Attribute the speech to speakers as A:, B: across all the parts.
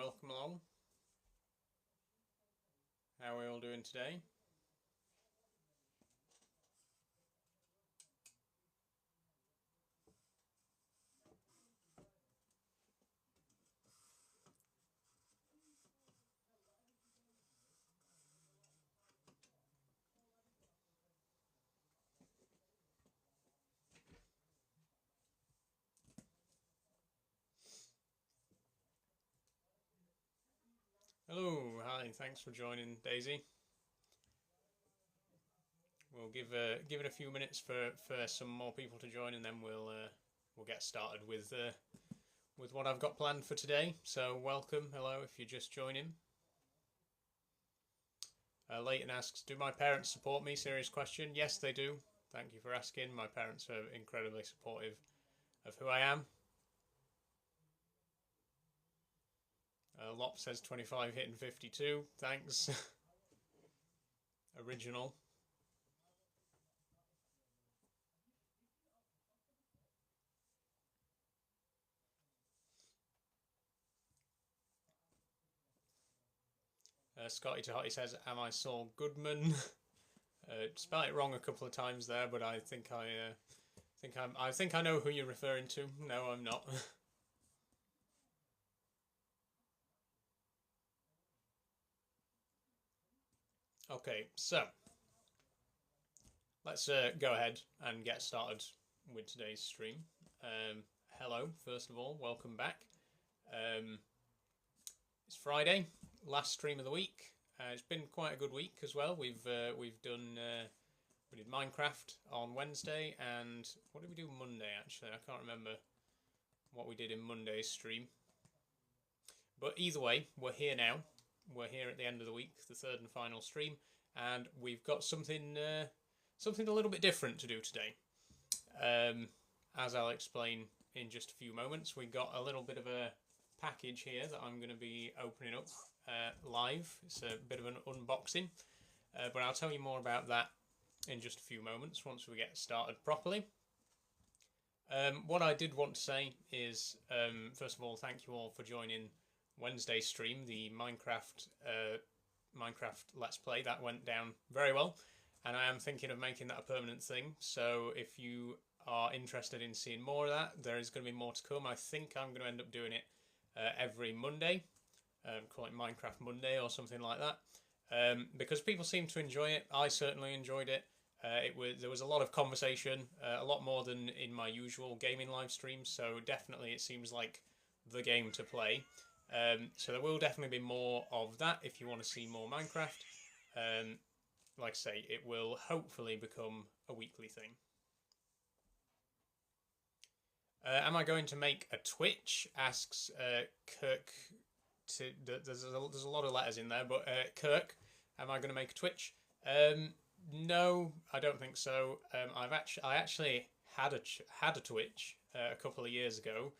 A: welcome along. How are we all doing today? Hello, hi, thanks for joining, Daisy. We'll give it a few minutes for some more people to join, and then we'll get started with what I've got planned for today. So welcome, hello, if you're just joining. Leighton asks, do my parents support me? Serious question. Yes, they do. Thank you for asking. My parents are incredibly supportive of who I am. Lop says 25 hitting 52. Thanks. Original. Scotty Tahati says, am I Saul Goodman? Spelled it wrong a couple of times there, but I think I know who you're referring to. No, I'm not. Okay, so let's go ahead and get started with today's stream. Hello, first of all, welcome back. It's Friday, last stream of the week. It's been quite a good week as well. We did Minecraft on Wednesday, and what did we do Monday? Actually, I can't remember what we did in Monday's stream. But either way, we're here now. We're here at the end of the week, the third and final stream, and we've got something a little bit different to do today. As I'll explain in just a few moments, we got a little bit of a package here that I'm going to be opening up live. It's a bit of an unboxing, but I'll tell you more about that in just a few moments once we get started properly. What I did want to say is, first of all, thank you all for joining Wednesday's stream, the Minecraft Let's Play. That went down very well, and I am thinking of making that a permanent thing. So if you are interested in seeing more of that, there is going to be more to come. I think I'm going to end up doing it every Monday, call it Minecraft Monday or something like that, because people seem to enjoy it. I certainly enjoyed it. There was a lot of conversation, a lot more than in my usual gaming live streams, so definitely it seems like the game to play. So there will definitely be more of that if you want to see more Minecraft. Like I say, it will hopefully become a weekly thing. Am I going to make a Twitch? Asks Kirk. There's a lot of letters in there, but Kirk, am I going to make a Twitch? No, I don't think so. I actually had a Twitch a couple of years ago,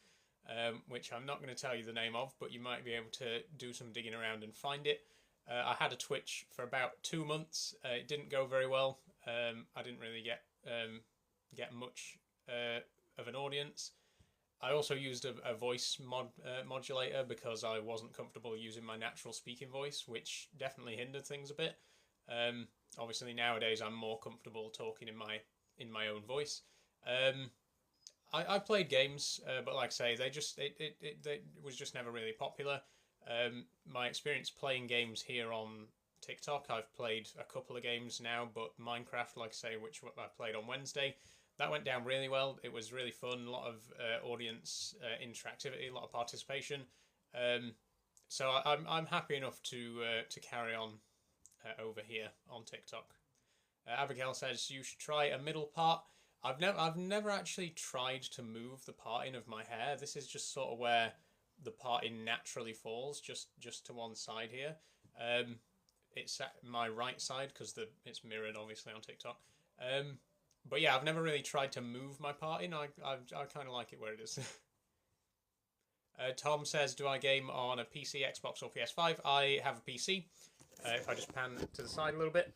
A: which I'm not going to tell you the name of, but you might be able to do some digging around and find it. I had a Twitch for about 2 months. It didn't go very well. I didn't really get much of an audience. I also used a voice modulator because I wasn't comfortable using my natural speaking voice, which definitely hindered things a bit. Obviously nowadays I'm more comfortable talking in my own voice. I played games, but like I say, it was just never really popular. My experience playing games here on TikTok, I've played a couple of games now, but Minecraft, like I say, which I played on Wednesday, that went down really well. It was really fun, a lot of audience interactivity, a lot of participation. So I'm happy enough to carry on over here on TikTok. Abigail says you should try a middle part. I've never actually tried to move the parting of my hair. This is just sort of where the parting naturally falls, just to one side here. It's at my right side because it's mirrored obviously on TikTok. But yeah, I've never really tried to move my parting. I kind of like it where it is. Tom says, do I game on a PC, Xbox or PS5? I have a PC. If I just pan to the side a little bit.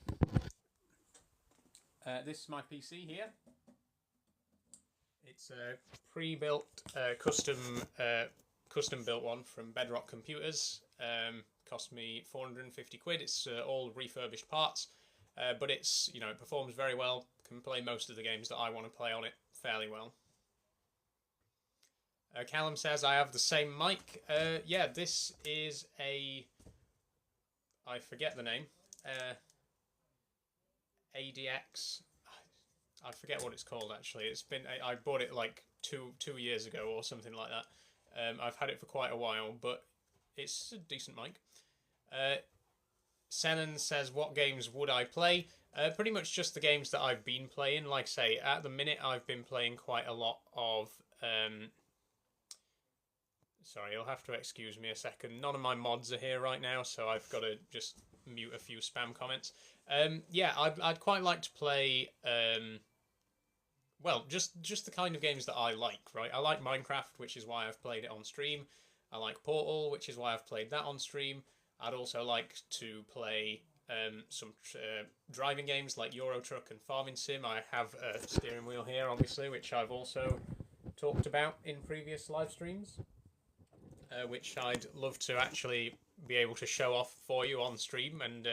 A: This is my PC here. It's a pre-built custom custom built one from Bedrock Computers. Cost me 450 quid. It's all refurbished parts, but it's, you know, it performs very well. Can play most of the games that I want to play on it fairly well. Callum says I have the same mic. Yeah, this is a, I forget the name. ADX. I forget what it's called actually. It's been, I bought it like two years ago or something like that. I've had it for quite a while, but it's a decent mic. Senan says, what games would I play? Pretty much just the games that I've been playing. Like I say, at the minute I've been playing quite a lot of... Sorry, you'll have to excuse me a second. None of my mods are here right now, so I've got to just mute a few spam comments. Yeah, I'd quite like to play... well, just the kind of games that I like, right? I like Minecraft, which is why I've played it on stream. I like Portal, which is why I've played that on stream. I'd also like to play some driving games like Euro Truck and Farming Sim. I have a steering wheel here, obviously, which I've also talked about in previous live streams, which I'd love to actually be able to show off for you on stream and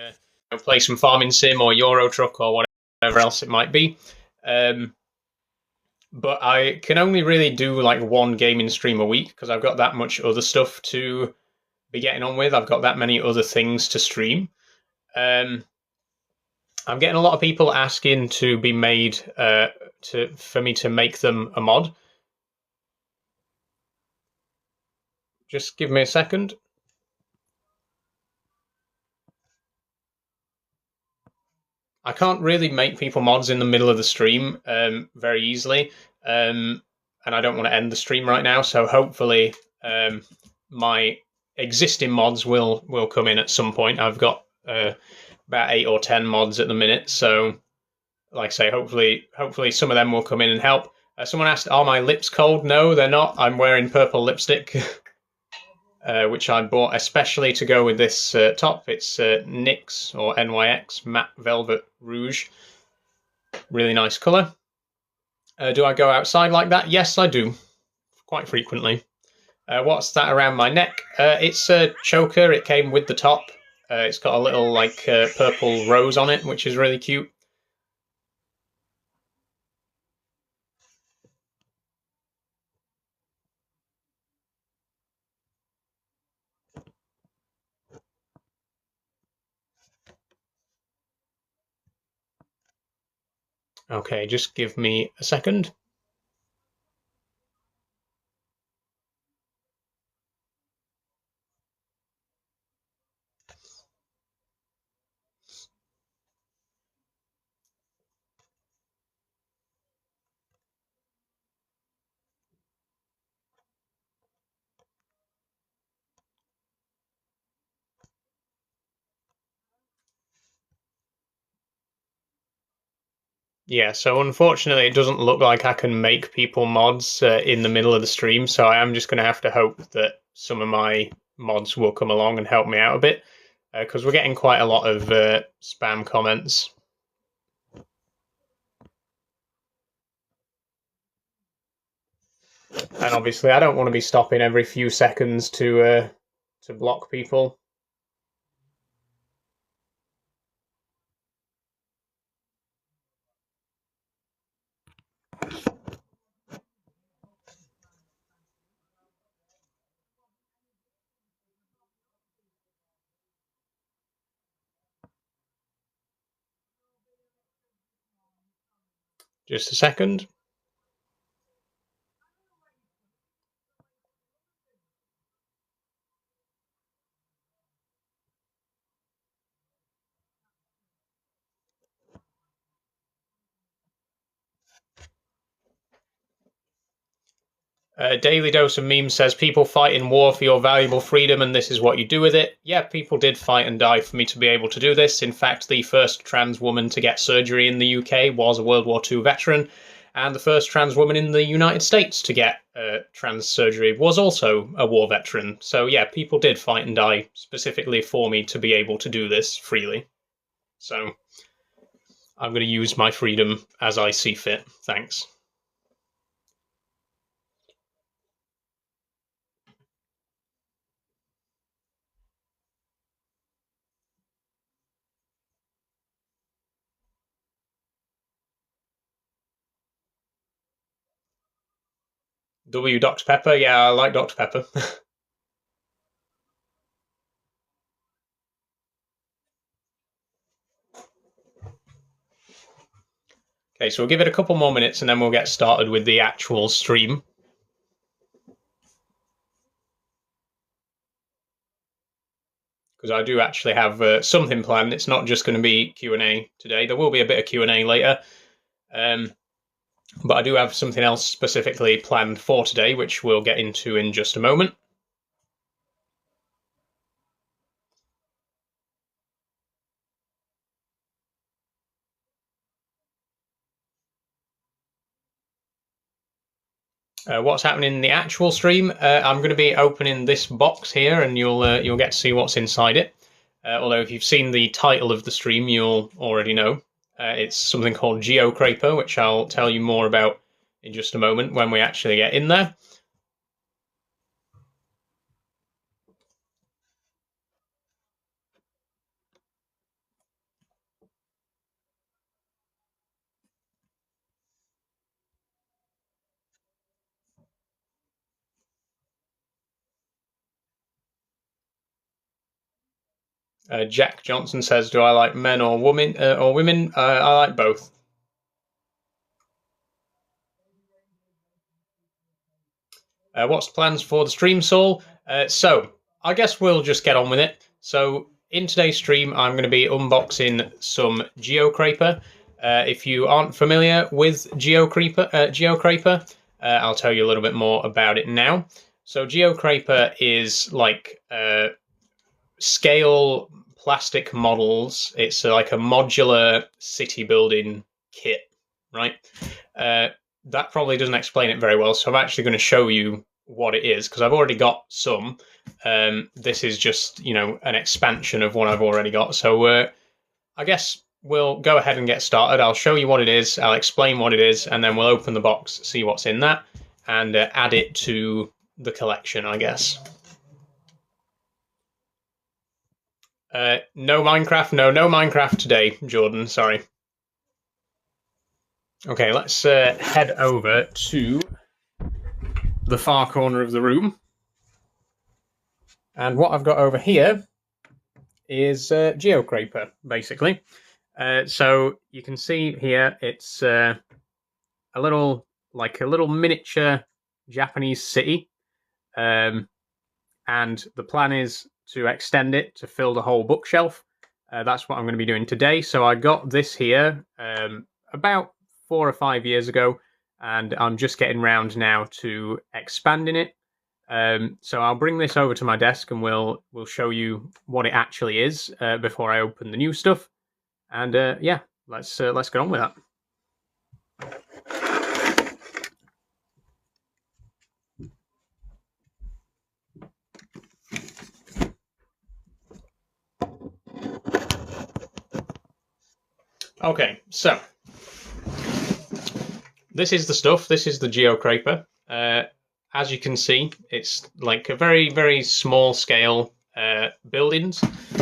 A: play some Farming Sim or Euro Truck or whatever else it might be. But I can only really do like one gaming stream a week because I've got that much other stuff to be getting on with. I've got that many other things to stream. I'm getting a lot of people asking to be made for me to make them a mod. Just give me a second. I can't really make people mods in the middle of the stream very easily, and I don't want to end the stream right now. So hopefully, my existing mods will come in at some point. I've got about 8 or 10 mods at the minute, so like I say, hopefully some of them will come in and help. Someone asked, are my lips cold? No, they're not. I'm wearing purple lipstick, which I bought especially to go with this top. It's NYX or NYX Matte Velvet Rouge. Really nice colour. Do I go outside like that? Yes, I do. Quite frequently. What's that around my neck? It's a choker. It came with the top. It's got a little like purple rose on it, which is really cute. Okay, just give me a second. Yeah, so unfortunately it doesn't look like I can make people mods in the middle of the stream, so I am just going to have to hope that some of my mods will come along and help me out a bit, because we're getting quite a lot of spam comments. And obviously I don't want to be stopping every few seconds to block people. Just a second. Daily Dose of Memes says, people fight in war for your valuable freedom and this is what you do with it. Yeah, people did fight and die for me to be able to do this. In fact, the first trans woman to get surgery in the UK was a World War II veteran, and the first trans woman in the United States to get trans surgery was also a war veteran. So yeah, people did fight and die specifically for me to be able to do this freely. So I'm going to use my freedom as I see fit. Thanks. W Dr. Pepper. Yeah, I like Dr. Pepper. Okay, so we'll give it a couple more minutes and then we'll get started with the actual stream. Because I do actually have something planned. It's not just going to be Q&A today. There will be a bit of Q&A later. But I do have something else specifically planned for today, which we'll get into in just a moment. What's happening in the actual stream? I'm going to be opening this box here, and you'll get to see what's inside it. Although if you've seen the title of the stream, you'll already know. It's something called Geocraper, which I'll tell you more about in just a moment when we actually get in there. Jack Johnson says, "Do I like men or women? I like both." What's the plans for the stream, Saul? So I guess we'll just get on with it. So in today's stream, I'm going to be unboxing some Geocraper. If you aren't familiar with Geocraper, I'll tell you a little bit more about it now. So Geocraper is like scale plastic models. It's like a modular city building kit, right? That probably doesn't explain it very well, so I'm actually going to show you what it is, because I've already got some. This is just, you know, an expansion of what I've already got. So I guess we'll go ahead and get started. I'll show you what it is, I'll explain what it is, and then we'll open the box, see what's in that, and add it to the collection, I guess. No Minecraft? No Minecraft today, Jordan, sorry. Okay, let's head over to the far corner of the room. And what I've got over here is Geocraper, basically. So you can see here it's a little miniature Japanese city. And the plan is to extend it to fill the whole bookshelf. That's what I'm going to be doing today. So I got this here about 4 or 5 years ago, and I'm just getting round now to expanding it. So I'll bring this over to my desk and we'll show you what it actually is before I open the new stuff. And yeah, let's get on with that. Okay, so this is the stuff. This is the Geocraper. As you can see, it's like a very, very small scale buildings.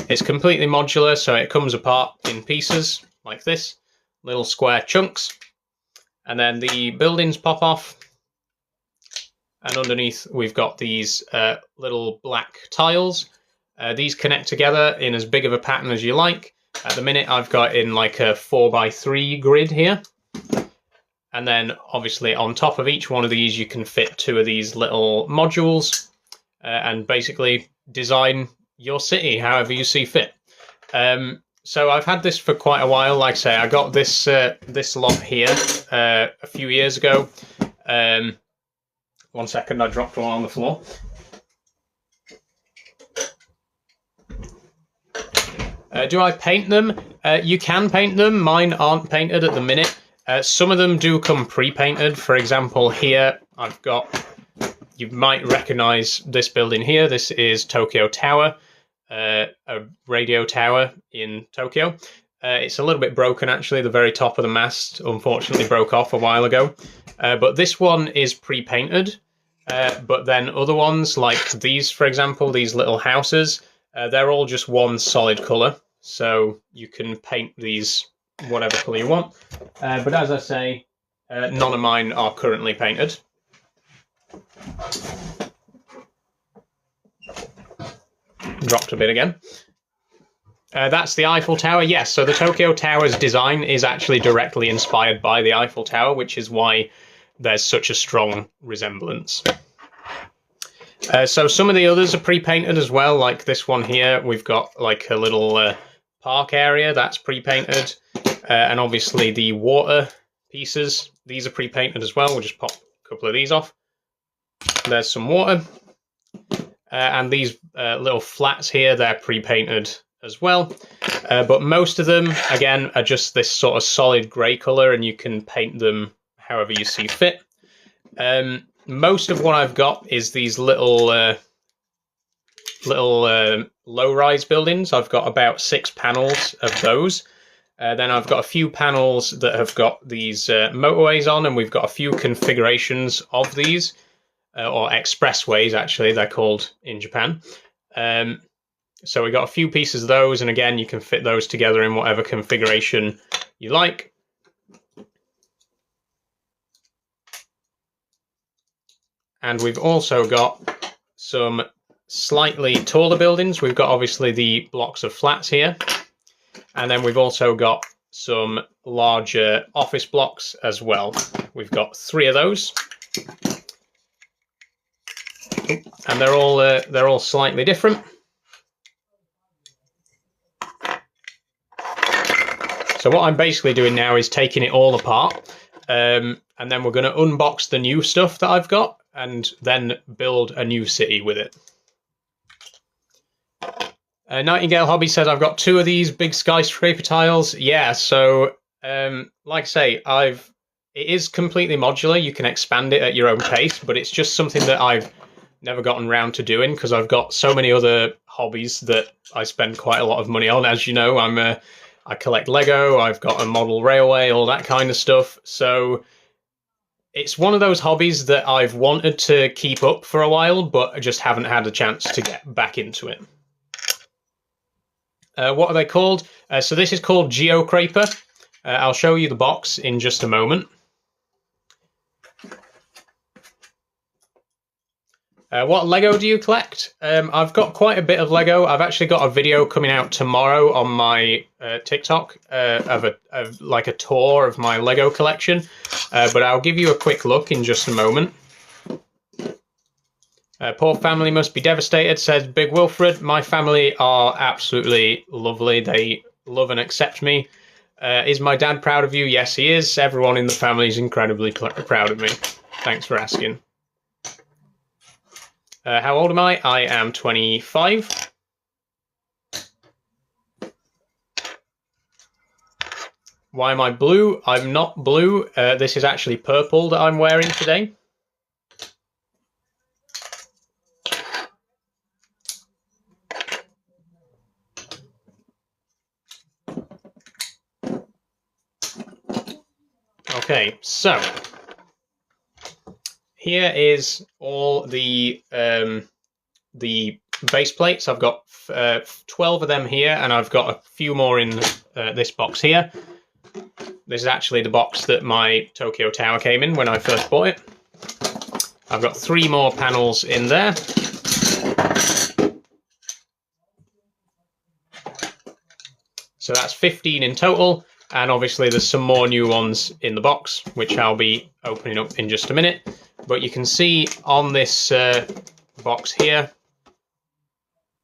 A: It's completely modular, so it comes apart in pieces like this, little square chunks, and then the buildings pop off, and underneath we've got these little black tiles. These connect together in as big of a pattern as you like. At the minute I've got in like a 4x3 grid here. And then obviously on top of each one of these you can fit 2 of these little modules and basically design your city however you see fit. So I've had this for quite a while. Like I say, I got this this lot here a few years ago. 1 second, I dropped one on the floor. Do I paint them? You can paint them. Mine aren't painted at the minute. Some of them do come pre-painted. For example, here I've got, you might recognize this building here. This is Tokyo Tower, a radio tower in Tokyo. It's a little bit broken actually. The very top of the mast unfortunately broke off a while ago. But this one is pre-painted. But then other ones like these, for example, these little houses, they're all just one solid colour. So you can paint these whatever colour you want. But as I say, none of mine are currently painted. Dropped a bit again. That's the Eiffel Tower, yes. So the Tokyo Tower's design is actually directly inspired by the Eiffel Tower, which is why there's such a strong resemblance. So some of the others are pre-painted as well, like this one here. We've got like a little park area that's pre-painted, and obviously the water pieces, these are pre-painted as well. We'll just pop a couple of these off. There's some water, and these little flats here, they're pre-painted as well, but most of them again are just this sort of solid grey colour, and you can paint them however you see fit. Most of what I've got is these little low-rise buildings. I've got about 6 panels of those. Then I've got a few panels that have got these motorways on, and we've got a few configurations of these, or expressways actually, they're called in Japan. So we got a few pieces of those, and again, you can fit those together in whatever configuration you like. And we've also got some slightly taller buildings. We've got obviously the blocks of flats here. And then we've also got some larger office blocks as well. We've got 3 of those. And they're all slightly different. So what I'm basically doing now is taking it all apart. And then we're going to unbox the new stuff that I've got, and then build a new city with it. Nightingale Hobby says, I've got 2 of these big skyscraper tiles. Yeah, so like I say, it is completely modular. You can expand it at your own pace, but it's just something that I've never gotten around to doing because I've got so many other hobbies that I spend quite a lot of money on. As you know, I collect Lego, I've got a model railway, all that kind of stuff. So it's one of those hobbies that I've wanted to keep up for a while, but I just haven't had a chance to get back into it. What are they called? So this is called Geocraper. I'll show you the box in just a moment. What Lego do you collect? I've got quite a bit of Lego. I've actually got a video coming out tomorrow on my TikTok of like a tour of my Lego collection, but I'll give you a quick look in just a moment. Poor family must be devastated, says Big Wilfred. My family are absolutely lovely. They love and accept me. Is my dad proud of you? Yes, he is. Everyone in the family is incredibly proud of me. Thanks for asking. How old am I? I am 25. Why am I blue? I'm not blue. This is actually purple that I'm wearing today. Okay, so here is all the base plates. I've got 12 of them here, and I've got a few more in this box here. This is actually the box that my Tokyo Tower came in when I first bought it. I've got 3 more panels in there. So that's 15 in total, and obviously there's some more new ones in the box, which I'll be opening up in just a minute. But you can see on this box here,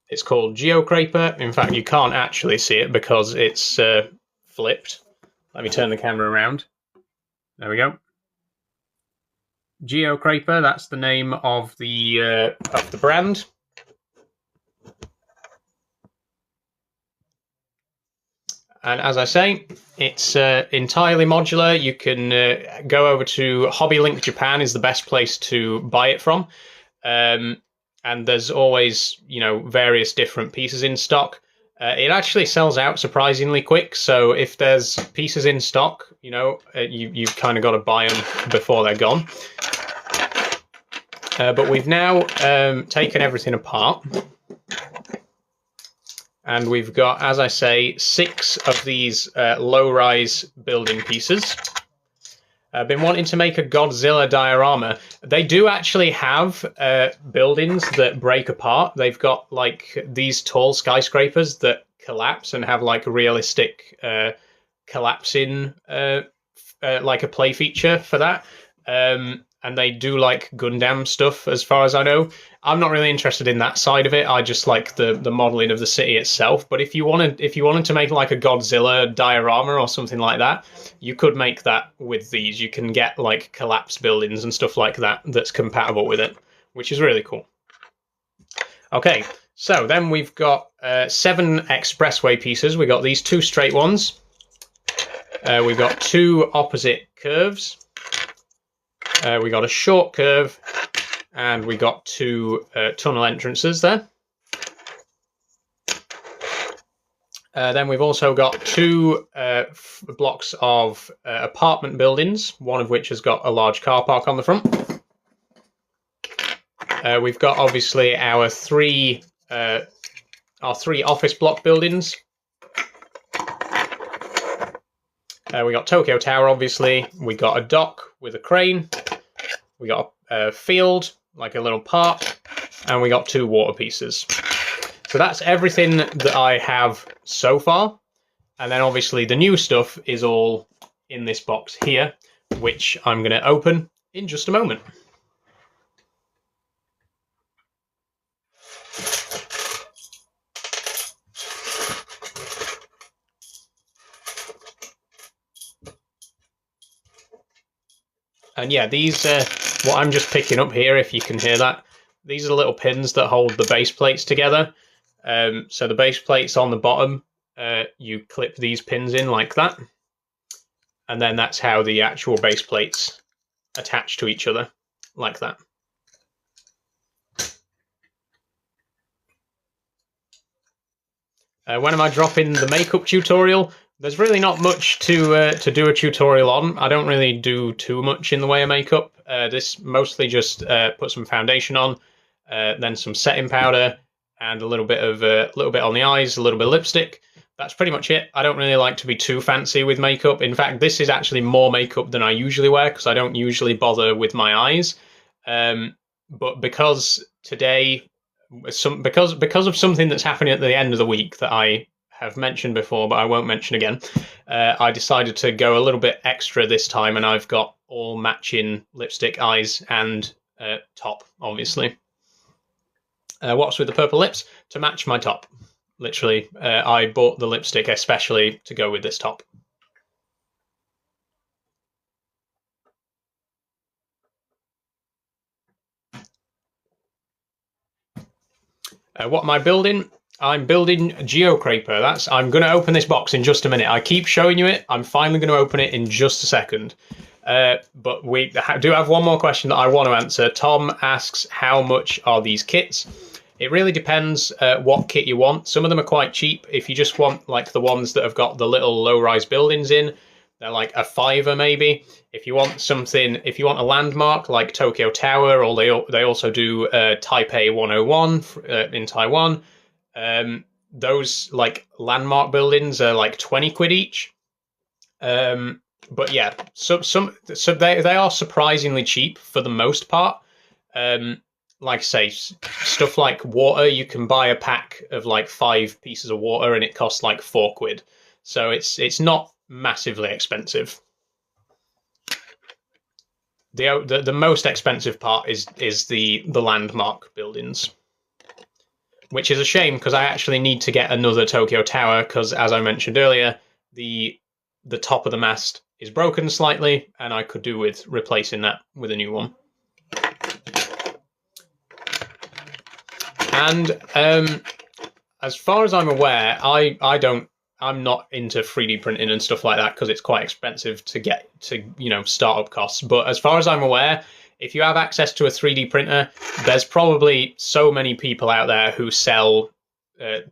A: it's called Geocraper. In fact, you can't actually see it because it's flipped. Let me turn the camera around. There we go. Geocraper, that's the name of the brand. And as I say, it's entirely modular. You can go over to Hobby Link Japan is the best place to buy it from. And there's always, you know, various different pieces in stock. It actually sells out surprisingly quick. So if there's pieces in stock, you know, you've kind of got to buy them before they're gone. But we've now taken everything apart. And we've got, as I say, 6 of these low-rise building pieces. I've been wanting to make a Godzilla diorama. They do actually have buildings that break apart. They've got like these tall skyscrapers that collapse and have like realistic collapsing like a play feature for that. And they do like Gundam stuff as far as I know. I'm not really interested in that side of it. I just like the modeling of the city itself. But if you wanted to make like a Godzilla diorama or something like that, you could make that with these. You can get like collapsed buildings and stuff like that that's compatible with it, which is really cool. Okay, so then we've got 7 expressway pieces. We've got these 2 straight ones. We've got 2 opposite curves. We got a short curve, and we got 2 tunnel entrances there. Then we've also got 2 blocks of apartment buildings, one of which has got a large car park on the front. We've got obviously our 3 office block buildings. We got Tokyo Tower, obviously. We got a dock with a crane. We got a field, like a little park, and we got 2 water pieces. So that's everything that I have so far. And then obviously the new stuff is all in this box here, which I'm going to open in just a moment. And yeah, these, what I'm just picking up here, if you can hear that, these are the little pins that hold the base plates together. So the base plates on the bottom, you clip these pins in like that. And then that's how the actual base plates attach to each other, like that. When am I dropping the makeup tutorial? There's really not much to do a tutorial on. I don't really do too much in the way of makeup. This mostly just put some foundation on, then some setting powder, and a little bit on the eyes, a little bit of lipstick. That's pretty much it. I don't really like to be too fancy with makeup. In fact, this is actually more makeup than I usually wear because I don't usually bother with my eyes. But because today, because of something that's happening at the end of the week that I have mentioned before, but I won't mention again, I decided to go a little bit extra this time, and I've got all matching lipstick, eyes, and top, obviously. What's with the purple lips? To match my top. Literally, I bought the lipstick especially to go with this top. What am I building? I'm building Geocraper. I'm going to open this box in just a minute. I keep showing you it. I'm finally going to open it in just a second. But we do have one more question that I want to answer. Tom asks, how much are these kits? It really depends what kit you want. Some of them are quite cheap. If you just want like the ones that have got the little low-rise buildings in, they're like a $5 maybe. If you want a landmark like Tokyo Tower, or they also do Taipei 101 in Taiwan. Those like landmark buildings are like 20 quid each. But yeah, so they are surprisingly cheap for the most part. Like I say, stuff like water, you can buy a pack of like 5 pieces of water and it costs like 4 quid. So it's not massively expensive. The most expensive part is the landmark buildings, which is a shame because I actually need to get another Tokyo Tower because, as I mentioned earlier, the top of the mast is broken slightly, and I could do with replacing that with a new one. And as far as I'm aware, I'm not into 3D printing and stuff like that because it's quite expensive to get to, startup costs. But as far as I'm aware, if you have access to a 3D printer, there's probably so many people out there who sell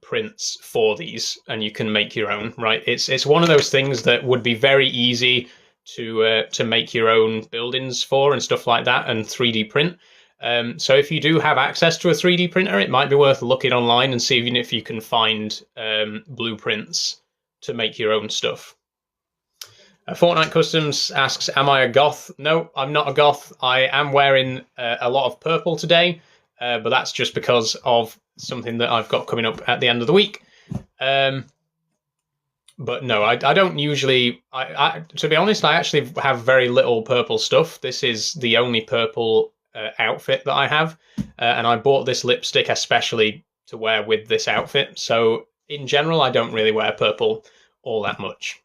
A: prints for these, and you can make your own, right? It's one of those things that would be very easy to make your own buildings for and stuff like that, and 3D print. So if you do have access to a 3D printer, it might be worth looking online and seeing if you can find blueprints to make your own stuff. Fortnite Customs asks, am I a goth? No, I'm not a goth. I am wearing a lot of purple today, but that's just because of something that I've got coming up at the end of the week. But no, I don't usually... to be honest, I actually have very little purple stuff. This is the only purple outfit that I have, and I bought this lipstick especially to wear with this outfit. So in general, I don't really wear purple all that much.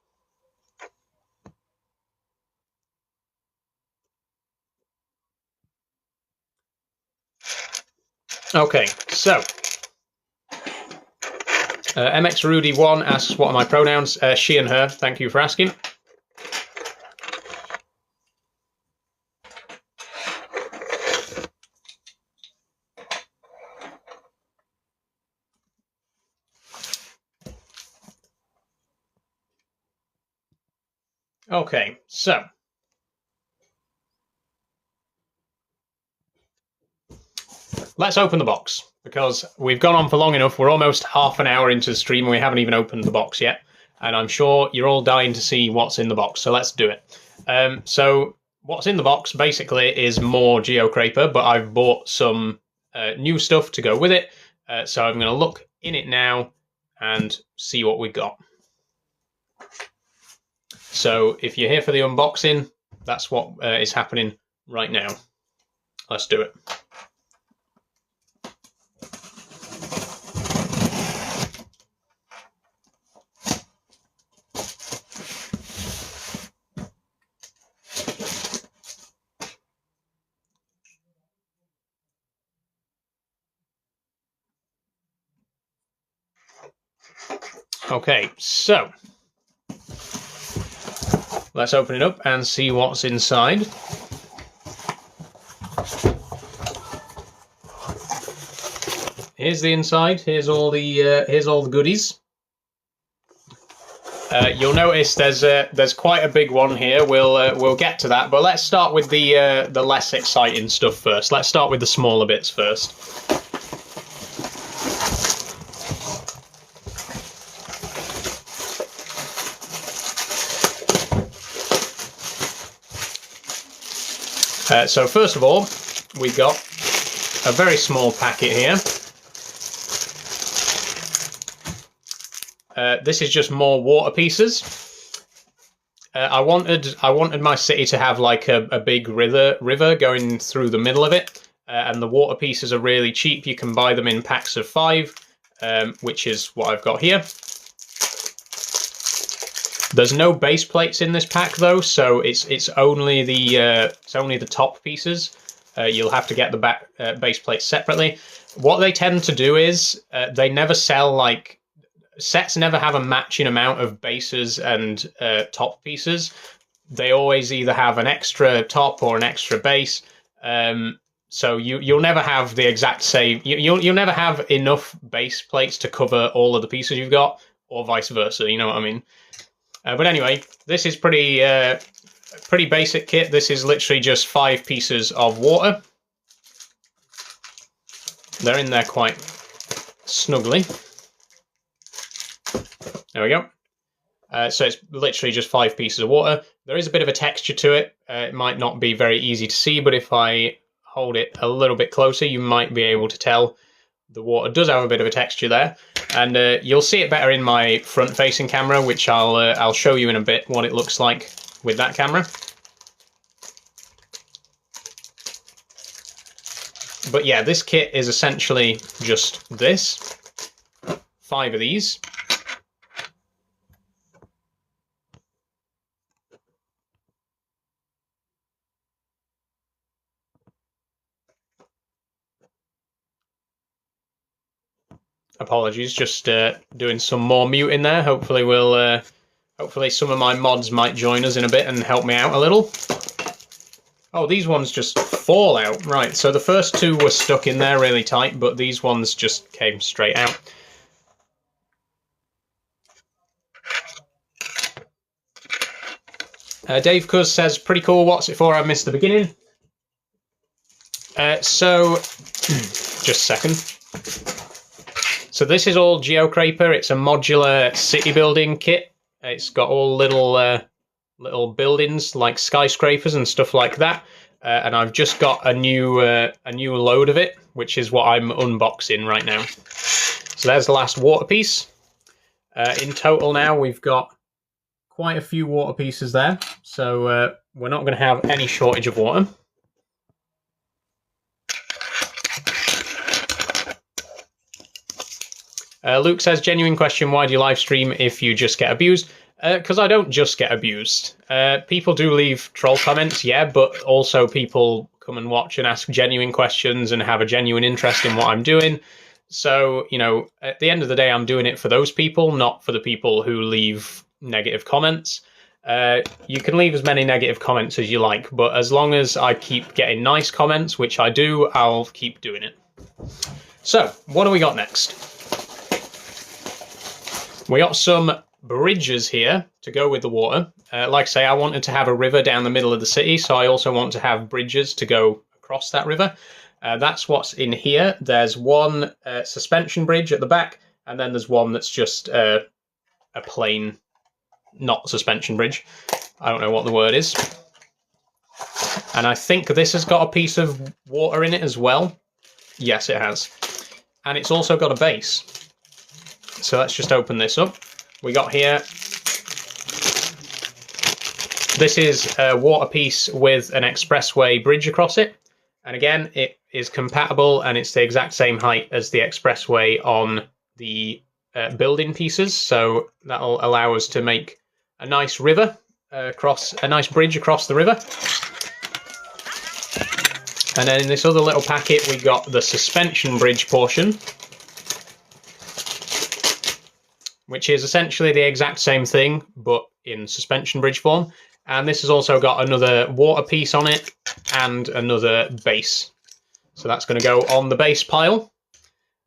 A: Okay, so MX Rudy 1 asks, what are my pronouns? She and her. Thank you for asking. Okay, so let's open the box, because we've gone on for long enough. We're almost half an hour into the stream and we haven't even opened the box yet. And I'm sure you're all dying to see what's in the box, so let's do it. So what's in the box basically is more Geocraper, but I've bought some new stuff to go with it. So I'm going to look in it now and see what we've got. So if you're here for the unboxing, that's what is happening right now. Let's do it. Okay, so let's open it up and see what's inside. Here's the inside. Here's all the goodies. You'll notice there's quite a big one here. We'll get to that, but let's start with the less exciting stuff first. Let's start with the smaller bits first. So first of all, we got a very small packet here. This is just more water pieces. I wanted my city to have like a big river going through the middle of it, and the water pieces are really cheap. You can buy them in packs of 5, which is what I've got here. There's no base plates in this pack though, so it's only the top pieces. You'll have to get the back base plates separately. What they tend to do is they never sell, like, sets never have a matching amount of bases and top pieces. They always either have an extra top or an extra base. So you'll never have the exact same. You'll never have enough base plates to cover all of the pieces you've got, or vice versa. You know what I mean? But anyway, this is pretty basic kit. This is literally just 5 pieces of water. They're in there quite snugly. There we go. So it's literally just 5 pieces of water. There is a bit of a texture to it. It might not be very easy to see, but if I hold it a little bit closer, you might be able to tell the water does have a bit of a texture there. And you'll see it better in my front-facing camera, which I'll show you in a bit what it looks like with that camera. But yeah, this kit is essentially just this. 5 of these. Apologies, just doing some more muting there. Hopefully hopefully some of my mods might join us in a bit and help me out a little. Oh, these ones just fall out. Right, so the first 2 were stuck in there really tight, but these ones just came straight out. Dave Cuz says, pretty cool, what's it for? I missed the beginning. So, just a second. So this is all Geocraper. It's a modular city building kit. It's got all little little buildings like skyscrapers and stuff like that. And I've just got a new load of it, which is what I'm unboxing right now. So there's the last water piece. In total now we've got quite a few water pieces there, so we're not going to have any shortage of water. Luke says, genuine question, why do you live stream if you just get abused? Because I don't just get abused. People do leave troll comments, yeah, but also people come and watch and ask genuine questions and have a genuine interest in what I'm doing. So, you know, at the end of the day, I'm doing it for those people, not for the people who leave negative comments. You can leave as many negative comments as you like, but as long as I keep getting nice comments, which I do, I'll keep doing it. So, what do we got next? We got some bridges here to go with the water. Like I say, I wanted to have a river down the middle of the city, so I also want to have bridges to go across that river. That's what's in here. There's one suspension bridge at the back, and then there's one that's just a plain, not suspension bridge. I don't know what the word is. And I think this has got a piece of water in it as well. Yes, it has. And it's also got a base. So let's just open this up. We got here, this is a water piece with an expressway bridge across it. And again, it is compatible and it's the exact same height as the expressway on the building pieces. So that'll allow us to make a nice river a nice bridge across the river. And then in this other little packet, we got the suspension bridge portion, which is essentially the exact same thing, but in suspension bridge form. And this has also got another water piece on it and another base. So that's going to go on the base pile.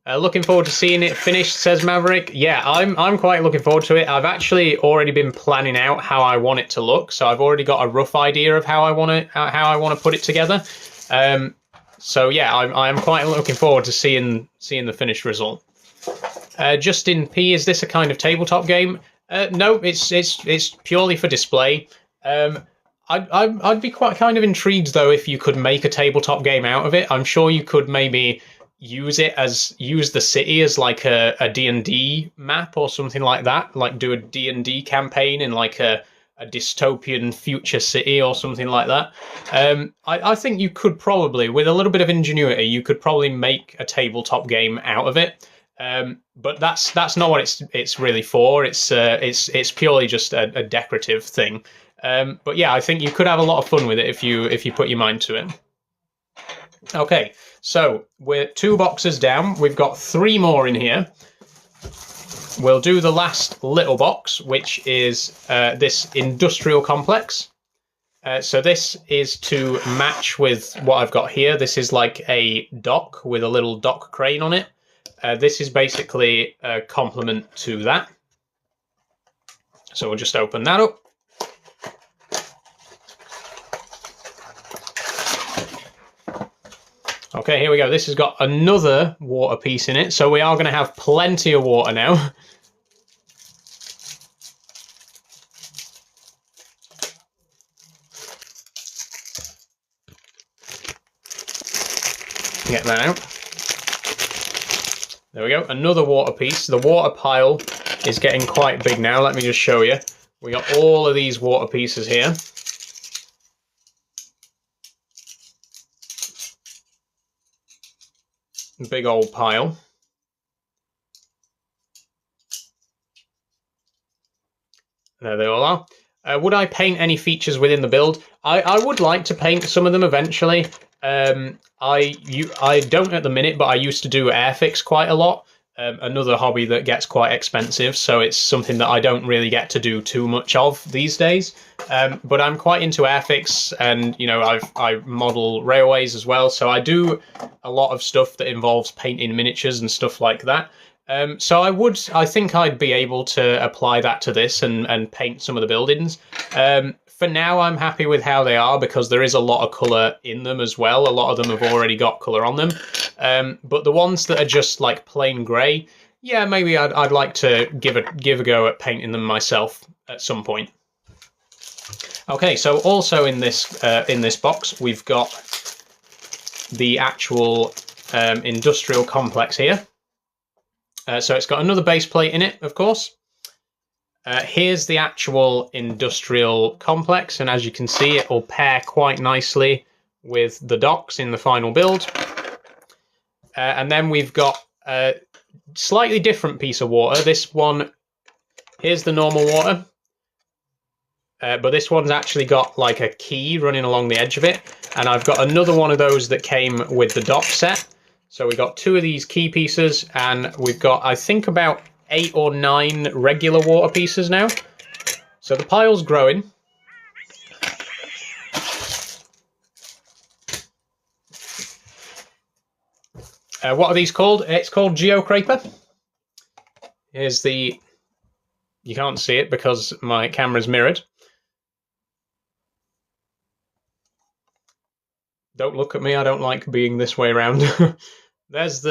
A: Looking forward to seeing it finished, says Maverick. Yeah, I'm quite looking forward to it. I've actually already been planning out how I want it to look, so I've already got a rough idea of how I want to put it together. So yeah, I'm quite looking forward to seeing the finished result. Justin P, is this a kind of tabletop game? No, it's purely for display. I'd be quite kind of intrigued though if you could make a tabletop game out of it. I'm sure you could maybe use the city as like a D&D map or something like that. Like do a D&D campaign in like a dystopian future city or something like that. I think you could probably, with a little bit of ingenuity, you could probably make a tabletop game out of it. But that's not what it's really for. It's purely just a decorative thing. But yeah, I think you could have a lot of fun with it if you put your mind to it. Okay, so we're 2 boxes down. We've got 3 more in here. We'll do the last little box, which is this industrial complex. So this is to match with what I've got here. This is like a dock with a little dock crane on it. This is basically a complement to that. So we'll just open that up. Okay, here we go. This has got another water piece in it, so we are going to have plenty of water now. Get that out. There we go, another water piece. The water pile is getting quite big now. Let me just show you. We got all of these water pieces here. Big old pile. There they all are. Would I paint any features within the build? I would like to paint some of them eventually. I don't at the minute, but I used to do airfix quite a lot. Another hobby that gets quite expensive, so it's something that I don't really get to do too much of these days. But I'm quite into airfix, and you know I model railways as well, so I do a lot of stuff that involves painting miniatures and stuff like that. So I think I'd be able to apply that to this and paint some of the buildings. For now, I'm happy with how they are because there is a lot of colour in them as well. A lot of them have already got colour on them. But the ones that are just like plain grey, yeah, maybe I'd like to give a go at painting them myself at some point. Okay, so also in this box we've got the actual industrial complex here. So it's got another base plate in it, of course. Here's the actual industrial complex, and as you can see, it will pair quite nicely with the docks in the final build. And then we've got a slightly different piece of water. This one, here's the normal water. But this one's actually got like a key running along the edge of it. And I've got another one of those that came with the dock set. So we got 2 of these key pieces, and we've got, I think, about 8 or 9 regular water pieces now. So the pile's growing. What are these called? It's called Geocraper. Here's the... You can't see it because my camera's mirrored. Don't look at me, I don't like being this way around. That's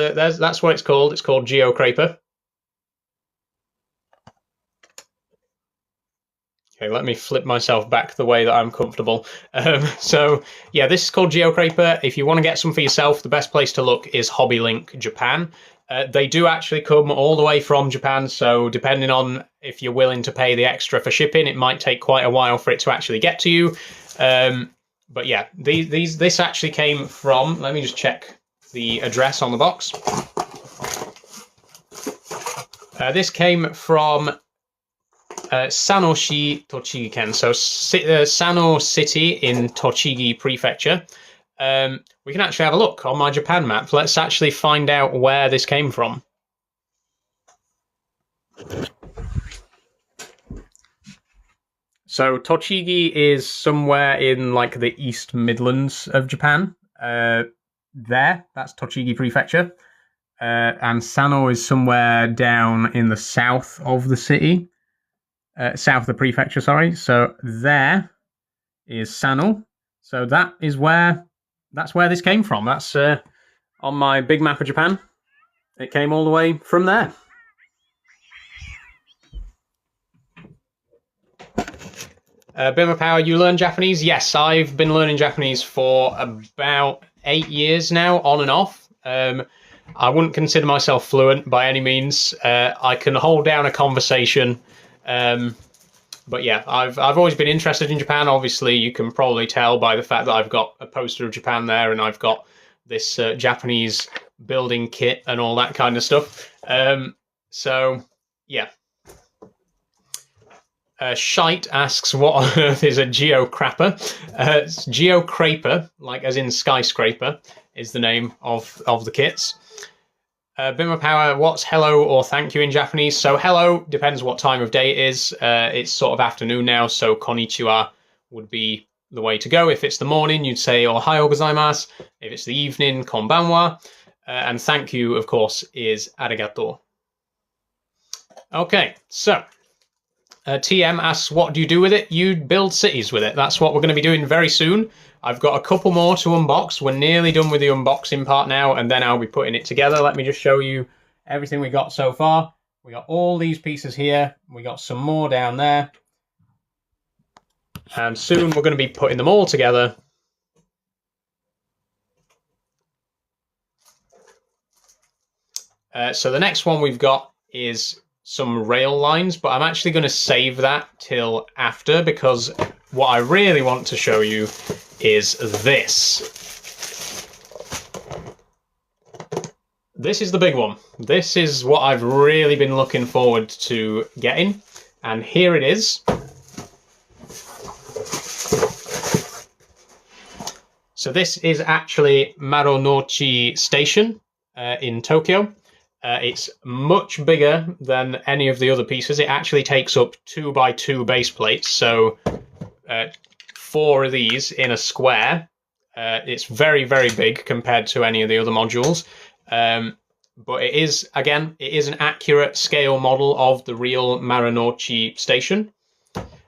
A: what it's called. It's called Geocraper. Okay, let me flip myself back the way that I'm comfortable. So yeah, this is called Geocraper. If you want to get some for yourself, the best place to look is HobbyLink Japan. They do actually come all the way from Japan, so depending on if you're willing to pay the extra for shipping, it might take quite a while for it to actually get to you. But yeah, this actually came from, let me just check the address on the box. This came from Sanoshi, Tochigi-ken, so Sano City in Tochigi Prefecture. We can actually have a look on my Japan map. Let's actually find out where this came from. So Tochigi is somewhere in like the East Midlands of Japan. That's Tochigi Prefecture. And Sano is somewhere down in the south of the city. South of the prefecture, sorry. So there is Sano. So that's where this came from. That's on my big map of Japan. It came all the way from there. Bimmer Power, you learn Japanese? Yes, I've been learning Japanese for about 8 years now, on and off. I wouldn't consider myself fluent by any means. I can hold down a conversation. But yeah, I've always been interested in Japan. Obviously, you can probably tell by the fact that I've got a poster of Japan there, and I've got this Japanese building kit and all that kind of stuff. So yeah. Shite asks, what on earth is a geocraper? Geocraper, like as in skyscraper, is the name of the kits. Bimmer Power, what's hello or thank you in Japanese? So hello depends what time of day it is. It's sort of afternoon now, so konnichiwa would be the way to go. If it's the morning, you'd say ohayo gozaimasu. If it's the evening, konbanwa. And thank you, of course, is arigato. Okay, so TM asks, what do you do with it? You build cities with it. That's what we're going to be doing very soon. I've got a couple more to unbox. We're nearly done with the unboxing part now, and then I'll be putting it together. Let me just show you everything we got so far. We got all these pieces here. We got some more down there. And soon we're going to be putting them all together. So the next one we've got is some rail lines, but I'm actually going to save that till after, because what I really want to show you is this. This is the big one. This is what I've really been looking forward to getting, and here it is. So this is actually Marunouchi Station in Tokyo. It's much bigger than any of the other pieces. It actually takes up 2x2 base plates, so 4 of these in a square. It's very, very big compared to any of the other modules. But it is, again, it is an accurate scale model of the real Marunouchi Station.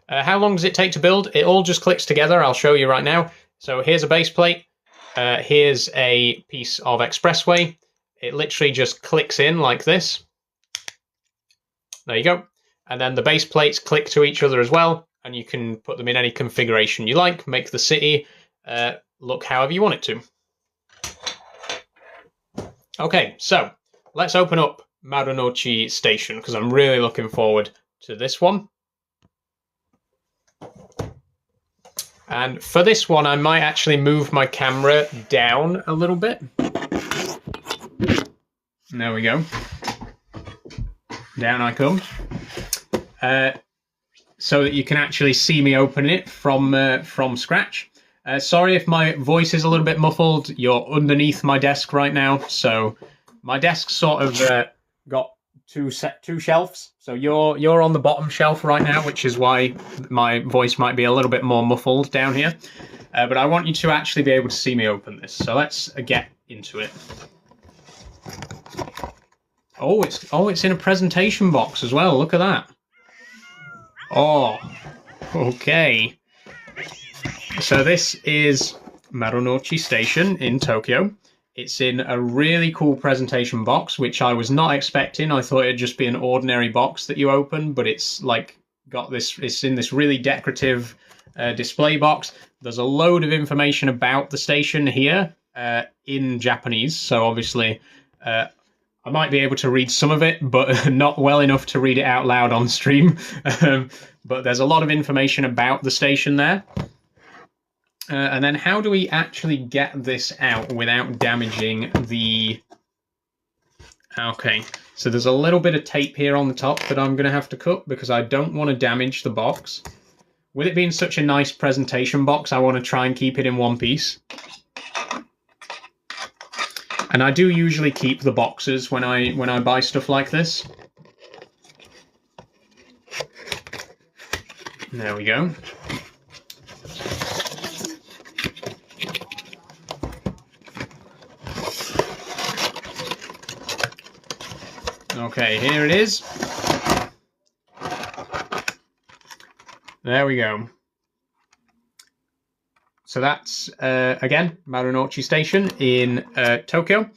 A: How long does it take to build? It all just clicks together. I'll show you right now. So here's a base plate. Here's a piece of expressway. It literally just clicks in like this. There you go. And then the base plates click to each other as well. and you can put them in any configuration you like, make the city look however you want it to. Okay, so let's open up Marunouchi Station, because I'm really looking forward to this one. And for this one, I might actually move my camera down a little bit. There we go. Down I come. So that you can actually see me open it from scratch. Sorry if my voice is a little bit muffled. You're underneath my desk right now, so my desk sort of got two shelves. So you're on the bottom shelf right now, which is why my voice might be a little bit more muffled down here. But I want you to actually be able to see me open this. So let's get into it. Oh, it's in a presentation box as well. Look at that. Oh, okay. So this is Marunouchi Station in Tokyo. It's in a really cool presentation box, which I was not expecting. I thought it'd just be an ordinary box that you open, but it's like got this. It's in this really decorative display box. There's a load of information about the station here in Japanese. So obviously, I might be able to read some of it, but not well enough to read it out loud on stream. But there's a lot of information about the station there. And then how do we actually get this out without damaging the... Okay, so there's a little bit of tape here on the top that I'm going to have to cut because I don't want to damage the box. With it being such a nice presentation box, I want to try and keep it in one piece. And I do usually keep the boxes when I buy stuff like this. There we go. Okay, here it is. There we go. So that's, again, Marunouchi Station in Tokyo.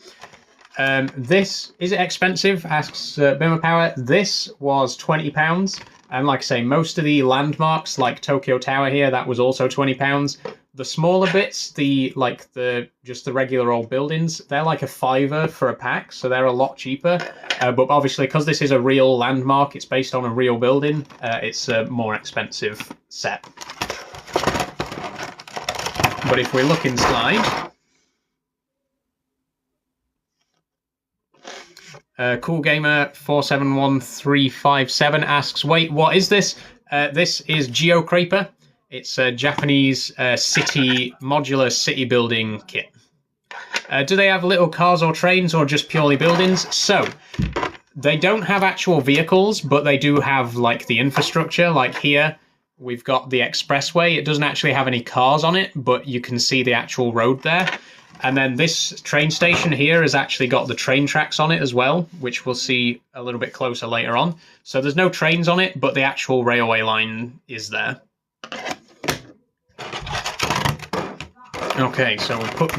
A: This, is it expensive? Asks Bimmer Power. This was £20. And like I say, most of the landmarks, like Tokyo Tower here, that was also £20. The smaller bits, just the regular old buildings, they're like a £5 for a pack, so they're a lot cheaper. But obviously, because this is a real landmark, it's based on a real building, it's a more expensive set. But if we look inside, Cool Gamer 471357 asks, wait, what is this? This is Geocraper. It's a Japanese modular city building kit. Do they have little cars or trains or just purely buildings? So, they don't have actual vehicles, but they do have like the infrastructure. Like here, we've got the expressway. It doesn't actually have any cars on it, but you can see the actual road there. And then this train station here has actually got the train tracks on it as well, which we'll see a little bit closer later on. So there's no trains on it, but the actual railway line is there. Okay, so we'll put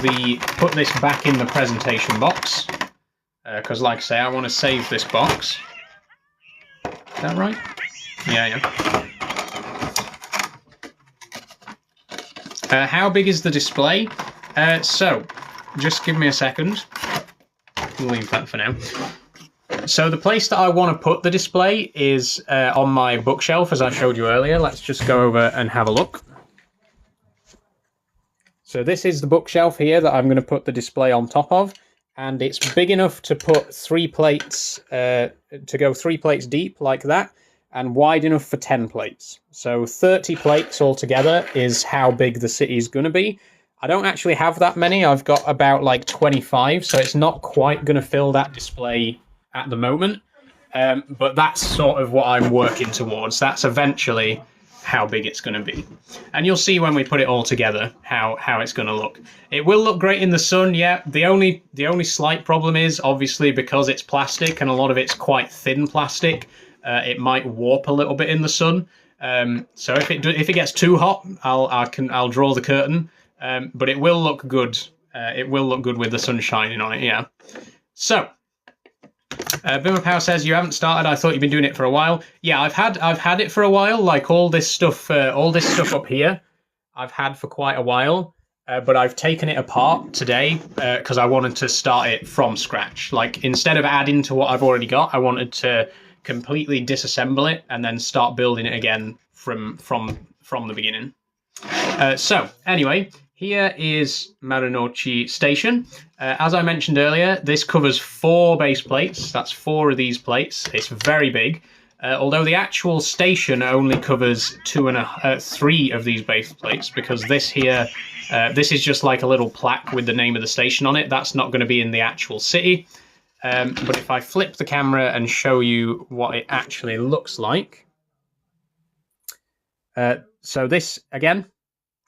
A: this back in the presentation box, because like I say, I want to save this box. Is that right? Yeah. How big is the display? So, just give me a second. We'll leave that for now. So the place that I want to put the display is on my bookshelf, as I showed you earlier. Let's just go over and have a look. So this is the bookshelf here that I'm going to put the display on top of, and it's big enough to put 3 plates, to go 3 plates deep like that, and wide enough for 10 plates. So 30 plates altogether is how big the city is going to be. I don't actually have that many. I've got about like 25, so it's not quite going to fill that display at the moment. But that's sort of what I'm working towards. That's eventually how big it's going to be. And you'll see when we put it all together how it's going to look. It will look great in the sun, yeah. The only slight problem is, obviously, because it's plastic and a lot of it's quite thin plastic, it might warp a little bit in the sun. So if it gets too hot, I'll draw the curtain. But it will look good. It will look good with the sun shining on it, yeah. So, Bimmer Power says you haven't started. I thought you've been doing it for a while. Yeah, I've had it for a while. Like all this stuff up here, I've had for quite a while. But I've taken it apart today because I wanted to start it from scratch. Like instead of adding to what I've already got, I wanted to completely disassemble it and then start building it again from the beginning. So anyway, here is Marunouchi Station. As I mentioned earlier, this covers 4 base plates. That's 4 of these plates. It's very big. Although the actual station only covers 3 of these base plates, because this here, this is just like a little plaque with the name of the station on it. That's not going to be in the actual city. But if I flip the camera and show you what it actually looks like. So this, again,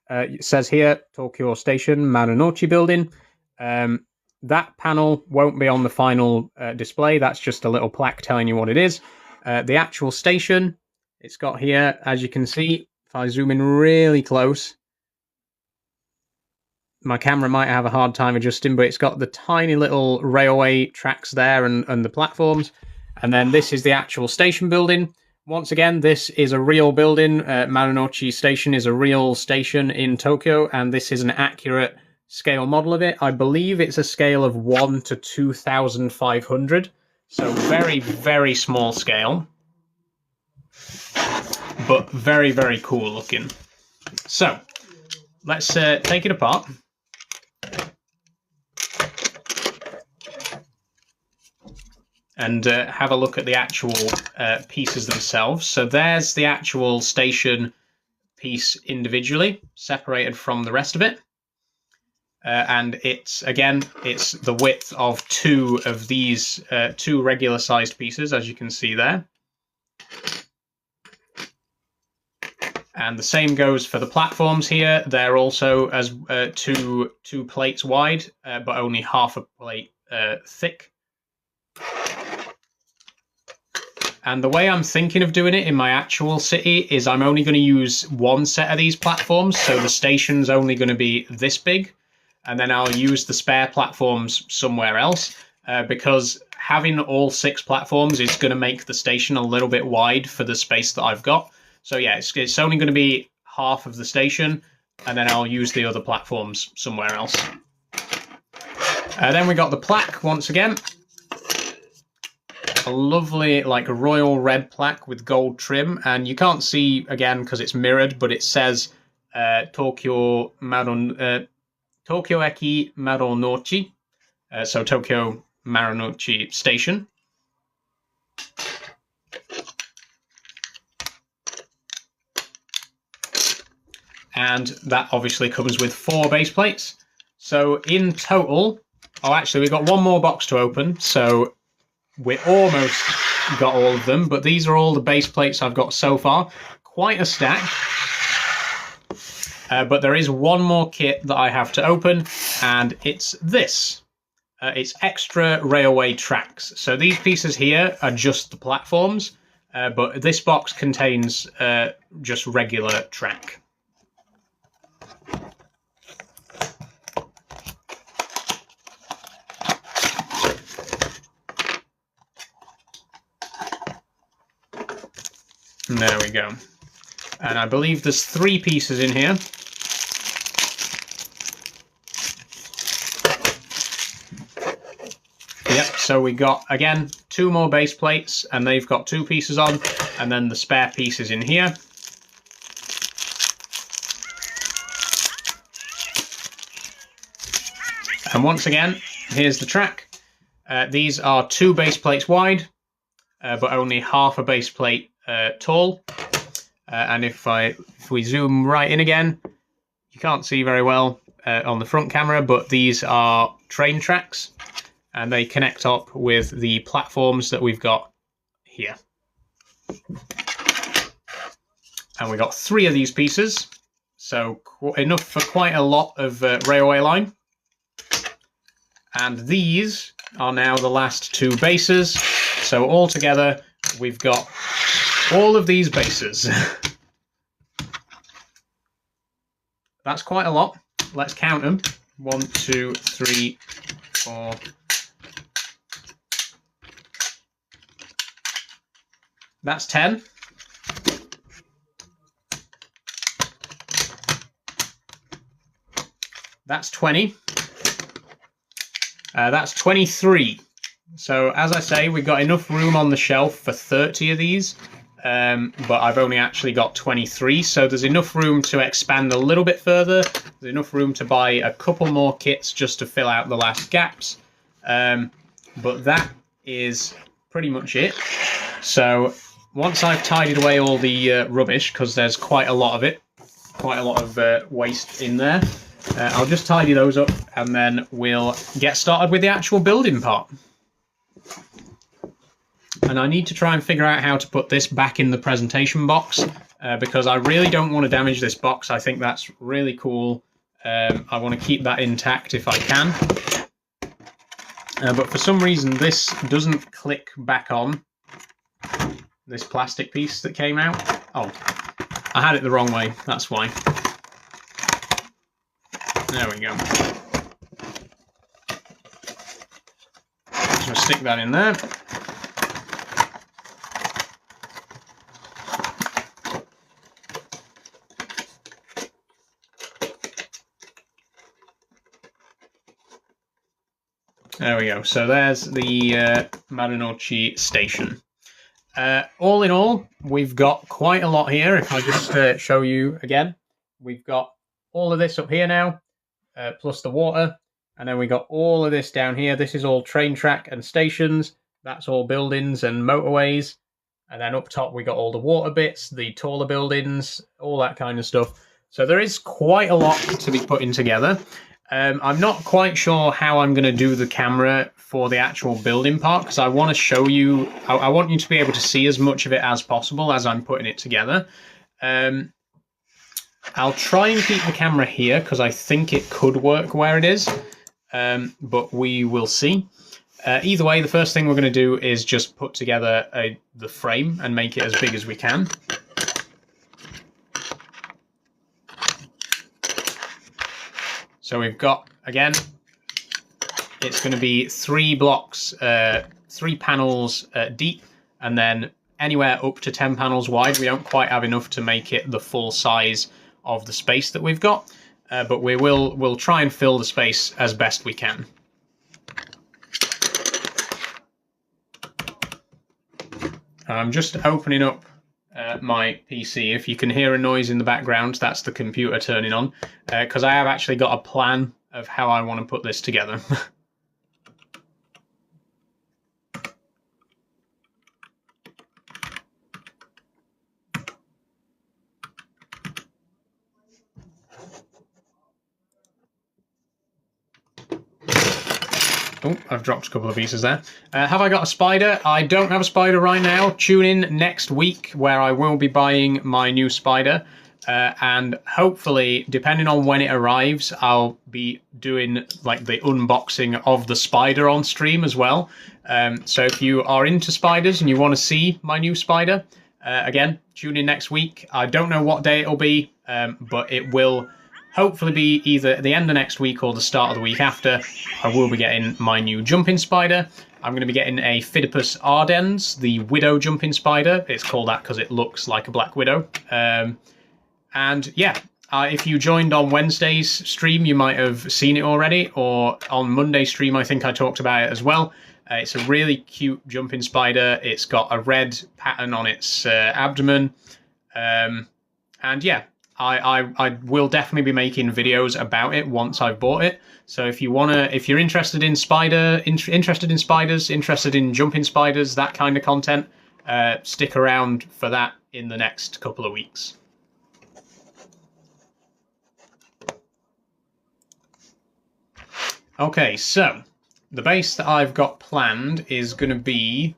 A: it says here, Tokyo Station, Marunouchi Building. That panel won't be on the final display. That's just a little plaque telling you what it is. The actual station, it's got here, as you can see, if I zoom in really close, my camera might have a hard time adjusting, but it's got the tiny little railway tracks there and the platforms. And then this is the actual station building. Once again, this is a real building. Marunouchi Station is a real station in Tokyo, and this is an accurate scale model of it. I believe it's a scale of 1 to 2,500. So very, very small scale, but very, very cool looking. So let's take it apart. And have a look at the actual pieces themselves. So there's the actual station piece individually, separated from the rest of it. And it's the width of 2 of these 2 regular sized pieces, as you can see there. And the same goes for the platforms here. They're also as two plates wide, but only half a plate thick. And the way I'm thinking of doing it in my actual city is I'm only going to use 1 set of these platforms. So the station's only going to be this big. And then I'll use the spare platforms somewhere else. Because having all 6 platforms is going to make the station a little bit wide for the space that I've got. So yeah, it's only going to be half of the station. And then I'll use the other platforms somewhere else. Then we got the plaque once again. A lovely, like, royal red plaque with gold trim, and you can't see again because it's mirrored, but it says Tokyo Eki Marunouchi, so Tokyo Marunouchi Station. And that obviously comes with 4 base plates. So in total, oh, actually, we've got 1 more box to open, so we almost got all of them, but these are all the base plates I've got so far. Quite a stack. But there is 1 more kit that I have to open, and it's this. It's extra railway tracks. So these pieces here are just the platforms, but this box contains just regular track. There we go. And I believe there's 3 pieces in here. Yep, so we got, again, 2 more base plates, and they've got 2 pieces on, and then the spare pieces in here. And once again, here's the track. These are 2 base plates wide, but only half a base plate tall. And if we zoom right in again, you can't see very well on the front camera, but these are train tracks, and they connect up with the platforms that we've got here. And we got 3 of these pieces, so enough for quite a lot of railway line. And these are now the last 2 bases, so altogether we've got all of these bases. That's quite a lot. Let's count them. 1, 2, 3, 4, That's 10. That's 20. That's 23. So as I say, we've got enough room on the shelf for 30 of these, but I've only actually got 23. So there's enough room to expand a little bit further. There's enough room to buy a couple more kits just to fill out the last gaps. But that is pretty much it. So once I've tidied away all the rubbish, because there's quite a lot of it, quite a lot of waste in there, I'll just tidy those up and then we'll get started with the actual building part. And I need to try and figure out how to put this back in the presentation box because I really don't want to damage this box. I think that's really cool. I want to keep that intact if I can. But for some reason this doesn't click back on, this plastic piece that came out. Oh, I had it the wrong way, that's why. There we go. Just stick that in there. There we go. So there's the Marinochi station. All in all, we've got quite a lot here. If I just show you again, we've got all of this up here now, plus the water, and then we got all of this down here. This is all train track and stations. That's all buildings and motorways. And then up top, we got all the water bits, the taller buildings, all that kind of stuff. So there is quite a lot to be putting together. I'm not quite sure how I'm going to do the camera for the actual building part because I want to show you, I want you to be able to see as much of it as possible as I'm putting it together. I'll try and keep the camera here because I think it could work where it is, but we will see. Either way, the first thing we're going to do is just put together the frame and make it as big as we can. So we've got, again, it's going to be 3 blocks, 3 panels deep, and then anywhere up to 10 panels wide. We don't quite have enough to make it the full size of the space that we've got, but we'll try and fill the space as best we can. I'm just opening up my PC. If you can hear a noise in the background, that's the computer turning on, because I have actually got a plan of how I want to put this together. Oh, I've dropped a couple of pieces there. Have I got a spider? I don't have a spider right now. Tune in next week where I will be buying my new spider. And hopefully, depending on when it arrives, I'll be doing like the unboxing of the spider on stream as well. So if you are into spiders and you want to see my new spider, again, tune in next week. I don't know what day it'll be, but it will hopefully be either at the end of next week or the start of the week after. I will be getting my new jumping spider. I'm going to be getting a Phidippus ardens, the widow jumping spider. It's called that because it looks like a black widow. And yeah, if you joined on Wednesday's stream, you might have seen it already, or on Monday's stream, I think I talked about it as well. It's a really cute jumping spider. It's got a red pattern on its abdomen. And yeah, I will definitely be making videos about it once I've bought it. So if you're interested in spiders, interested in jumping spiders, that kind of content, stick around for that in the next couple of weeks. Okay, so the base that I've got planned is going to be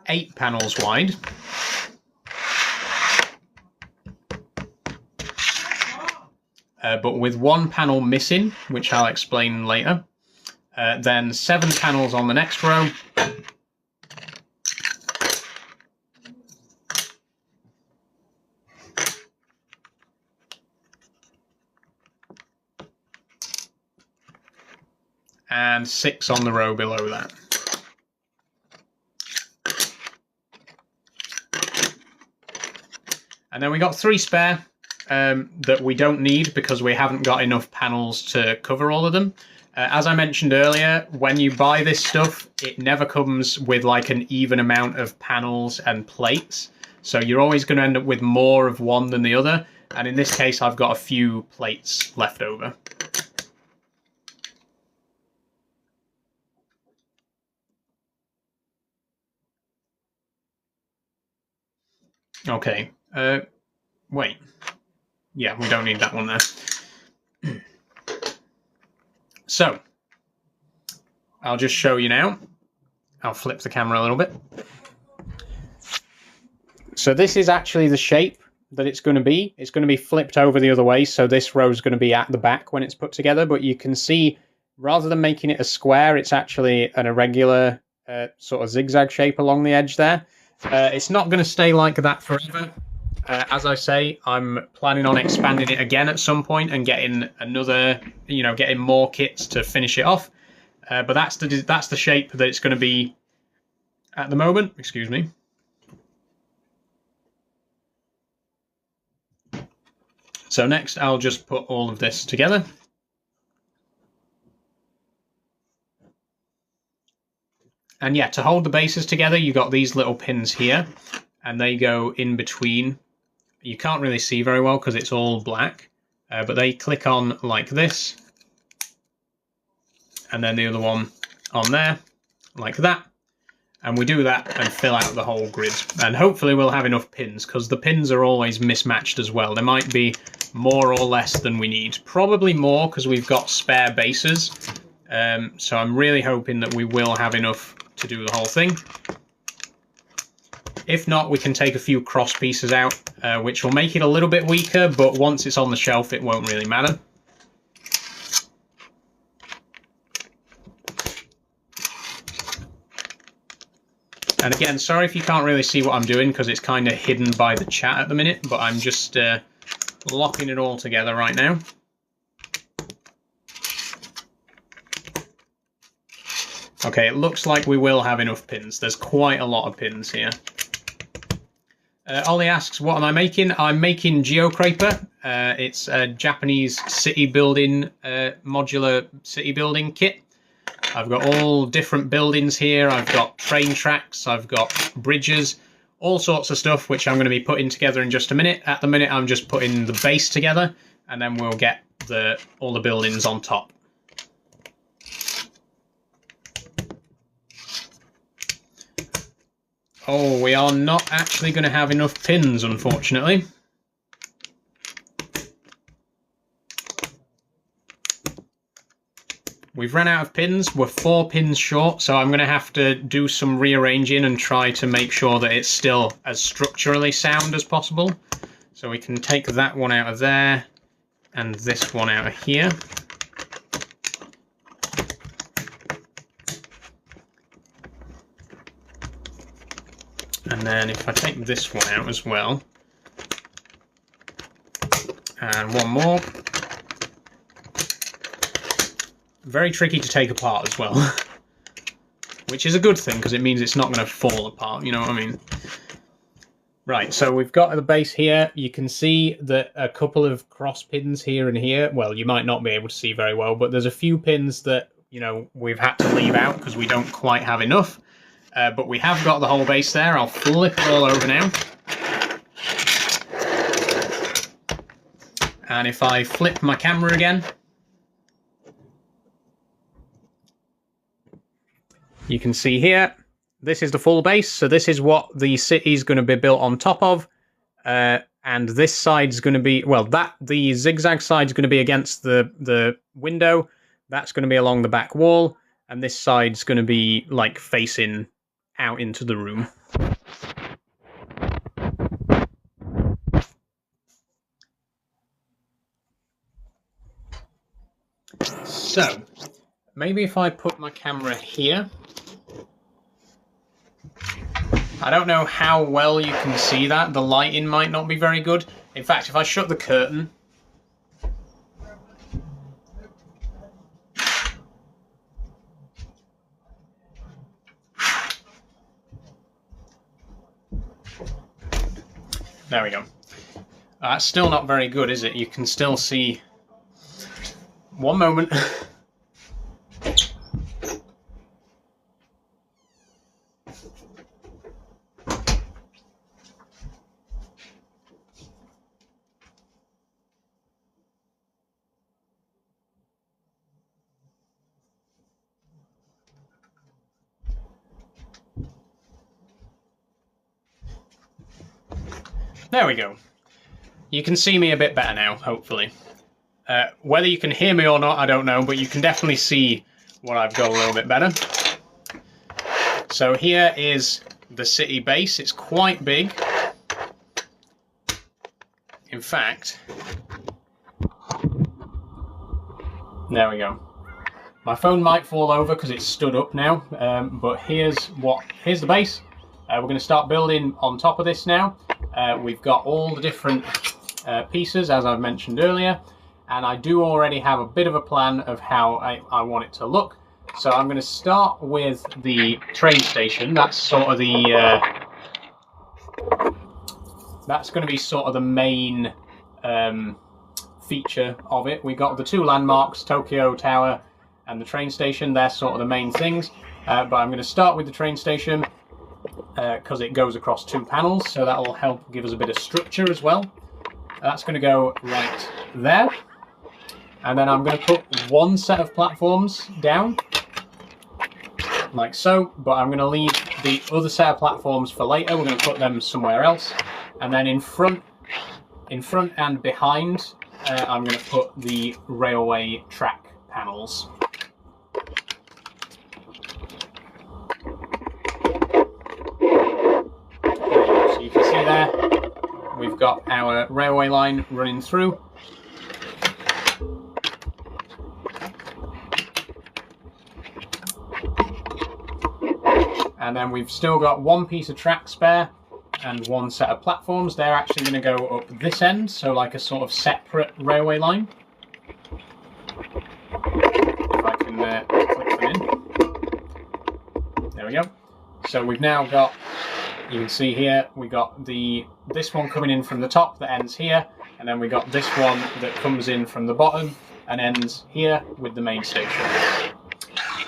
A: 8 panels wide. But with 1 panel missing, which I'll explain later. Then 7 panels on the next row. And 6 on the row below that. And then we got 3 spare that we don't need because we haven't got enough panels to cover all of them. As I mentioned earlier, when you buy this stuff, it never comes with like an even amount of panels and plates. So you're always going to end up with more of one than the other. And in this case, I've got a few plates left over. Okay. Wait. Yeah, we don't need that one there. So, I'll just show you now. I'll flip the camera a little bit. So this is actually the shape that it's going to be. It's going to be flipped over the other way, so this row is going to be at the back when it's put together, but you can see, rather than making it a square, it's actually an irregular sort of zigzag shape along the edge there. It's not going to stay like that forever. As I say, I'm planning on expanding it again at some point and getting another, getting more kits to finish it off. But that's the shape that it's going to be at the moment. Excuse me. So next, I'll just put all of this together. And yeah, to hold the bases together, you got these little pins here, and they go in between. You can't really see very well because it's all black, but they click on like this, and then the other one on there, like that. And we do that and fill out the whole grid. And hopefully we'll have enough pins, because the pins are always mismatched as well. There might be more or less than we need. Probably more, because we've got spare bases. So I'm really hoping that we will have enough to do the whole thing. If not, we can take a few cross pieces out, which will make it a little bit weaker, but once it's on the shelf, it won't really matter. And again, sorry if you can't really see what I'm doing, because it's kind of hidden by the chat at the minute, but I'm just locking it all together right now. Okay, it looks like we will have enough pins. There's quite a lot of pins here. Ollie asks, what am I making? I'm making Geocraper. It's a Japanese city building, modular city building kit. I've got all different buildings here. I've got train tracks. I've got bridges, all sorts of stuff, which I'm going to be putting together in just a minute. At the minute, I'm just putting the base together, and then we'll get all the buildings on top. Oh, we are not actually going to have enough pins, unfortunately. We've run out of pins. We're 4 pins short, so I'm going to have to do some rearranging and try to make sure that it's still as structurally sound as possible. So we can take that one out of there and this one out of here. And then if I take this one out as well, and one more. Very tricky to take apart as well, which is a good thing because it means it's not going to fall apart, you know what I mean? Right, so we've got the base here. You can see that a couple of cross pins here and here. Well, you might not be able to see very well, but there's a few pins that, we've had to leave out because we don't quite have enough. But we have got the whole base there. I'll flip it all over now. And if I flip my camera again, you can see here, this is the full base. So this is what the city is going to be built on top of. And this side's going to be, well, the zigzag side's going to be against the window. That's going to be along the back wall. And this side's going to be like facing out into the room. So, maybe if I put my camera here. I don't know how well you can see that. The lighting might not be very good. In fact, if I shut the curtain. There we go. That's still not very good, is it? You can still see... One moment. There we go. You can see me a bit better now, hopefully. Whether you can hear me or not, I don't know, but you can definitely see what I've got a little bit better. So here is the city base. It's quite big. In fact, there we go. My phone might fall over because it's stood up now, but here's the base. We're going to start building on top of this now. We've got all the different pieces, as I've mentioned earlier, and I do already have a bit of a plan of how I want it to look. So I'm going to start with the train station. That's sort of the that's going to be sort of the main feature of it. We got the two landmarks, Tokyo Tower and the train station. They're sort of the main things, but I'm going to start with the train station because it goes across two panels, so that will help give us a bit of structure as well. That's going to go right there, and then I'm going to put one set of platforms down like so, but I'm going to leave the other set of platforms for later. We're going to put them somewhere else, and then in front and behind I'm going to put the railway track panels. So you can see there we've got our railway line running through. And then we've still got one piece of track spare and one set of platforms. They're actually going to go up this end, so like a sort of separate railway line. If I can click them in. There we go. So we've now got, you can see here, we got this one coming in from the top that ends here, and then we got this one that comes in from the bottom and ends here with the main station.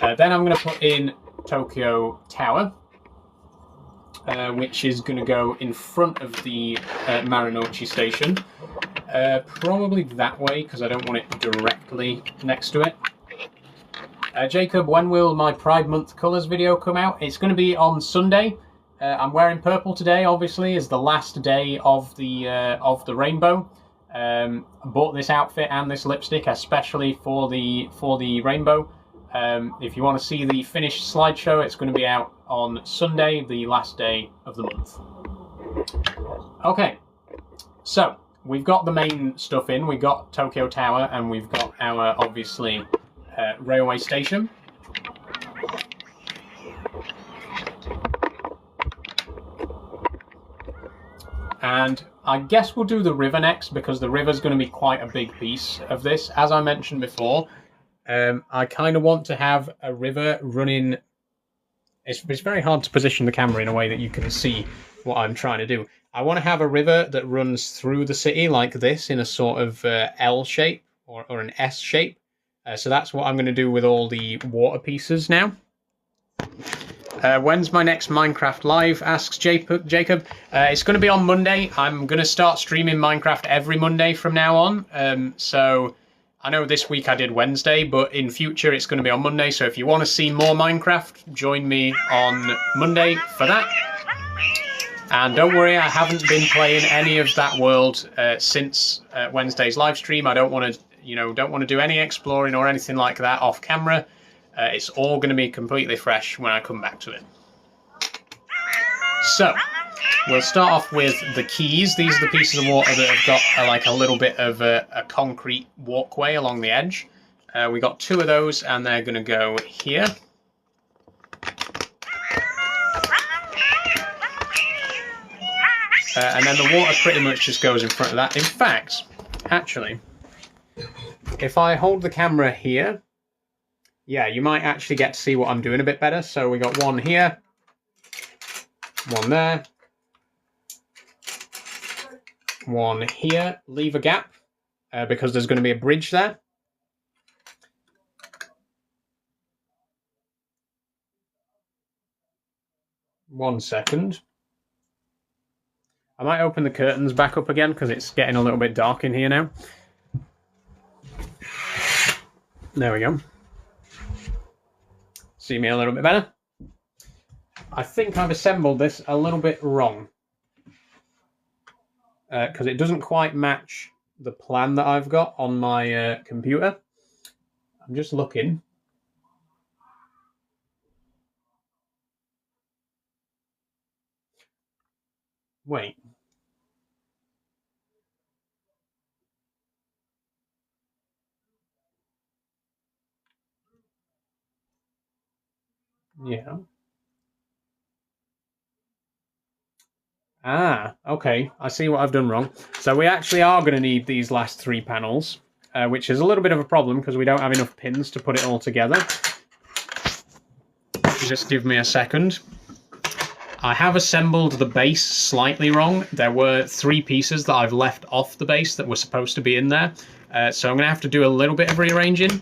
A: Then I'm going to put in Tokyo Tower, which is going to go in front of the Marunouchi station. Probably that way, because I don't want it directly next to it. Jacob, when will my Pride Month Colours video come out? It's going to be on Sunday. I'm wearing purple today, obviously, is the last day of the rainbow. I bought this outfit and this lipstick especially for the rainbow. If you want to see the finished slideshow, it's going to be out on Sunday, the last day of the month. Okay, so we've got the main stuff in. We've got Tokyo Tower and we've got our, obviously, railway station. And I guess we'll do the river next, because the river's going to be quite a big piece of this. As I mentioned before, I kind of want to have a river running. It's very hard to position the camera in a way that you can see what I'm trying to do. I want to have a river that runs through the city like this in a sort of L shape or an S shape. So that's what I'm going to do with all the water pieces now. When's my next Minecraft live? Asks Jacob. It's going to be on Monday. I'm going to start streaming Minecraft every Monday from now on. So I know this week I did Wednesday, but in future it's going to be on Monday. So if you want to see more Minecraft, join me on Monday for that. And don't worry, I haven't been playing any of that world since Wednesday's live stream. I don't want to do any exploring or anything like that off camera. It's all going to be completely fresh when I come back to it. So, we'll start off with the keys. These are the pieces of water that have got like a little bit of a concrete walkway along the edge. We got two of those, and they're going to go here. And then the water pretty much just goes in front of that. In fact, actually, if I hold the camera here, yeah, you might actually get to see what I'm doing a bit better. So we got one here, one there, one here. Leave a gap because there's going to be a bridge there. One second. I might open the curtains back up again because it's getting a little bit dark in here now. There we go. See me a little bit better? I think I've assembled this a little bit wrong. Because it doesn't quite match the plan that I've got on my computer. I'm just looking. Wait. Yeah. Ah, okay. I see what I've done wrong. So we actually are going to need these last 3 panels, which is a little bit of a problem because we don't have enough pins to put it all together. Just give me a second. I have assembled the base slightly wrong. There were 3 pieces that I've left off the base that were supposed to be in there. So I'm going to have to do a little bit of rearranging.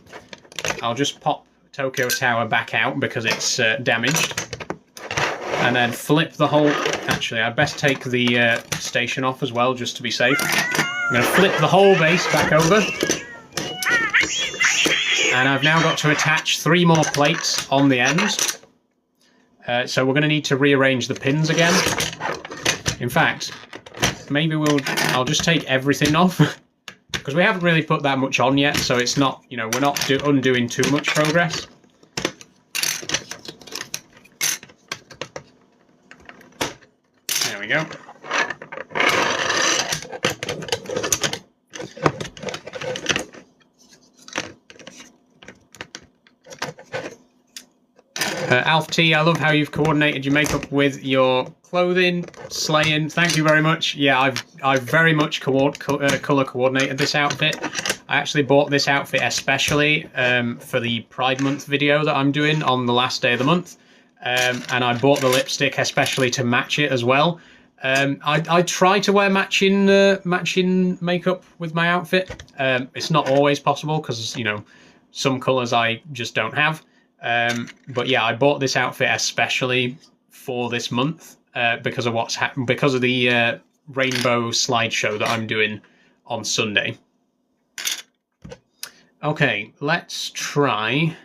A: I'll just pop Tokyo Tower back out because it's damaged. And then flip the whole... Actually, I'd best take the station off as well, just to be safe. I'm going to flip the whole base back over. And I've now got to attach 3 more plates on the end. So we're going to need to rearrange the pins again. In fact, maybe I'll just take everything off. Because we haven't really put that much on yet, so it's not, you know, we're not undoing too much progress. There we go. Alf T, I love how you've coordinated your makeup with your clothing. Slaying, thank you very much. Yeah, I've very much color coordinated this outfit. I actually bought this outfit especially for the Pride Month video that I'm doing on the last day of the month. And I bought the lipstick especially to match it as well. I try to wear matching makeup with my outfit. It's not always possible because, you know, some colours I just don't have. But yeah, I bought this outfit especially for this month because of because of the rainbow slideshow that I'm doing on Sunday. Okay, let's try.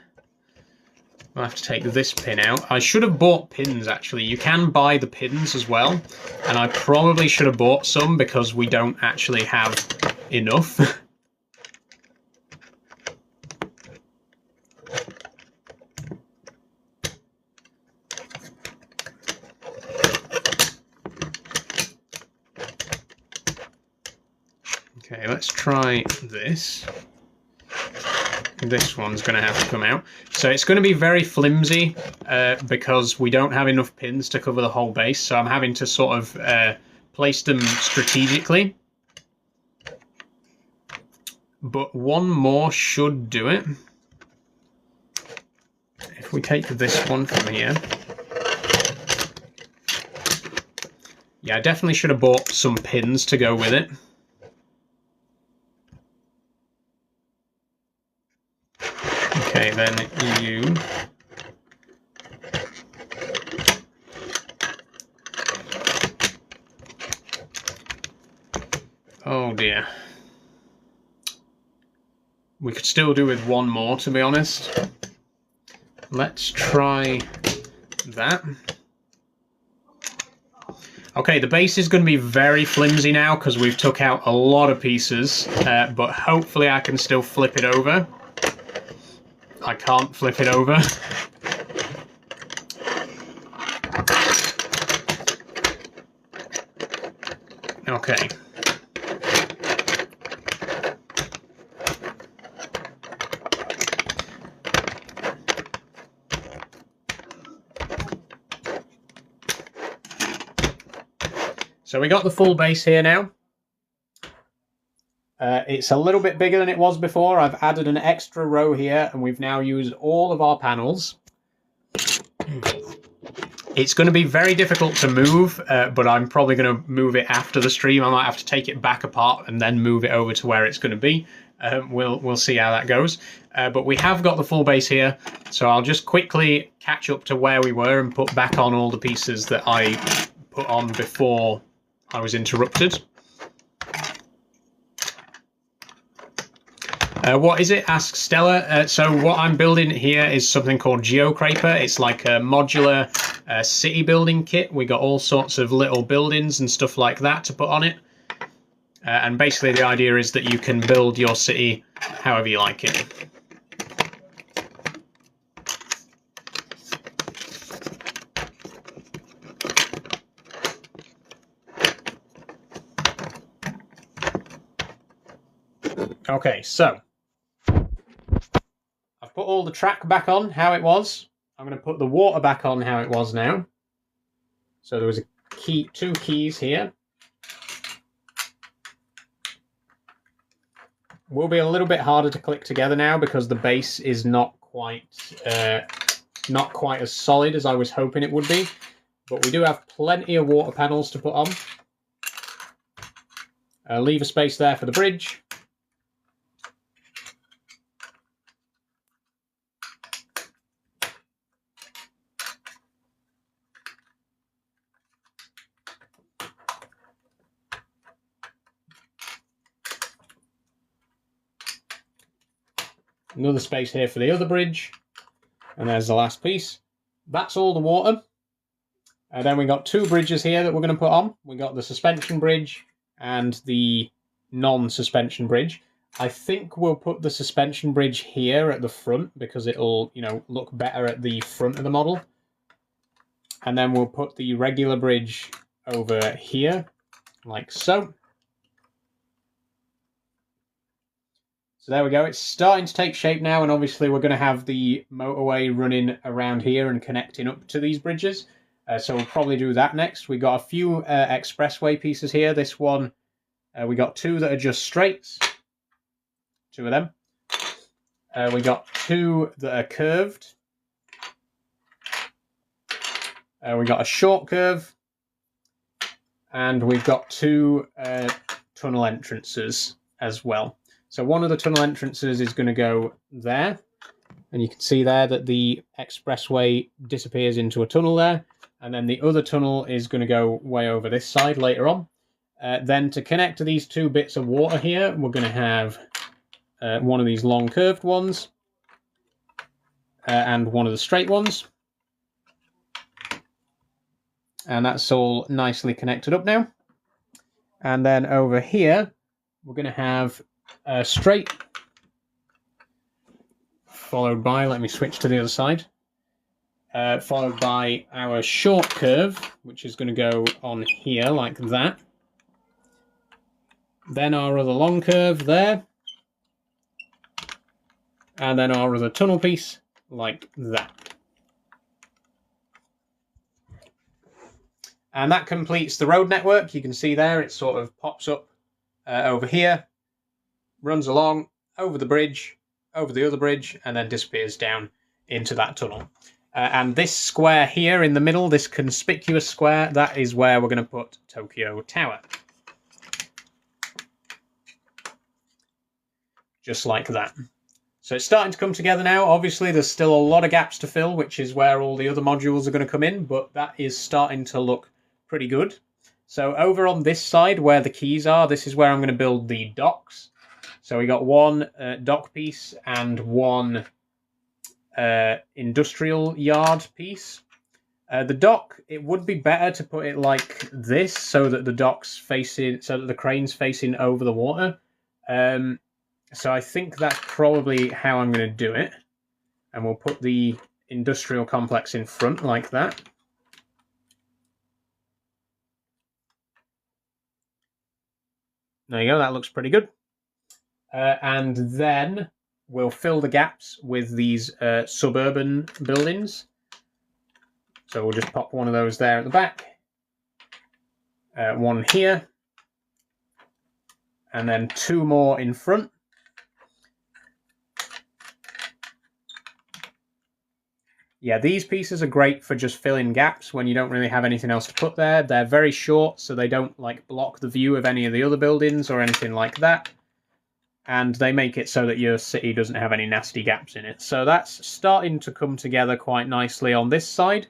A: I'll have to take this pin out. I should have bought pins, actually. You can buy the pins as well. And I probably should have bought some because we don't actually have enough. Okay, let's try this. This one's going to have to come out. So it's going to be very flimsy because we don't have enough pins to cover the whole base. So I'm having to sort of place them strategically. But one more should do it. If we take this one from here. Yeah, I definitely should have bought some pins to go with it. Okay, then you... Oh dear. We could still do with one more, to be honest. Let's try that. Okay, the base is going to be very flimsy now because we've took out a lot of pieces, but hopefully I can still flip it over. I can't flip it over. Okay. So we got the full base here now. It's a little bit bigger than it was before. I've added an extra row here and we've now used all of our panels. It's going to be very difficult to move, but I'm probably going to move it after the stream. I might have to take it back apart and then move it over to where it's going to be. We'll see how that goes. But we have got the full base here, so I'll just quickly catch up to where we were and put back on all the pieces that I put on before I was interrupted. What is it? Asks Stella. So what I'm building here is something called Geocraper. It's like a modular city building kit. We got all sorts of little buildings and stuff like that to put on it. And basically the idea is that you can build your city however you like it. Okay, so I've put all the track back on how it was. I'm going to put the water back on how it was now. So there was two keys here. Will be a little bit harder to click together now because the base is not quite as solid as I was hoping it would be. But we do have plenty of water panels to put on. Leave a space there for the bridge. Another space here for the other bridge. And there's the last piece. That's all the water. And then we got two bridges here that we're going to put on. We got the suspension bridge and the non-suspension bridge. I think we'll put the suspension bridge here at the front because it'll, look better at the front of the model. And then we'll put the regular bridge over here, like so. So there we go, it's starting to take shape now, and obviously we're going to have the motorway running around here and connecting up to these bridges. So we'll probably do that next. We got a few expressway pieces here. This one, we got two that are just straights. Two of them. We got two that are curved. We got a short curve. And we've got two tunnel entrances as well. So one of the tunnel entrances is going to go there. And you can see there that the expressway disappears into a tunnel there. And then the other tunnel is going to go way over this side later on. Then to connect to these two bits of water here, we're going to have one of these long curved ones and one of the straight ones. And that's all nicely connected up now. And then over here, we're going to have a straight, followed by, let me switch to the other side, followed by our short curve, which is going to go on here like that. Then our other long curve there. And then our other tunnel piece like that. And that completes the road network. You can see there it sort of pops up over here, runs along, over the bridge, over the other bridge, and then disappears down into that tunnel. And this square here in the middle, this conspicuous square, that is where we're going to put Tokyo Tower. Just like that. So it's starting to come together now. Obviously, there's still a lot of gaps to fill, which is where all the other modules are going to come in, but that is starting to look pretty good. So over on this side where the keys are, this is where I'm going to build the docks. So we got one dock piece and one industrial yard piece. The dock, it would be better to put it like this so that the dock's facing, so that the crane's facing over the water. So I think that's probably how I'm going to do it. And we'll put the industrial complex in front like that. There you go, that looks pretty good. And then we'll fill the gaps with these suburban buildings. So we'll just pop one of those there at the back. One here. And then two more in front. yeah, these pieces are great for just filling gaps when you don't really have anything else to put there. They're very short, so they don't like block the view of any of the other buildings or anything like that. And they make it so that your city doesn't have any nasty gaps in it. So that's starting to come together quite nicely on this side.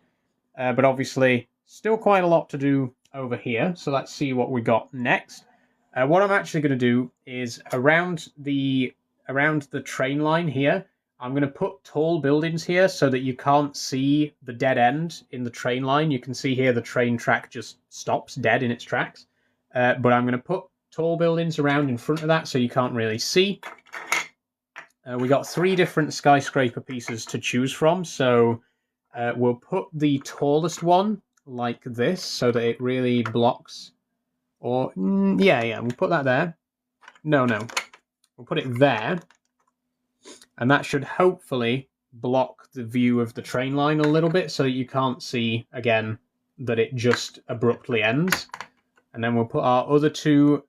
A: But obviously, still quite a lot to do over here. So let's see what we got next. What I'm actually going to do is around the train line here, I'm going to put tall buildings here so that you can't see the dead end in the train line. You can see here the train track just stops dead in its tracks. But I'm going to put tall buildings around in front of that so you can't really see. We got 3 different skyscraper pieces to choose from. So we'll put the tallest one like this so that it really blocks. Or, yeah, we'll put that there. No. We'll put it there. And that should hopefully block the view of the train line a little bit so that you can't see, again, that it just abruptly ends. And then we'll put our other 2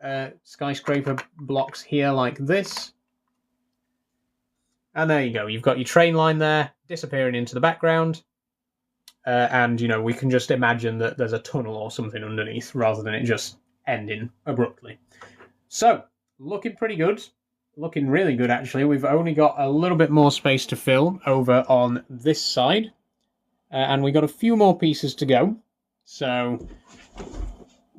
A: skyscraper blocks here like this. And there you go. You've got your train line there disappearing into the background. And, you know, we can just imagine that there's a tunnel or something underneath rather than it just ending abruptly. So, looking pretty good. Looking really good, actually. We've only got a little bit more space to fill over on this side. And we've got a few more pieces to go. So,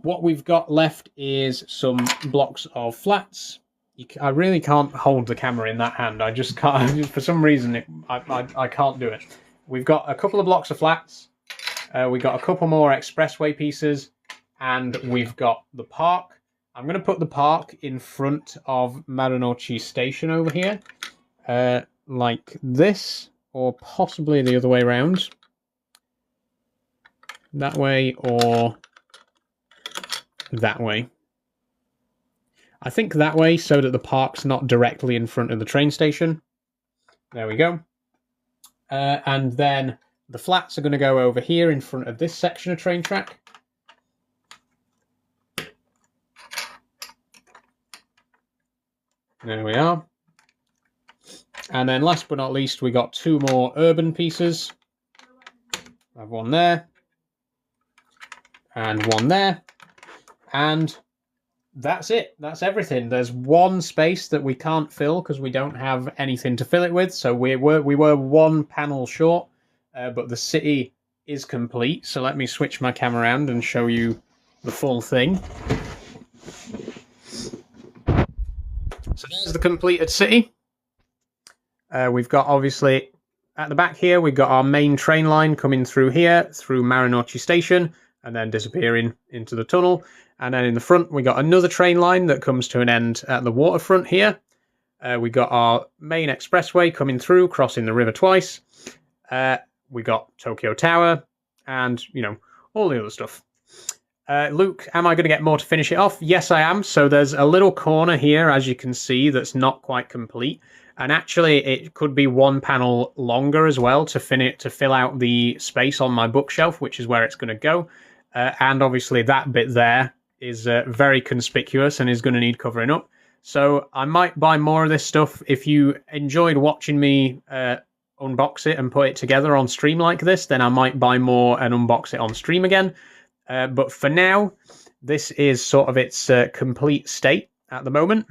A: what we've got left is some blocks of flats. I really can't hold the camera in that hand. I just can't. For some reason, I can't do it. We've got a couple of blocks of flats. We've got a couple more expressway pieces. And we've got the park. I'm going to put the park in front of Marunouchi Station over here. Like this. Or possibly the other way around. That way or that way. I think that way so that the park's not directly in front of the train station. There we go. And then the flats are going to go over here in front of this section of train track. There we are. And then last but not least, we got 2 more urban pieces. I have one there. And one there. And that's it. That's everything. There's 1 space that we can't fill because we don't have anything to fill it with. So we were 1 panel short, but the city is complete. So let me switch my camera around and show you the full thing. So there's the completed city. We've got, obviously, at the back here, we've got our main train line coming through here, through Marunouchi Station, and then disappearing into the tunnel. And then in the front, we got another train line that comes to an end at the waterfront here. We got our main expressway coming through, crossing the river twice. We got Tokyo Tower, and, you know, all the other stuff. Luke, am I going to get more to finish it off? Yes, I am. So there's a little corner here, as you can see, that's not quite complete. And actually, it could be 1 panel longer as well to fill out the space on my bookshelf, which is where it's going to go. And obviously, that bit there is very conspicuous and is going to need covering up. So I might buy more of this stuff. If you enjoyed watching me unbox it and put it together on stream like this, then I might buy more and unbox it on stream again. But for now, this is sort of its complete state at the moment.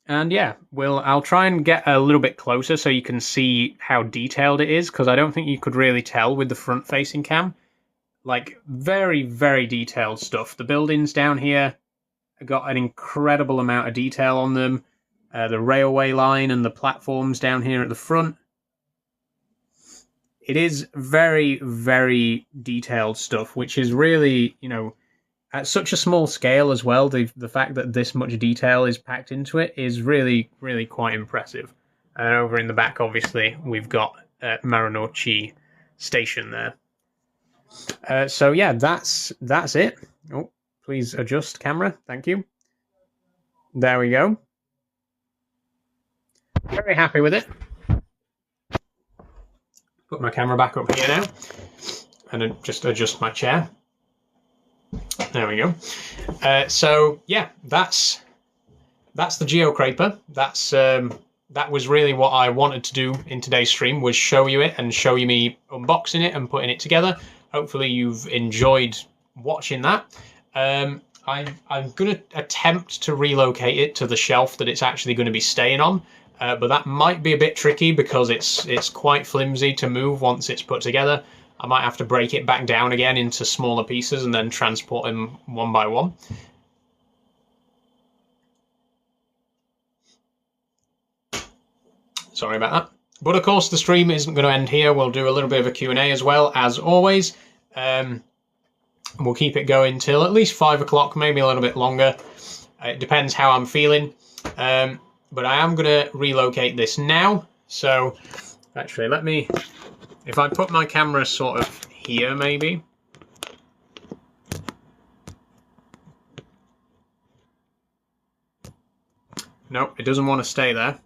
A: And yeah, I'll try and get a little bit closer so you can see how detailed it is, because I don't think you could really tell with the front-facing cam. Like, very, very detailed stuff. The buildings down here have got an incredible amount of detail on them. The railway line and the platforms down here at the front. It is very, very detailed stuff, which is really, you know, at such a small scale as well, the fact that this much detail is packed into it is really, really quite impressive. And over in the back, obviously, we've got Marunouchi Station there. So yeah, that's it. Oh, please adjust camera. Thank you. There we go. Very happy with it. Put my camera back up here now. And then just adjust my chair. There we go. So yeah, that's the Geocraper. That's that was really what I wanted to do in today's stream, was show you it and show you me unboxing it and putting it together. Hopefully you've enjoyed watching that. I'm going to attempt to relocate it to the shelf that it's actually going to be staying on, but that might be a bit tricky because it's quite flimsy to move once it's put together. I might have to break it back down again into smaller pieces and then transport them one by one. Sorry about that. But of course the stream isn't going to end here. We'll do a little bit of a Q&A as well, as always. We'll keep it going till at least 5 o'clock, maybe a little bit longer. It depends how I'm feeling. But I am going to relocate this now. So actually, let me, if I put my camera sort of here maybe. Nope, it doesn't want to stay there.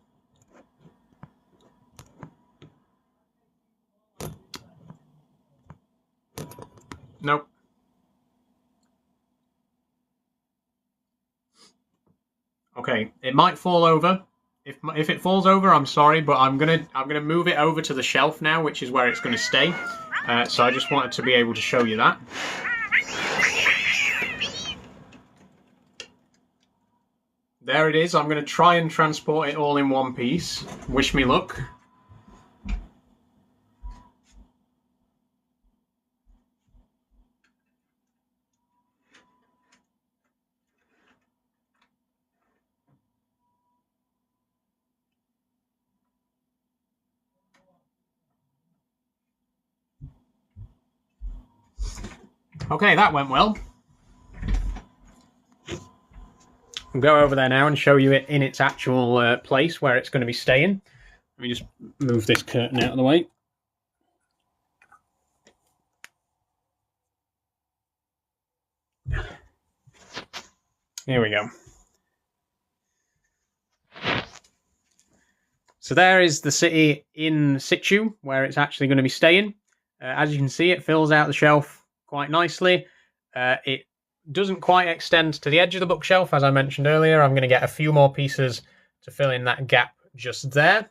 A: Nope. Okay, it might fall over. If it falls over, I'm sorry, but I'm gonna move it over to the shelf now, which is where it's gonna stay. So I just wanted to be able to show you that. There it is. I'm gonna try and transport it all in one piece. Wish me luck. Okay, that went well. I'll go over there now and show you it in its actual place where it's going to be staying. Let me just move this curtain out of the way. Here we go. So there is the city in situ where it's actually going to be staying. As you can see, it fills out the shelf quite nicely. It doesn't quite extend to the edge of the bookshelf, as I mentioned earlier. I'm going to get a few more pieces to fill in that gap just there.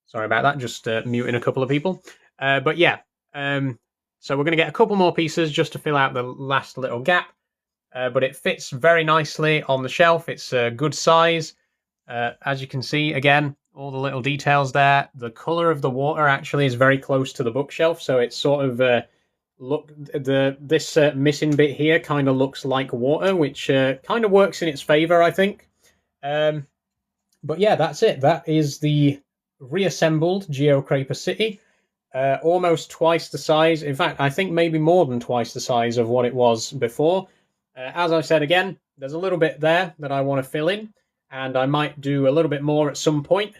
A: Sorry about that, just muting a couple of people. But yeah, so we're going to get a couple more pieces just to fill out the last little gap. But it fits very nicely on the shelf. It's a good size. As you can see, again, all the little details there. The colour of the water actually is very close to the bookshelf, so it's sort of this missing bit here kind of looks like water, which kind of works in its favour, I think. But yeah, that's it. That is the reassembled Geocraper City. Almost twice the size. In fact, I think maybe more than twice the size of what it was before. As I said again, there's a little bit there that I want to fill in, and I might do a little bit more at some point.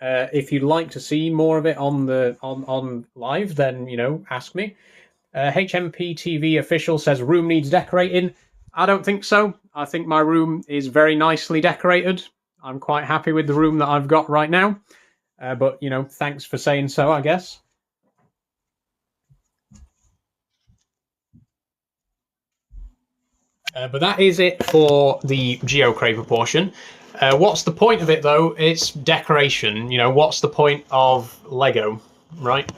A: If you'd like to see more of it on live, then ask me. HMP TV official says room needs decorating. I don't think so. I think my room is very nicely decorated. I'm quite happy with the room that I've got right now. But thanks for saying so, I guess. But that is it for the Geocraper portion. What's the point of it, though? It's decoration. What's the point of Lego, right?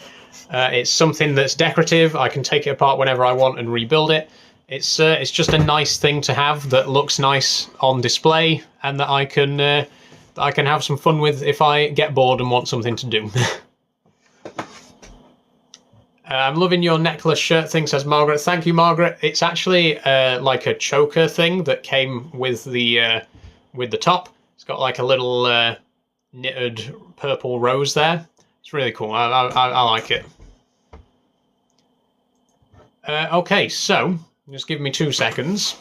A: It's something that's decorative. I can take it apart whenever I want and rebuild it. It's just a nice thing to have that looks nice on display, and that I can have some fun with if I get bored and want something to do. I'm loving your necklace shirt thing, says Margaret. Thank you, Margaret. It's actually like a choker thing that came with the top. It's got like a little knitted purple rose there. It's really cool. I like it. Okay, so just give me 2 seconds.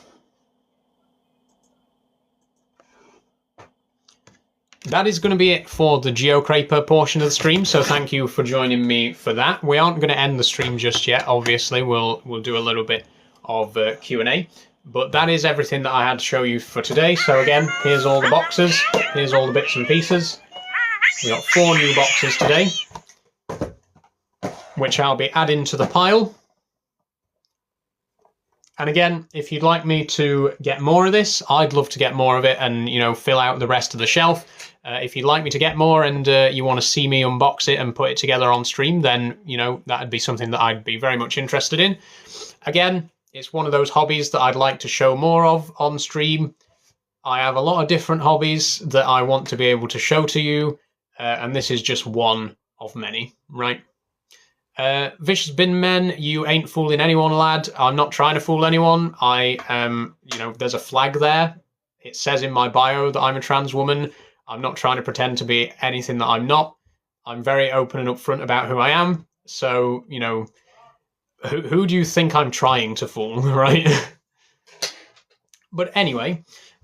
A: That is going to be it for the Geocraper portion of the stream, so thank you for joining me for that. We aren't going to end the stream just yet, obviously. We'll do a little bit of Q&A, but that is everything that I had to show you for today. So again, here's all the boxes, here's all the bits and pieces. We got 4 new boxes today, which I'll be adding to the pile. And again, if you'd like me to get more of this, I'd love to get more of it and, fill out the rest of the shelf. If you'd like me to get more and you want to see me unbox it and put it together on stream, then, that'd be something that I'd be very much interested in. Again, it's one of those hobbies that I'd like to show more of on stream. I have a lot of different hobbies that I want to be able to show to you, and this is just one of many, right? Vicious Bin Men, you ain't fooling anyone, lad. I'm not trying to fool anyone. I am, there's a flag there. It says in my bio that I'm a trans woman. I'm not trying to pretend to be anything that I'm not. I'm very open and upfront about who I am. So, who do you think I'm trying to fool, right? But anyway,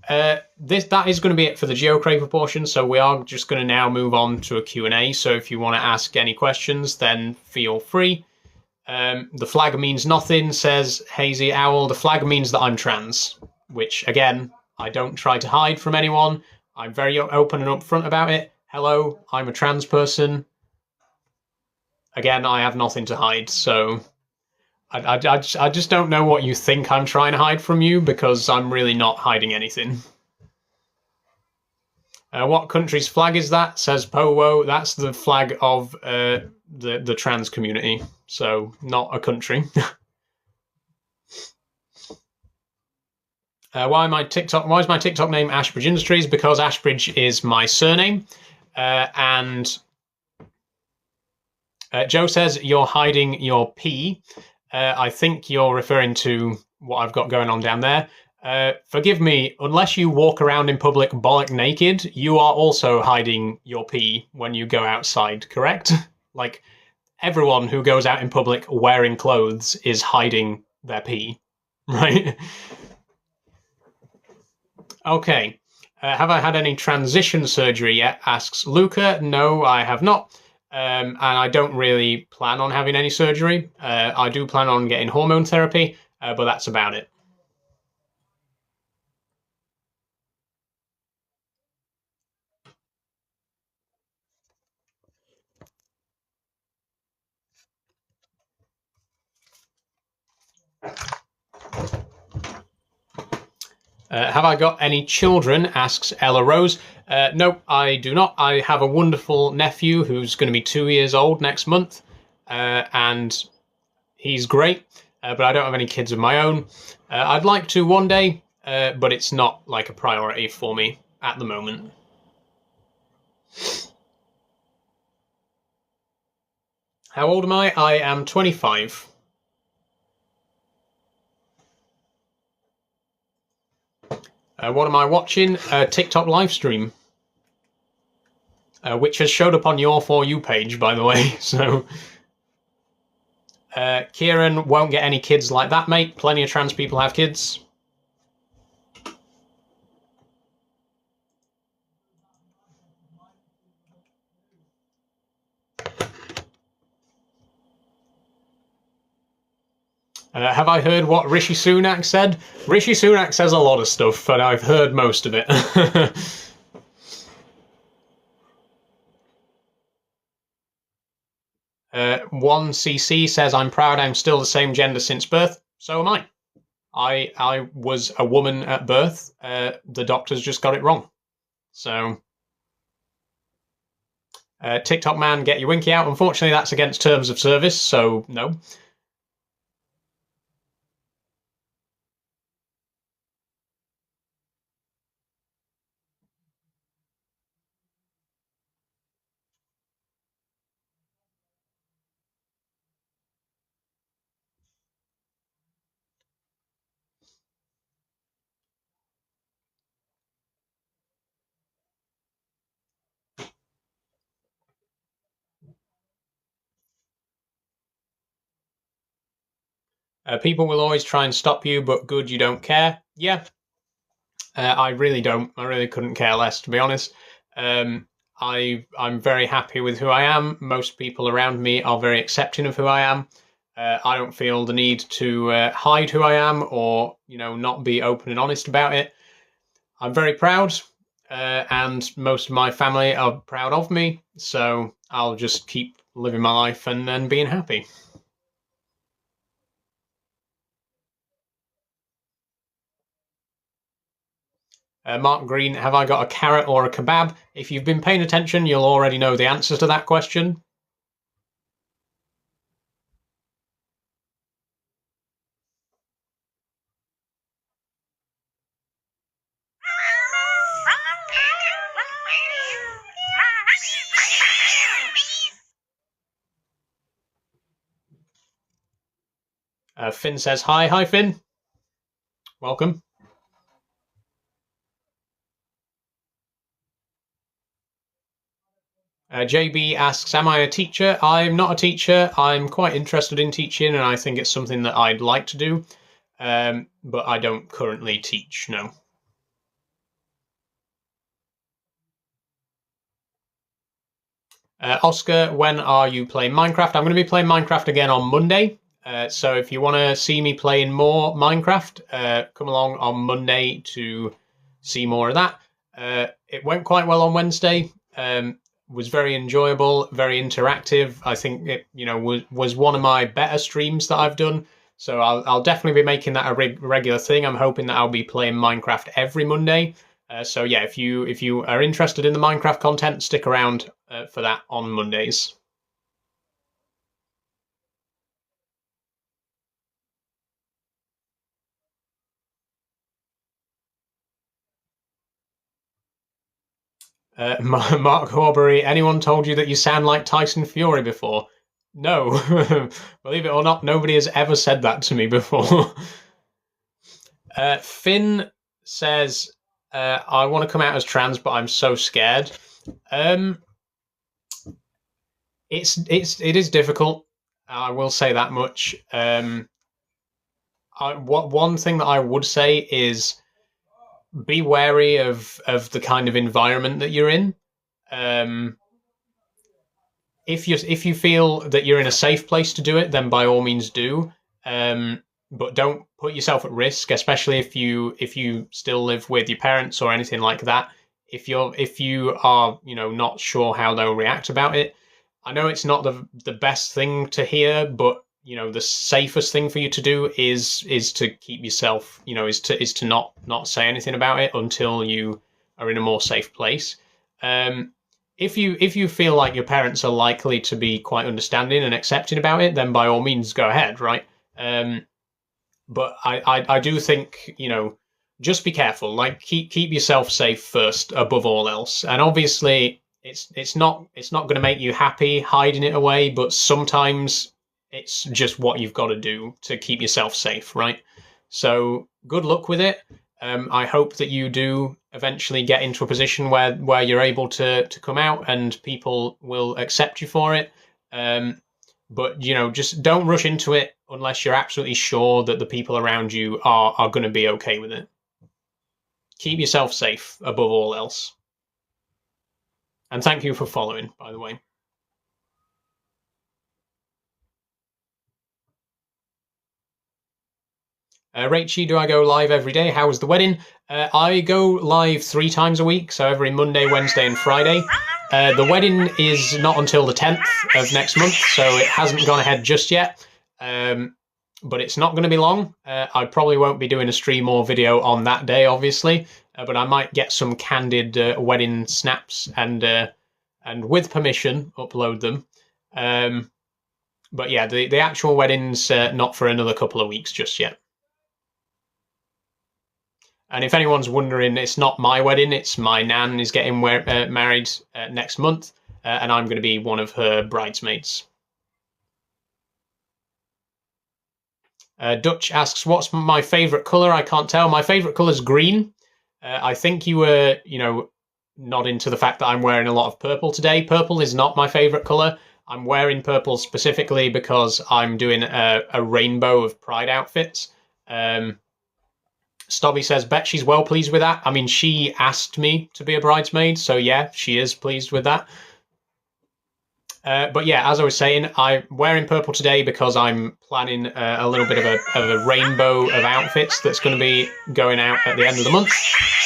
A: that is going to be it for the Geocraper portion. So we are just going to now move on to a Q&A. So if you want to ask any questions, then feel free. The flag means nothing, says Hazy Owl. The flag means that I'm trans, which, again, I don't try to hide from anyone. I'm very open and upfront about it. Hello, I'm a trans person. Again, I have nothing to hide, so I just don't know what you think I'm trying to hide from you, because I'm really not hiding anything. What country's flag is that? Says Powo. That's the flag of the trans community, so not a country. Why is my TikTok name Ashbridge Industries? Because Ashbridge is my surname. And Joe says you're hiding your pee. I think you're referring to what I've got going on down there. Forgive me, unless you walk around in public bollock naked, you are also hiding your pee when you go outside, correct? Like, everyone who goes out in public wearing clothes is hiding their pee, right? Okay. Have I had any transition surgery yet? Asks Luca. No, I have not. And I don't really plan on having any surgery. I do plan on getting hormone therapy, but that's about it. Have I got any children? Asks Ella Rose. No, I do not. I have a wonderful nephew who's going to be 2 years old next month, and he's great, but I don't have any kids of my own. I'd like to one day, but it's not like a priority for me at the moment. How old am I? I am 25. What am I watching? A TikTok live stream, which has showed up on your For You page, by the way. So, Kieran won't get any kids like that, mate. Plenty of trans people have kids. Have I heard what Rishi Sunak said? Rishi Sunak says a lot of stuff, and I've heard most of it. 1cc says, I'm proud I'm still the same gender since birth. So am I. I was a woman at birth. The doctors just got it wrong. So, TikTok man, get your winky out. Unfortunately, that's against terms of service, so no. People will always try and stop you, but good, you don't care. Yeah, I really don't. I really couldn't care less, to be honest. I'm very happy with who I am. Most people around me are very accepting of who I am. I don't feel the need to hide who I am or, not be open and honest about it. I'm very proud, and most of my family are proud of me. So I'll just keep living my life and being happy. Mark Green, have I got a carrot or a kebab? If you've been paying attention, you'll already know the answer to that question. Finn says hi. Hi, Finn. Welcome. JB asks, am I a teacher? I'm not a teacher. I'm quite interested in teaching, and I think it's something that I'd like to do, but I don't currently teach, no. Oscar, when are you playing Minecraft? I'm going to be playing Minecraft again on Monday. So if you want to see me playing more Minecraft, come along on Monday to see more of that. It went quite well on Wednesday. Was very enjoyable, very interactive. I think it, was one of my better streams that I've done. So I'll definitely be making that a regular thing. I'm hoping that I'll be playing Minecraft every Monday. So yeah, if you are interested in the Minecraft content, stick around for that on Mondays. Mark Horbury, anyone told you that you sound like Tyson Fury before? No, believe it or not, nobody has ever said that to me before. Finn says, I want to come out as trans, but I'm so scared. It is difficult. I will say that much. One thing that I would say is be wary of the kind of environment that you're in. If you feel that you're in a safe place to do it, then by all means do. But don't put yourself at risk, especially if you still live with your parents or anything like that. If you are not sure how they'll react about it, I know it's not the best thing to hear, but the safest thing for you to do is to keep yourself, is to not say anything about it until you are in a more safe place. If you feel like your parents are likely to be quite understanding and accepting about it, then by all means go ahead, right? But I do think just be careful. Like keep yourself safe first above all else. And obviously it's not going to make you happy hiding it away, but sometimes it's just what you've got to do to keep yourself safe, right? So good luck with it. I hope that you do eventually get into a position where you're able to come out and people will accept you for it. But just don't rush into it unless you're absolutely sure that the people around you are going to be okay with it. Keep yourself safe above all else. And thank you for following, by the way. Rachie, do I go live every day? How was the wedding? I go live 3 times a week, so every Monday, Wednesday, and Friday. The wedding is not until the 10th of next month, so it hasn't gone ahead just yet. But it's not going to be long. I probably won't be doing a stream or video on that day, obviously, but I might get some candid wedding snaps and with permission, upload them. But yeah, the actual wedding's not for another couple of weeks just yet. And if anyone's wondering, it's not my wedding, it's my nan is getting married next month, and I'm going to be one of her bridesmaids. Dutch asks, what's my favourite colour? I can't tell. My favourite colour is green. I think you were, nodding to the fact that I'm wearing a lot of purple today. Purple is not my favourite colour. I'm wearing purple specifically because I'm doing a rainbow of pride outfits. Stobby says, bet she's well pleased with that. I mean, she asked me to be a bridesmaid, so yeah, she is pleased with that. But yeah, as I was saying, I'm wearing purple today because I'm planning a little bit of a rainbow of outfits that's going to be going out at the end of the month.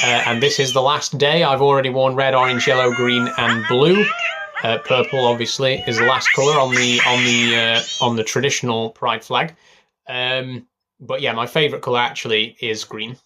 A: And this is the last day. I've already worn red, orange, yellow, green, and blue. Purple, obviously, is the last colour on the traditional pride flag. But yeah, my favourite colour actually is green.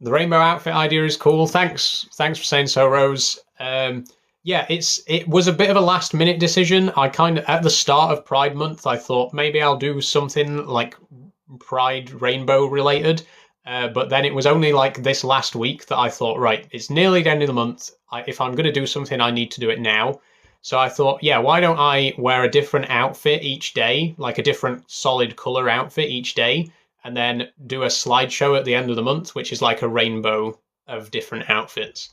A: The rainbow outfit idea is cool. Thanks for saying so, Rose. Yeah, it was a bit of a last minute decision. I kind of at the start of Pride Month, I thought maybe I'll do something like Pride rainbow related. But then it was only like this last week that I thought, right, it's nearly the end of the month. If I'm going to do something, I need to do it now. So I thought, yeah, why don't I wear a different outfit each day, like a different solid color outfit each day, and then do a slideshow at the end of the month, which is like a rainbow of different outfits.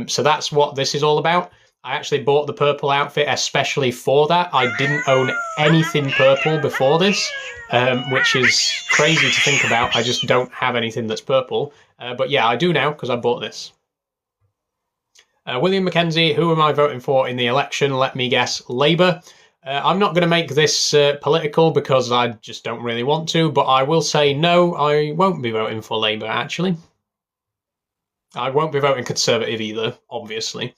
A: So that's what this is all about. I actually bought the purple outfit especially for that. I didn't own anything purple before this, which is crazy to think about. I just don't have anything that's purple. But yeah, I do now because I bought this. William Mackenzie, who am I voting for in the election? Let me guess, Labour. I'm not going to make this political because I just don't really want to, but I will say no, I won't be voting for Labour, actually. I won't be voting Conservative either, obviously.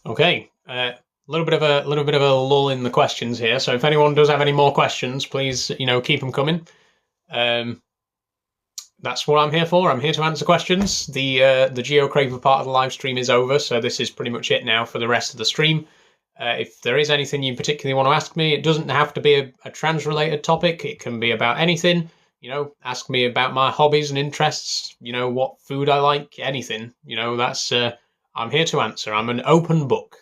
A: Okay, a little bit of a lull in the questions here. So if anyone does have any more questions, please keep them coming. That's what I'm here for. I'm here to answer questions. The Geocraper part of the live stream is over, so this is pretty much it now for the rest of the stream. If there is anything you particularly want to ask me, it doesn't have to be a trans-related topic. It can be about anything. Ask me about my hobbies and interests. What food I like, anything. That's I'm here to answer. I'm an open book.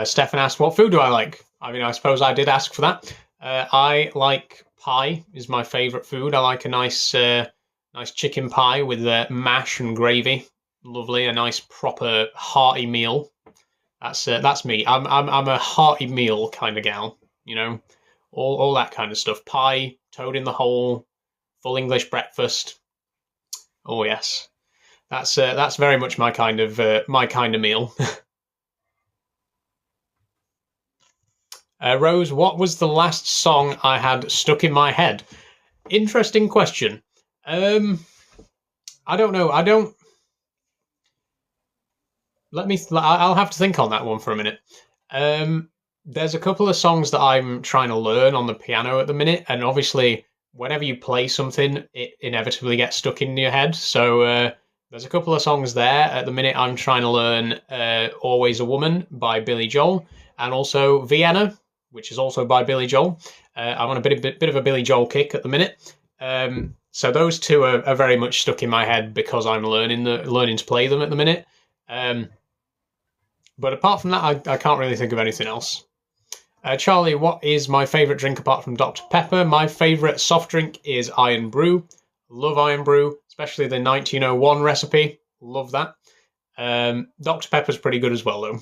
A: Stefan asked, what food do I like? I mean, I suppose I did ask for that. I like pie is my favourite food. I like a nice chicken pie with mash and gravy. Lovely, a nice proper hearty meal. That's me. I'm a hearty meal kind of gal. All that kind of stuff. Pie, toad in the hole, full English breakfast. Oh yes, that's very much my kind of meal. Rose, what was the last song I had stuck in my head? Interesting question. I don't know. I'll have to think on that one for a minute. There's a couple of songs that I'm trying to learn on the piano at the minute, and obviously, whenever you play something, it inevitably gets stuck in your head. So there's a couple of songs there. At the minute, I'm trying to learn "Always a Woman" by Billy Joel, and also "Vienna," which is also by Billy Joel. I'm on a bit of a Billy Joel kick at the minute. So those two are very much stuck in my head because I'm learning to play them at the minute. But apart from that, I can't really think of anything else. Charlie, what is my favourite drink apart from Dr. Pepper? My favourite soft drink is Iron Brew. Love Iron Brew, especially the 1901 recipe. Love that. Dr. Pepper's pretty good as well, though.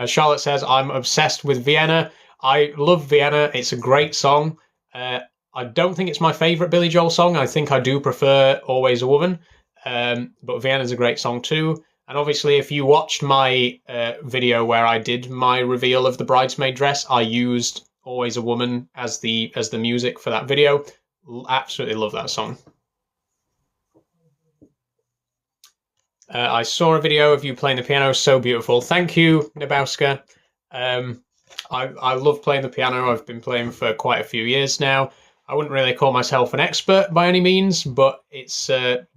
A: Charlotte says, I'm obsessed with Vienna. I love Vienna. It's a great song. I don't think it's my favourite Billy Joel song. I think I do prefer Always a Woman. But Vienna's a great song too. And obviously, if you watched my video where I did my reveal of the bridesmaid dress, I used Always a Woman as the music for that video. Absolutely love that song. I saw a video of you playing the piano, so beautiful. Thank you, Nabowska. I love playing the piano. I've been playing for quite a few years now. I wouldn't really call myself an expert by any means, but it's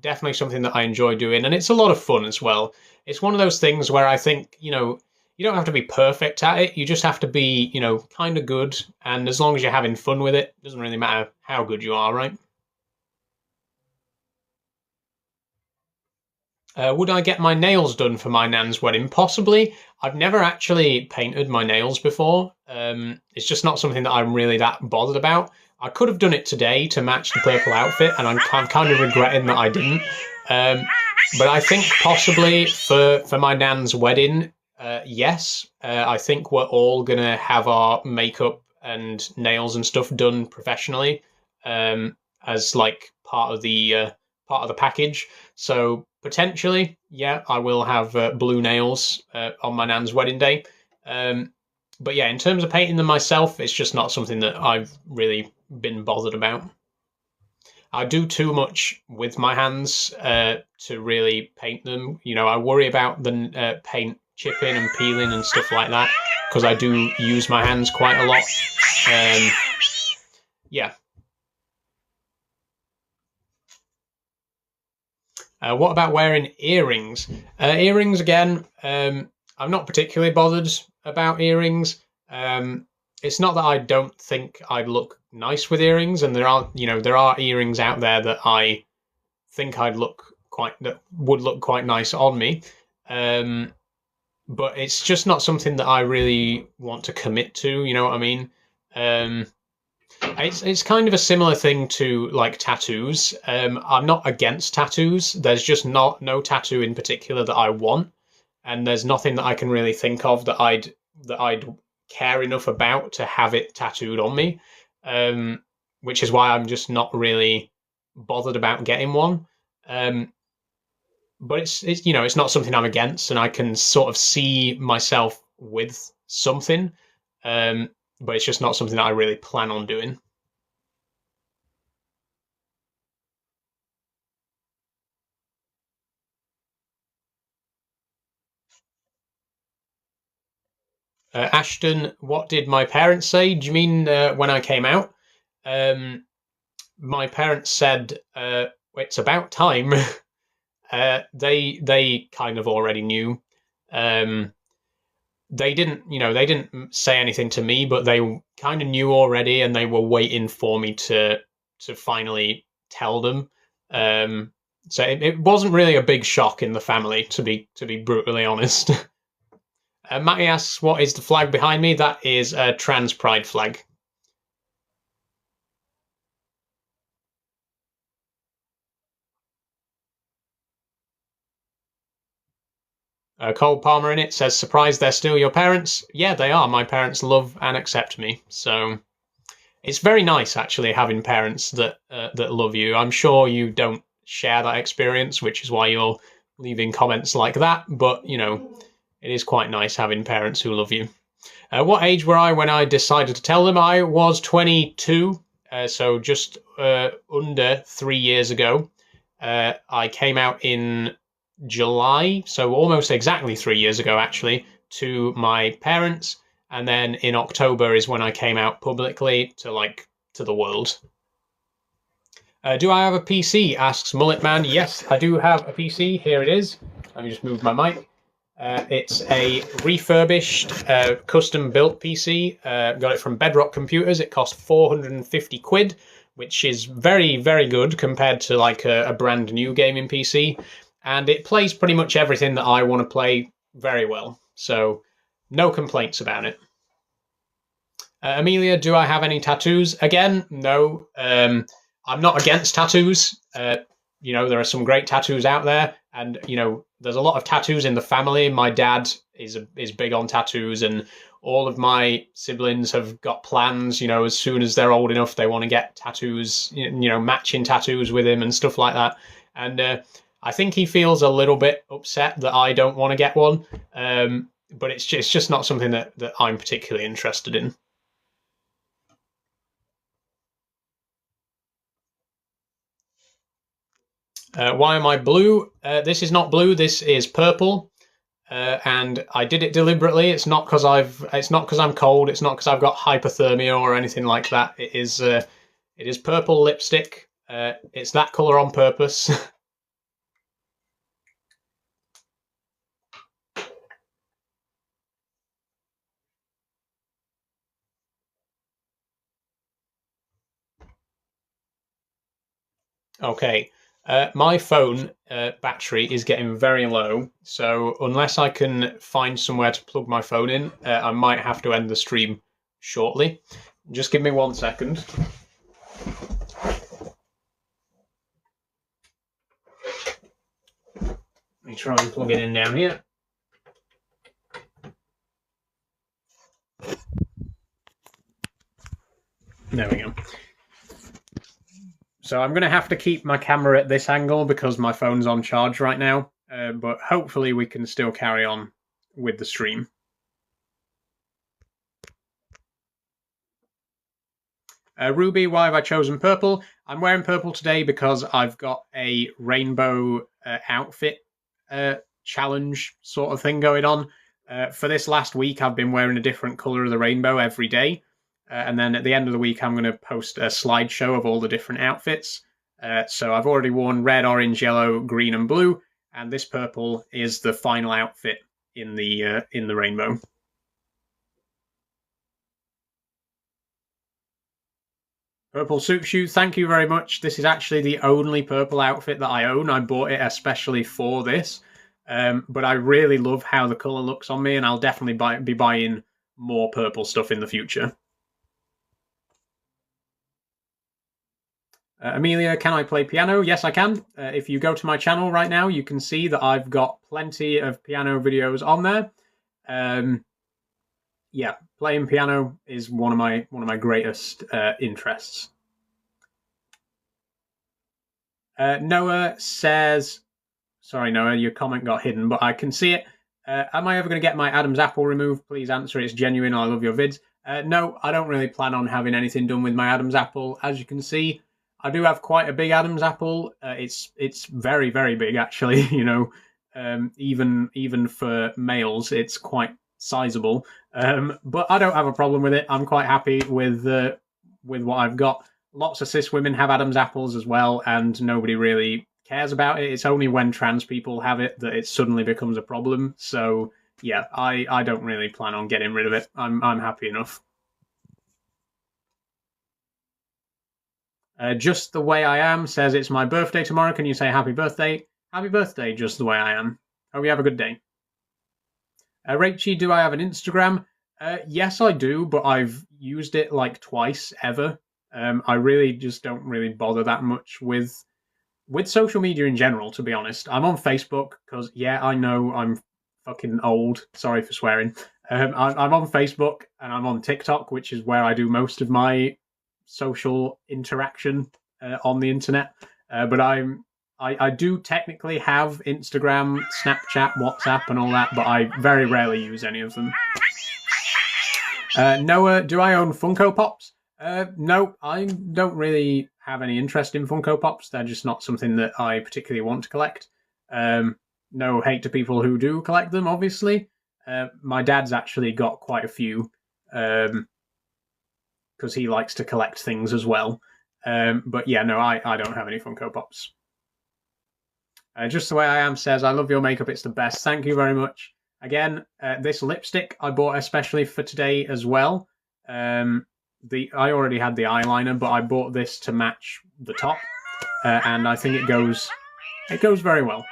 A: definitely something that I enjoy doing, and it's a lot of fun as well. It's one of those things where I think, you don't have to be perfect at it. You just have to be, kind of good, and as long as you're having fun with it, it doesn't really matter how good you are, right? Would I get my nails done for my nan's wedding? Possibly. I've never actually painted my nails before. It's just not something that I'm really that bothered about. I could have done it today to match the purple outfit, and I'm kind of regretting that I didn't. But I think possibly for my nan's wedding, yes. I think we're all gonna have our makeup and nails and stuff done professionally, as like part of the package. So potentially, yeah, I will have blue nails on my nan's wedding day. But yeah, in terms of painting them myself, it's just not something that I've really been bothered about. I do too much with my hands to really paint them. You know, I worry about the paint chipping and peeling and stuff like that because I do use my hands quite a lot. Yeah. What about wearing earrings? Earrings, again, I'm not particularly bothered about earrings. It's not that I don't think I'd look nice with earrings, and there are earrings out there that I think that would look quite nice on me. But it's just not something that I really want to commit to. You know what I mean? It's kind of a similar thing to like tattoos. I'm not against tattoos. There's just no tattoo in particular that I want, and there's nothing that I can really think of that I'd care enough about to have it tattooed on me. Which is why I'm just not really bothered about getting one. But it's it's not something I'm against, and I can sort of see myself with something. But it's just not something that I really plan on doing. Ashton, what did my parents say? Do you mean when I came out? My parents said it's about time. They kind of already knew. They didn't say anything to me, but they kind of knew already, and they were waiting for me to finally tell them. So it wasn't really a big shock in the family, to be brutally honest. Matty asks, what is the flag behind me? That is a trans pride flag. Cole Palmer in it says, surprised they're still your parents. Yeah, they are. My parents love and accept me. So it's very nice, actually, having parents that love you. I'm sure you don't share that experience, which is why you're leaving comments like that. But, it is quite nice having parents who love you. What age were I when I decided to tell them? I was 22, so just under 3 years ago. I came out in July, so almost exactly 3 years ago, actually, to my parents. And then in October is when I came out publicly to the world. Do I have a PC? Asks Mulletman. Yes, I do have a PC. Here it is. Let me just move my mic. It's a refurbished, custom-built PC. Got it from Bedrock Computers. It cost 450 quid, which is very, very good compared to like a brand new gaming PC. And it plays pretty much everything that I want to play very well. So no complaints about it. Amelia, do I have any tattoos? Again, no. I'm not against tattoos. There are some great tattoos out there, and there's a lot of tattoos in the family. My dad is big on tattoos, and all of my siblings have got plans. As soon as they're old enough, they want to get tattoos. Matching tattoos with him and stuff like that. And I think he feels a little bit upset that I don't want to get one. But it's just not something that I'm particularly interested in. Why am I blue? This is not blue. This is purple, and I did it deliberately. It's not because I'm cold. It's not because I've got hypothermia or anything like that. It is purple lipstick. It's that color on purpose. Okay. My phone battery is getting very low, so unless I can find somewhere to plug my phone in, I might have to end the stream shortly. Just give me 1 second. try and plug it in down here. There we go. So I'm going to have to keep my camera at this angle because my phone's on charge right now. But hopefully we can still carry on with the stream. Ruby, why have I chosen purple? I'm wearing purple today because I've got a rainbow outfit challenge sort of thing going on. For this last week, I've been wearing a different colour of the rainbow every day. And then at the end of the week, I'm going to post a slideshow of all the different outfits. So I've already worn red, orange, yellow, green, and blue. And this purple is the final outfit in the rainbow. Purple suits you. Thank you very much. This is actually the only purple outfit that I own. I bought it especially for this. But I really love how the colour looks on me, and I'll definitely be buying more purple stuff in the future. Amelia, can I play piano? Yes, I can. If you go to my channel right now, you can see that I've got plenty of piano videos on there. Yeah, playing piano is one of my greatest interests. Noah says, sorry, Noah, your comment got hidden, but I can see it. Am I ever going to get my Adam's apple removed? Please answer. It's genuine. I love your vids. No, I don't really plan on having anything done with my Adam's apple. As you can see, I do have quite a big Adam's apple. It's very, very big, actually. You know, even for males, it's quite sizable. But I don't have a problem with it. I'm quite happy with what I've got. Lots of cis women have Adam's apples as well, and nobody really cares about it. It's only when trans people have it that it suddenly becomes a problem. So yeah, I don't really plan on getting rid of it. I'm happy enough. Just the way I am says it's my birthday tomorrow. Can you say happy birthday? Happy birthday, just the way I am. Hope you have a good day. Rachie, do I have an Instagram? Yes, I do, but I've used it like twice ever. I really just don't really bother that much with social media in general, to be honest. I'm on Facebook because, yeah, I know I'm fucking old. Sorry for swearing. I'm on Facebook and I'm on TikTok, which is where I do most of my social interaction on the internet. But I do technically have Instagram, Snapchat, WhatsApp, and all that, but I very rarely use any of them. Noah, do I own Funko Pops? No, I don't really have any interest in Funko Pops. They're just not something that I particularly want to collect. No hate to people who do collect them, obviously. My dad's actually got quite a few because he likes to collect things as well. But yeah, no, I don't have any Funko Pops. Just the way I am says, I love your makeup. It's the best. Thank you very much. Again, this lipstick I bought especially for today as well. I already had the eyeliner, but I bought this to match the top, and I think it goes very well.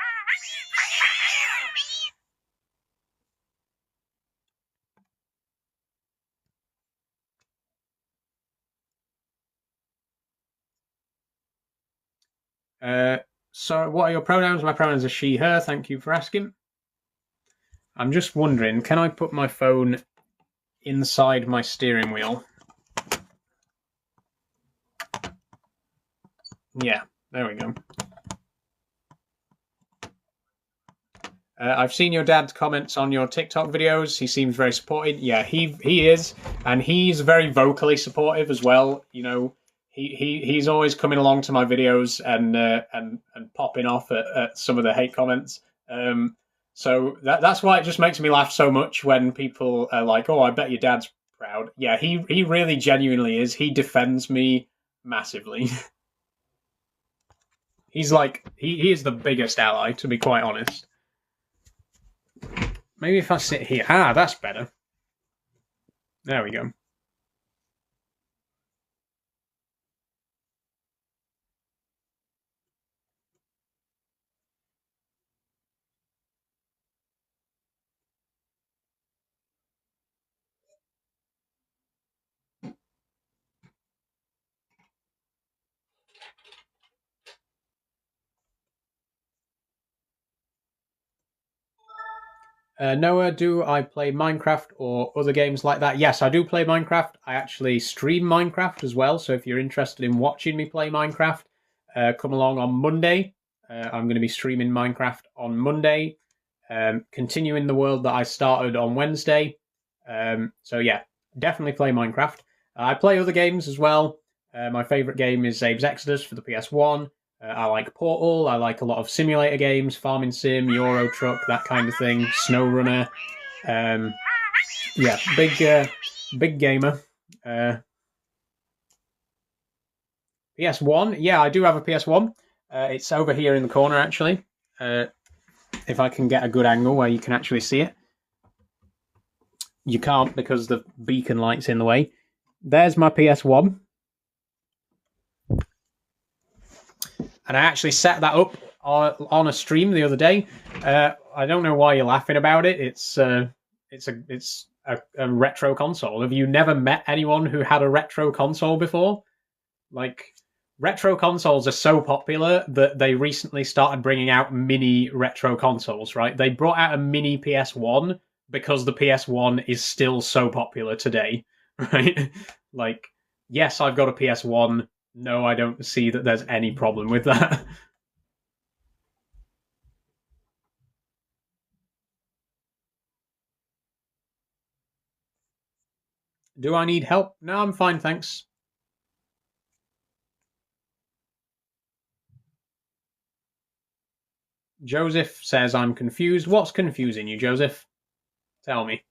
A: So what are your pronouns? My pronouns are she, her. Thank you for asking. I'm just wondering, can I put my phone inside my steering wheel? Yeah, there we go. I've seen your dad's comments on your TikTok videos. He seems very supportive. Yeah, he is, and he's very vocally supportive as well. You know, he's always coming along to my videos and popping off at some of the hate comments. So that's why it just makes me laugh so much when people are like, "Oh, I bet your dad's proud." Yeah, he really genuinely is. He defends me massively. He's like he is the biggest ally, to be quite honest. Maybe if I sit here. Ah, that's better. There we go. Noah, do I play Minecraft or other games like that? Yes, I do play Minecraft. I actually stream Minecraft as well. So if you're interested in watching me play Minecraft, come along on Monday. I'm going to be streaming Minecraft on Monday, continuing the world that I started on Wednesday. So yeah, definitely play Minecraft. I play other games as well. My favorite game is Abe's Exodus for the PS1. I like Portal. I like a lot of simulator games, Farming Sim, Euro Truck, that kind of thing. SnowRunner. Yeah, big gamer. PS1. Yeah, I do have a PS1. It's over here in the corner, actually. If I can get a good angle where you can actually see it. You can't because the beacon light's in the way. There's my PS1. And I actually set that up on a stream the other day. I don't know why you're laughing about it. It's a retro console. Have you never met anyone who had a retro console before? Like, retro consoles are so popular that they recently started bringing out mini retro consoles, right? They brought out a mini PS1 because the PS1 is still so popular today, right? Like, yes, I've got a PS1. No, I don't see that there's any problem with that. Do I need help? No, I'm fine, thanks. Joseph says I'm confused. What's confusing you, Joseph? Tell me.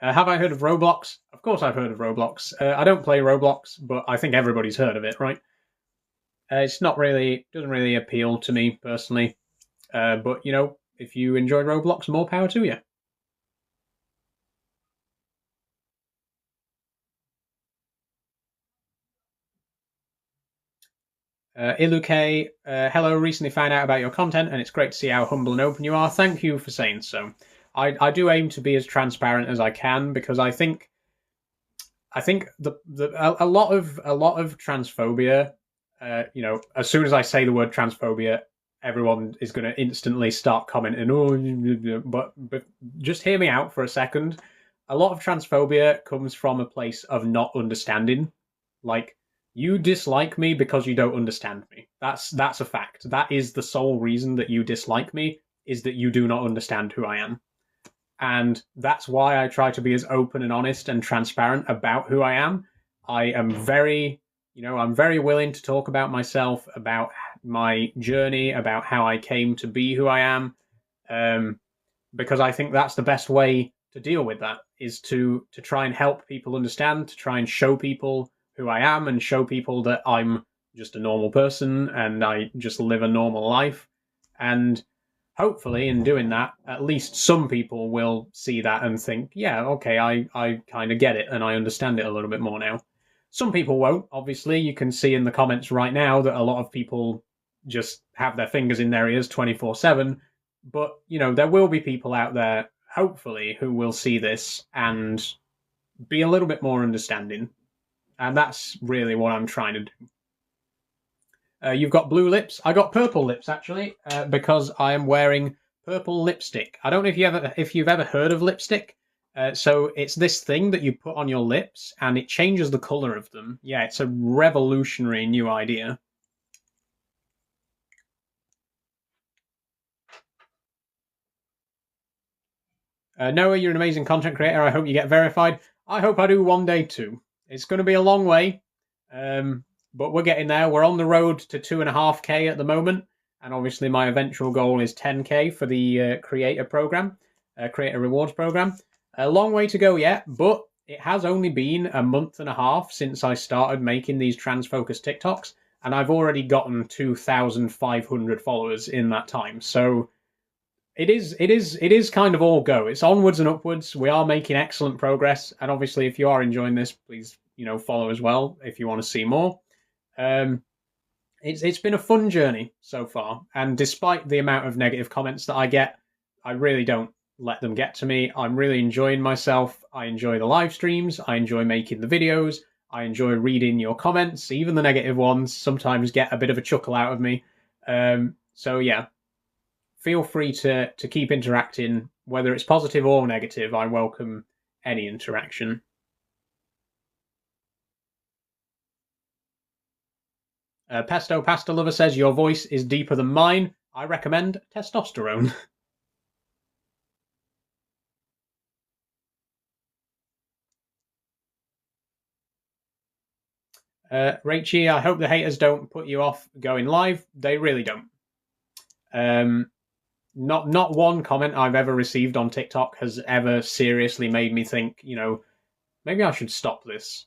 A: Have I heard of Roblox? Of course I've heard of Roblox. I don't play Roblox, but I think everybody's heard of it, right? It's not really, doesn't really appeal to me personally. But, you know, if you enjoy Roblox, more power to you. Iluke, hello, recently found out about your content and it's great to see how humble and open you are. Thank you for saying so. I do aim to be as transparent as I can because I think a lot of transphobia, you know, as soon as I say the word transphobia, everyone is going to instantly start commenting. Oh, but just hear me out for a second. A lot of transphobia comes from a place of not understanding. Like, you dislike me because you don't understand me. That's a fact. That is the sole reason that you dislike me, is that you do not understand who I am. And that's why I try to be as open and honest and transparent about who I am. I am very, you know, I'm very willing to talk about myself, about my journey, about how I came to be who I am, because I think that's the best way to deal with that, is to try and help people understand, to try and show people who I am and show people that I'm just a normal person and I just live a normal life. And hopefully in doing that, at least some people will see that and think, yeah, okay, I kind of get it and I understand it a little bit more now. Some people won't, obviously. You can see in the comments right now that a lot of people just have their fingers in their ears 24/7. But, you know, there will be people out there, hopefully, who will see this and be a little bit more understanding. And that's really what I'm trying to do. You've got blue lips. I got purple lips actually, because I am wearing purple lipstick. I don't know if you've ever heard of lipstick. So it's this thing that you put on your lips, and it changes the color of them. Yeah, it's a revolutionary new idea. Noah, you're an amazing content creator. I hope you get verified. I hope I do one day too. It's going to be a long way, but we're getting there. We're on the road to 2.5K at the moment, and obviously my eventual goal is 10K for the creator program, creator rewards program. A long way to go yet, but it has only been a month and a half since I started making these trans-focused TikToks, and I've already gotten 2,500 followers in that time. So it is kind of all go. It's onwards and upwards. We are making excellent progress, and obviously, if you are enjoying this, please follow as well if you want to see more. Um, it's been a fun journey so far, and despite the amount of negative comments that I get, I really don't let them get to me. I'm really enjoying myself. I enjoy the live streams. I enjoy making the videos. I enjoy reading your comments, even the negative ones. Sometimes get a bit of a chuckle out of me. So yeah, feel free to keep interacting, whether it's positive or negative. I welcome any interaction. Pesto Pasta Lover says, your voice is deeper than mine. I recommend testosterone. Rachie, I hope the haters don't put you off going live. They really don't. Not one comment I've ever received on TikTok has ever seriously made me think, maybe I should stop this.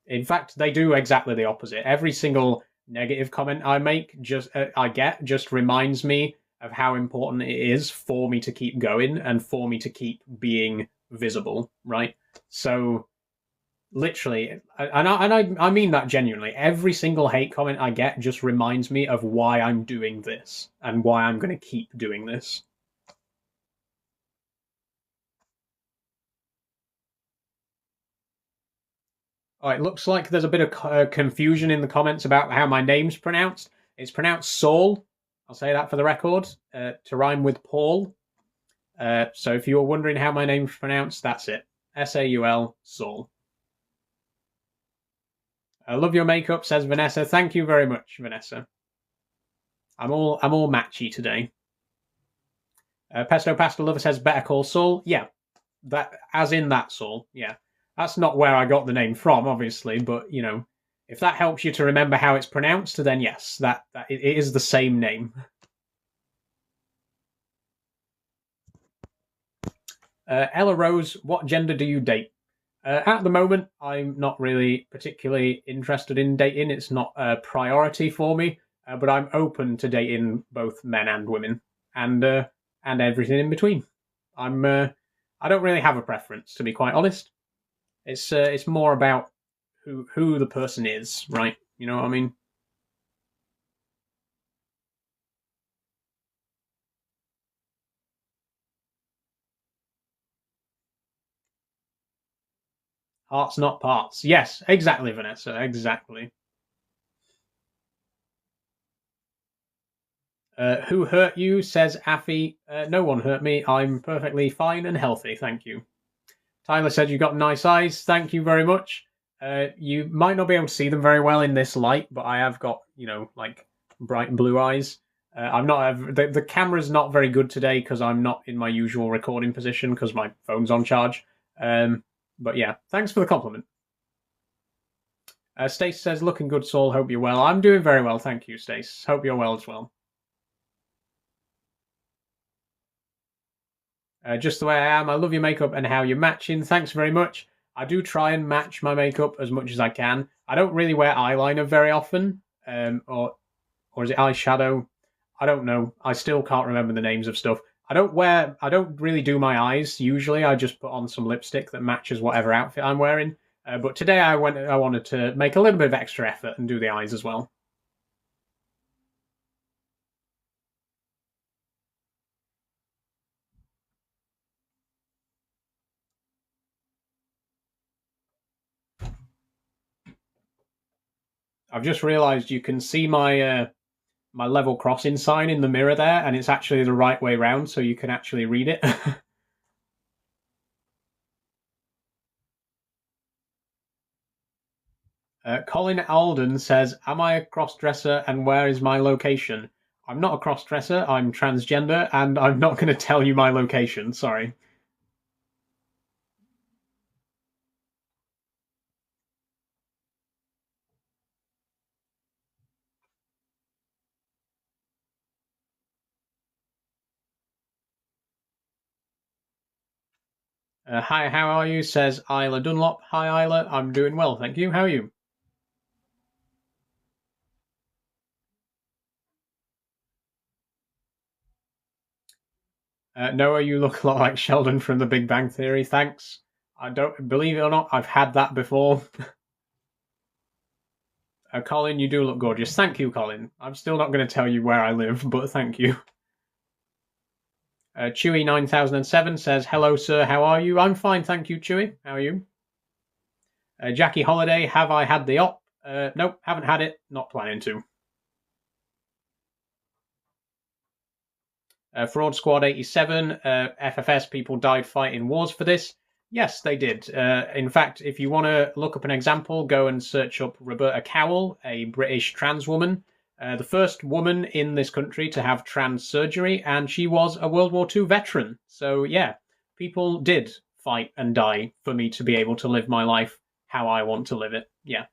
A: In fact, they do exactly the opposite. Every single negative comment I get just reminds me of how important it is for me to keep going and for me to keep being visible, right? So literally, and I mean that genuinely. Every single hate comment I get just reminds me of why I'm doing this and why I'm going to keep doing this. Oh, it looks like there's a bit of confusion in the comments about how my name's pronounced. It's pronounced Saul. I'll say that for the record, to rhyme with Paul. So if you were wondering how my name's pronounced, that's it. Saul, Saul. I love your makeup, says Vanessa. Thank you very much, Vanessa. I'm all matchy today. Pesto Pasta Lover says Better Call Saul. Yeah, that as in that Saul. Yeah, that's not where I got the name from, obviously, but if that helps you to remember how it's pronounced, then yes, that it is the same name. Ella Rose, what gender do you date? At the moment, I'm not really particularly interested in dating. It's not a priority for me, but I'm open to dating both men and women, and everything in between. I don't really have a preference, to be quite honest. It's more about who the person is, right? You know what I mean? Hearts, not parts. Yes, exactly, Vanessa. Exactly. Who hurt you? Says Affy. No one hurt me. I'm perfectly fine and healthy. Thank you. Tyler said you got nice eyes. Thank you very much. You might not be able to see them very well in this light, but I have got, like bright blue eyes. I'm not. The camera's not very good today because I'm not in my usual recording position because my phone's on charge. But yeah, thanks for the compliment. Stace says, looking good, Saul. Hope you're well. I'm doing very well, thank you, Stace. Hope you're well as well. Just the way I am. I love your makeup and how you're matching. Thanks very much. I do try and match my makeup as much as I can. I don't really wear eyeliner very often, or is it eyeshadow? I don't know. I still can't remember the names of stuff. I don't really do my eyes usually. I just put on some lipstick that matches whatever outfit I'm wearing. But today I wanted to make a little bit of extra effort and do the eyes as well. I've just realised you can see my my level crossing sign in the mirror there, and it's actually the right way round, so you can actually read it. Colin Alden says, am I a cross-dresser and where is my location? I'm not a cross-dresser, I'm transgender, and I'm not going to tell you my location, sorry. Hi, how are you? Says Isla Dunlop. Hi, Isla. I'm doing well, thank you. How are you? Noah, you look a lot like Sheldon from The Big Bang Theory. Thanks. I don't believe it or not, I've had that before. Colin, you do look gorgeous. Thank you, Colin. I'm still not going to tell you where I live, but thank you. Chewy9007 says, hello, sir. How are you? I'm fine, thank you, Chewy. How are you? Jackie Holiday, have I had the op? Nope, haven't had it. Not planning to. Fraud Squad 87, FFS people died fighting wars for this. Yes, they did. In fact, if you want to look up an example, go and search up Roberta Cowell, a British trans woman, the first woman in this country to have trans surgery, and she was a World War II veteran. So, yeah, people did fight and die for me to be able to live my life how I want to live it. Yeah.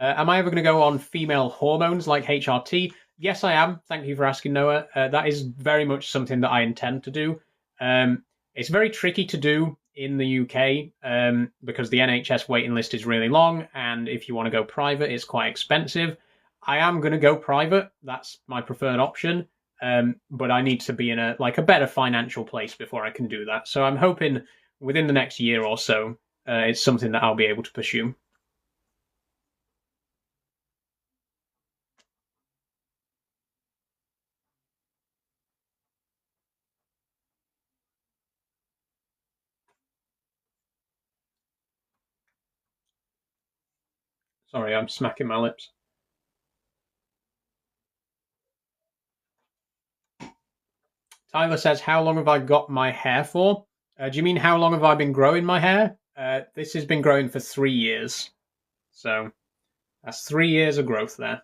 A: Am I ever going to go on female hormones like HRT? Yes, I am. Thank you for asking, Noah. That is very much something that I intend to do. Um, it's very tricky to do in the UK because the NHS waiting list is really long, and if you want to go private, it's quite expensive. I am going to go private. That's my preferred option. But I need to be in a better financial place before I can do that. So I'm hoping within the next year or so, it's something that I'll be able to pursue. Sorry, I'm smacking my lips. Tyler says, "How long have I got my hair for?" Do you mean how long have I been growing my hair? This has been growing for 3 years. So that's 3 years of growth there.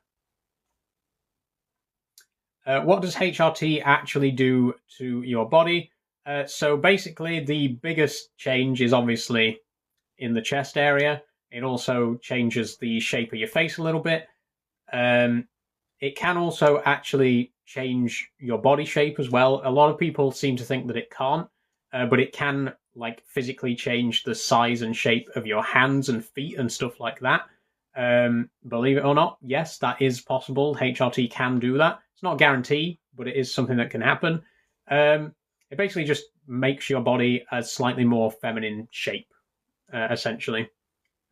A: What does HRT actually do to your body? So basically, the biggest change is obviously in the chest area. It also changes the shape of your face a little bit. Um, it can also actually change your body shape as well. A lot of people seem to think that it can't, but it can like physically change the size and shape of your hands and feet and stuff like that. Believe it or not, yes, that is possible. HRT can do that. It's not a guarantee, but it is something that can happen. It basically just makes your body a slightly more feminine shape, essentially,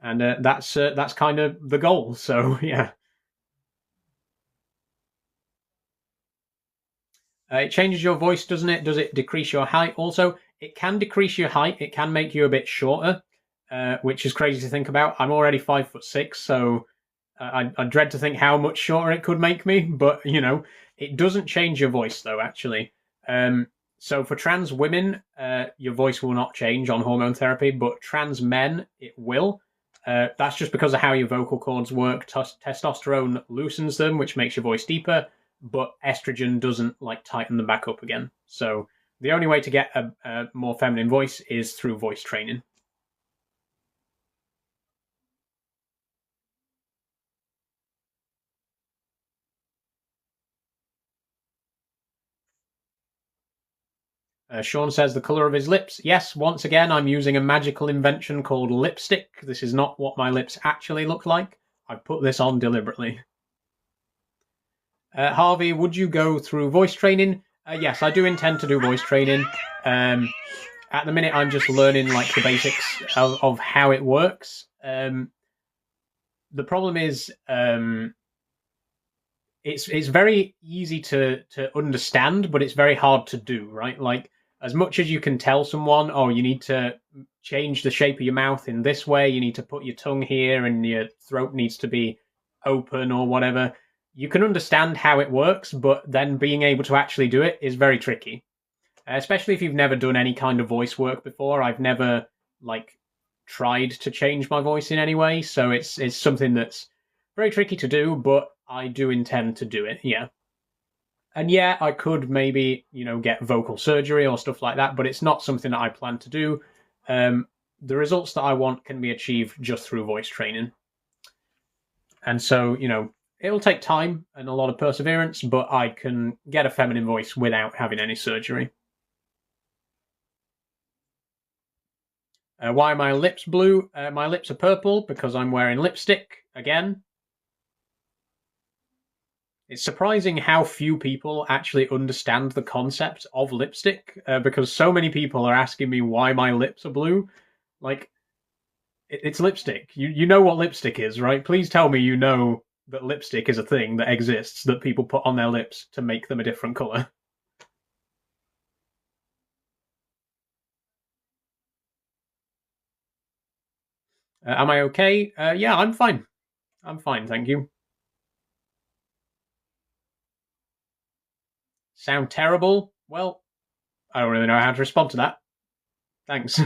A: and that's kind of the goal. So yeah. It changes your voice, doesn't it? Does it decrease your height? Also, it can decrease your height. It can make you a bit shorter, which is crazy to think about. I'm already 5'6", so I dread to think how much shorter it could make me. But it doesn't change your voice though. Actually, so for trans women, your voice will not change on hormone therapy, but trans men, it will. That's just because of how your vocal cords work. Testosterone loosens them, which makes your voice deeper, but estrogen doesn't like tighten them back up again. So the only way to get a more feminine voice is through voice training. Sean says the color of his lips. Yes, once again, I'm using a magical invention called lipstick. This is not what my lips actually look like. I put this on deliberately. Harvey, would you go through voice training? Yes, I do intend to do voice training. At the minute, I'm just learning like the basics of how it works. The problem is, it's very easy to understand, but it's very hard to do. Right, like as much as you can tell someone, oh, you need to change the shape of your mouth in this way, you need to put your tongue here, and your throat needs to be open or whatever. You can understand how it works, but then being able to actually do it is very tricky, especially if you've never done any kind of voice work before. I've never like tried to change my voice in any way, so it's something that's very tricky to do, but I do intend to do it. Yeah. And yeah, I could maybe, get vocal surgery or stuff like that, but it's not something that I plan to do. The results that I want can be achieved just through voice training. And so, it'll take time and a lot of perseverance, but I can get a feminine voice without having any surgery. Why are my lips blue? My lips are purple because I'm wearing lipstick again. It's surprising how few people actually understand the concept of lipstick because so many people are asking me why my lips are blue. Like, it's lipstick. You know what lipstick is, right? Please tell me you know that lipstick is a thing that exists that people put on their lips to make them a different color. Am I okay? Yeah, I'm fine. I'm fine, thank you. Sound terrible? Well, I don't really know how to respond to that. Thanks.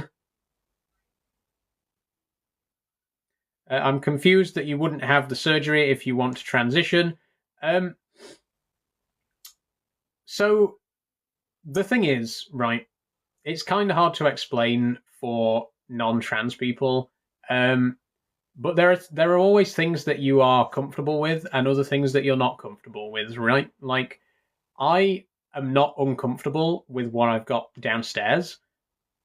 A: I'm confused that you wouldn't have the surgery if you want to transition. Um, so the thing is, right, it's kind of hard to explain for non-trans people. But there are always things that you are comfortable with and other things that you're not comfortable with, right? Like I am not uncomfortable with what I've got downstairs.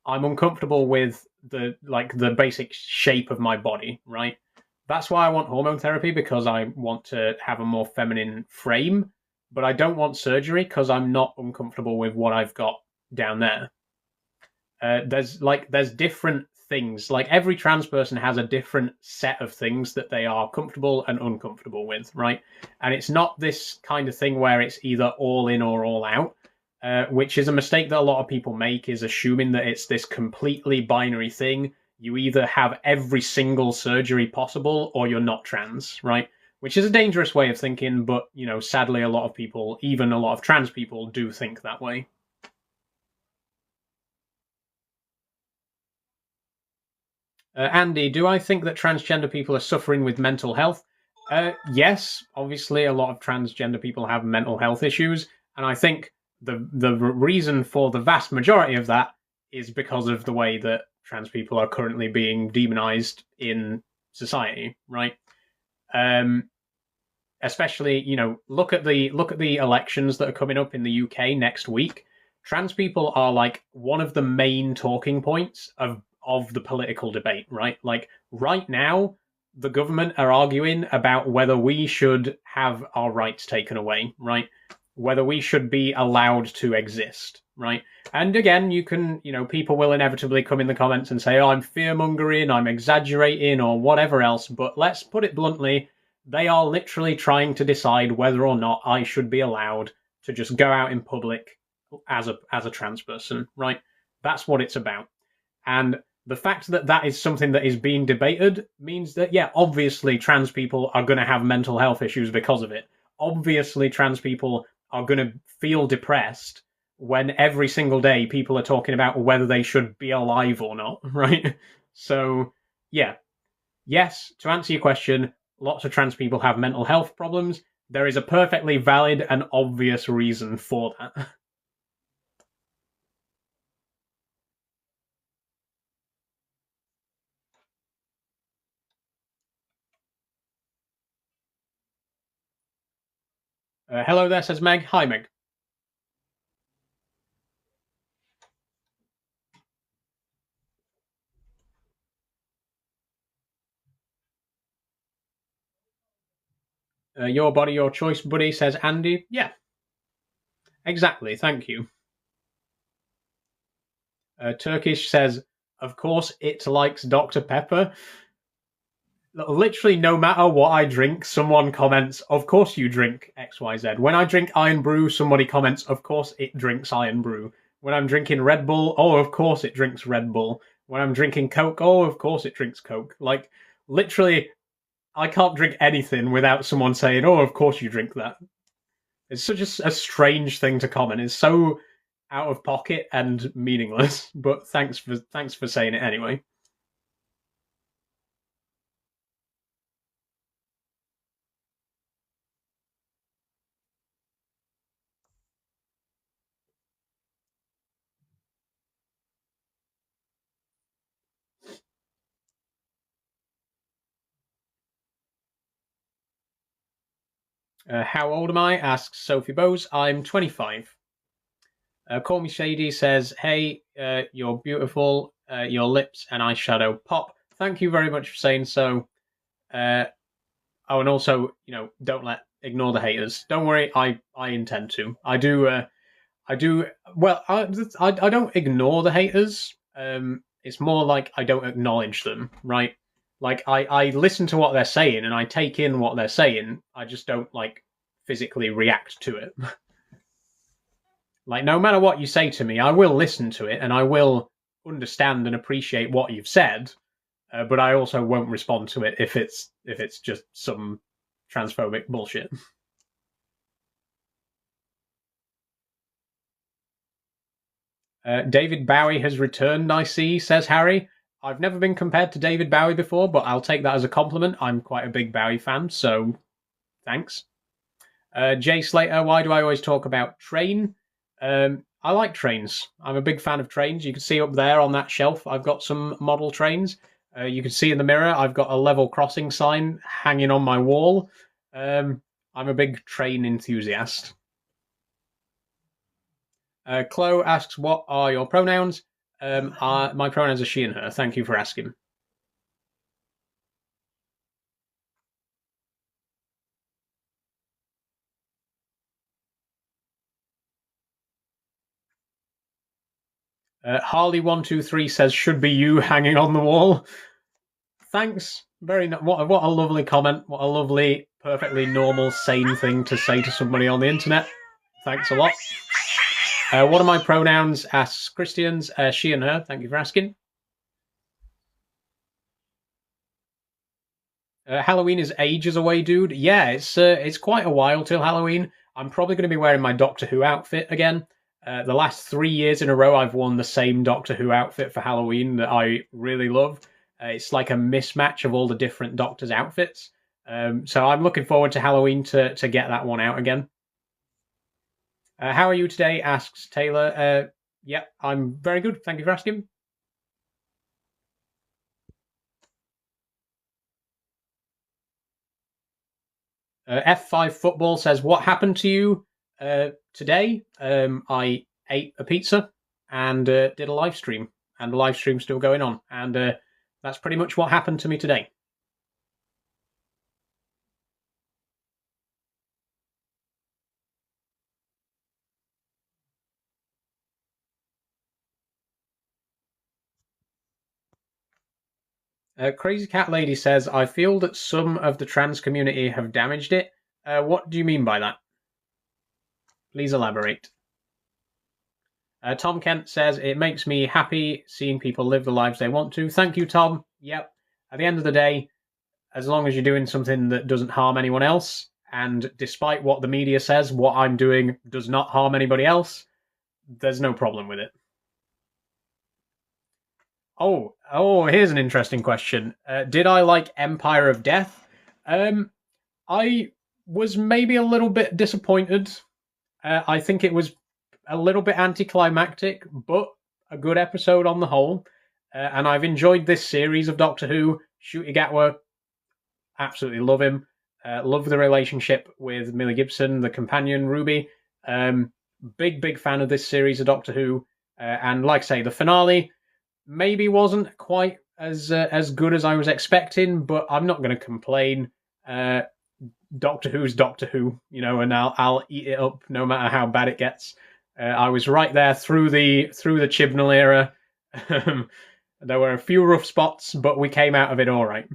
A: I'm uncomfortable with the basic shape of my body, right? That's why I want hormone therapy because I want to have a more feminine frame, but I don't want surgery because I'm not uncomfortable with what I've got down there. There's different things. Like every trans person has a different set of things that they are comfortable and uncomfortable with, right? And it's not this kind of thing where it's either all in or all out. Which is a mistake that a lot of people make, is assuming that it's this completely binary thing. You either have every single surgery possible or you're not trans, right? Which is a dangerous way of thinking, but sadly, a lot of people, even a lot of trans people, do think that way. Andy, do I think that transgender people are suffering with mental health? Yes, obviously, a lot of transgender people have mental health issues, and I think the reason for the vast majority of that is because of the way that trans people are currently being demonized in society, right? Um, Especially, look at the elections that are coming up in the UK next week. Trans people are like one of the main talking points of the political debate, right? Like right now, the government are arguing about whether we should have our rights taken away, right? Whether we should be allowed to exist, right? And again, people will inevitably come in the comments and say, "Oh, I'm fear mongering, I'm exaggerating, or whatever else." But let's put it bluntly, they are literally trying to decide whether or not I should be allowed to just go out in public as a trans person, right? That's what it's about. And the fact that that is something that is being debated means that, yeah, obviously trans people are going to have mental health issues because of it. Obviously, trans people are going to feel depressed when every single day people are talking about whether they should be alive or not, right? So, yeah, yes, to answer your question, lots of trans people have mental health problems. There is a perfectly valid and obvious reason for that. Hello there, says Meg. Hi, Meg. Your body, your choice, buddy, says Andy. Yeah, exactly. Thank you. Turkish says, of course, it likes Dr. Pepper. Literally, no matter what I drink, someone comments, of course you drink XYZ. When I drink Iron Brew, somebody comments, of course it drinks Iron Brew. When I'm drinking Red Bull, oh, of course it drinks Red Bull. When I'm drinking Coke, oh, of course it drinks Coke. Like, literally, I can't drink anything without someone saying, oh, of course you drink that. It's such a strange thing to comment. It's so out of pocket and meaningless. But thanks for saying it anyway. How old am I? Asks Sophie Bose. I'm 25. Call Me Shady says, hey, you're beautiful. Your lips and eyeshadow pop. Thank you very much for saying so. Uh, oh, and also, don't ignore the haters. Don't worry, I intend to. I do. I do. Well, I don't ignore the haters. It's more like I don't acknowledge them, right? Like I listen to what they're saying and I take in what they're saying. I just don't like physically react to it. Like, no matter what you say to me, I will listen to it and I will understand and appreciate what you've said.
B: but I also won't respond to it if it's just some transphobic bullshit. David Bowie has returned, I see, says Harry. I've never been compared to David Bowie before, but I'll take that as a compliment. I'm quite a big Bowie fan, so thanks. Jay Slater, why do I always talk about train? I like trains. I'm a big fan of trains. You can see up there on that shelf, I've got some model trains. You can see in the mirror, I've got a level crossing sign hanging on my wall. I'm a big train enthusiast. Chloe asks, what are your pronouns? My pronouns are she and her. Thank you for asking. Harley123 says, should be you hanging on the wall. Thanks. What a lovely comment. What a lovely, perfectly normal, sane thing to say to somebody on the internet. Thanks a lot. What are my pronouns? Asks Christians. She and her. Thank you for asking. Halloween is ages away, dude. Yeah, it's quite a while till Halloween. I'm probably going to be wearing my Doctor Who outfit again. The last 3 years in a row, I've worn the same Doctor Who outfit for Halloween that I really love. It's like a mismatch of all the different Doctor's outfits. So I'm looking forward to Halloween to get that one out again. How are you today? Asks Taylor. Yeah, I'm very good. Thank you for asking. F5 Football says, what happened to you today? I ate a pizza and did a live stream, and the live stream's still going on. And that's pretty much what happened to me today. Crazy Cat Lady says, I feel that some of the trans community have damaged it. What do you mean by that? Please elaborate. Tom Kent says, it makes me happy seeing people live the lives they want to. Thank you, Tom. Yep. At the end of the day, as long as you're doing something that doesn't harm anyone else, and despite what the media says, what I'm doing does not harm anybody else, there's no problem with it. Here's an interesting question. Did I like Empire of Death? I was maybe a little bit disappointed. I think it was a little bit anticlimactic, but a good episode on the whole. And I've enjoyed this series of Doctor Who. Ncuti Gatwa, absolutely love him. Love the relationship with Millie Gibson, the companion Ruby. Big fan of this series of Doctor Who. And like I say, the finale maybe wasn't quite as good as I was expecting, but I'm not going to complain. Doctor Who's Doctor Who, and I'll eat it up no matter how bad it gets. I was right there through the Chibnall era. There were a few rough spots, but we came out of it all right.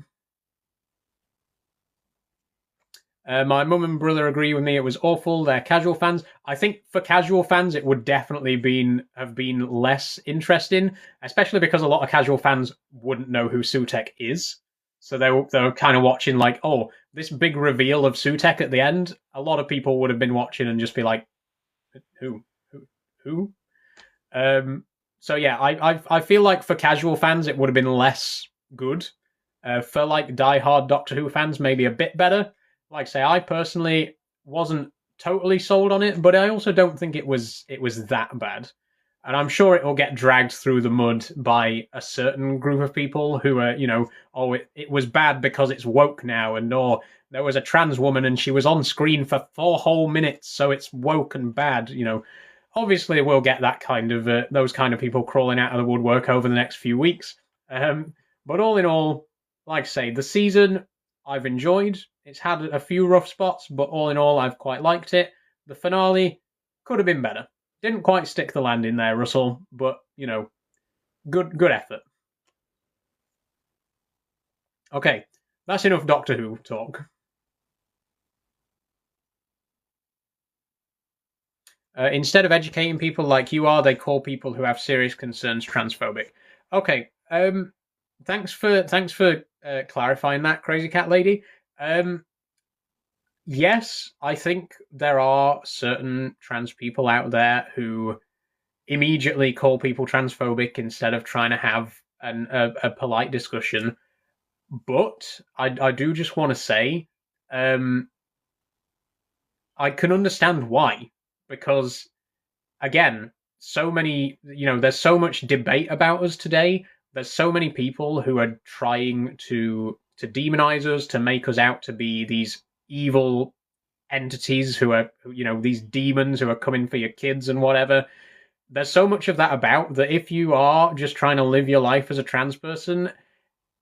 B: My mum and brother agree with me. It was awful. They're casual fans. I think for casual fans, it would definitely have been less interesting, especially because a lot of casual fans wouldn't know who Sutek is. So they were kind of watching like, oh, this big reveal of Sutek at the end. A lot of people would have been watching and just be like, who? So yeah, I feel like for casual fans, it would have been less good. For like diehard Doctor Who fans, maybe a bit better. Like I say, I personally wasn't totally sold on it, but I also don't think it was that bad. And I'm sure it will get dragged through the mud by a certain group of people who are, it was bad because it's woke now, and or there was a trans woman and she was on screen for 4 whole minutes, so it's woke and bad. Obviously we'll get that kind of those kind of people crawling out of the woodwork over the next few weeks. But all in all, like I say, the season I've enjoyed. It's had a few rough spots, but all in all, I've quite liked it. The finale could have been better. Didn't quite stick the landing there, Russell, but good effort. Okay, that's enough Doctor Who talk. Instead of educating people like you are, they call people who have serious concerns transphobic. Okay, Thanks for clarifying that, Crazy Cat Lady. Yes, I think there are certain trans people out there who immediately call people transphobic instead of trying to have a polite discussion. But I do just want to say, um, I can understand why, because again, so many, there's so much debate about us today. There's so many people who are trying to demonize us, to make us out to be these evil entities who are, these demons who are coming for your kids and whatever. There's so much of that about that if you are just trying to live your life as a trans person,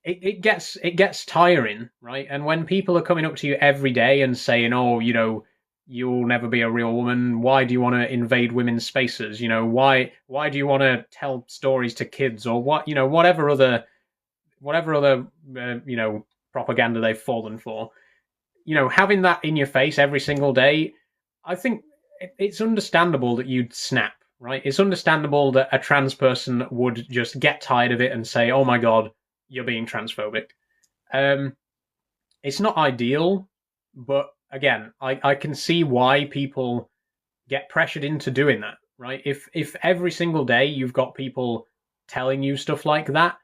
B: it gets tiring, right? And when people are coming up to you every day and saying, "Oh, you'll never be a real woman. Why do you want to invade women's spaces? Why do you want to tell stories to kids or what? Whatever other propaganda they've fallen for. Having that in your face every single day, I think it's understandable that you'd snap, right? It's understandable that a trans person would just get tired of it and say, "Oh my god, you're being transphobic." Um, it's not ideal, but again, I can see why people get pressured into doing that, right? If every single day you've got people telling you stuff like that,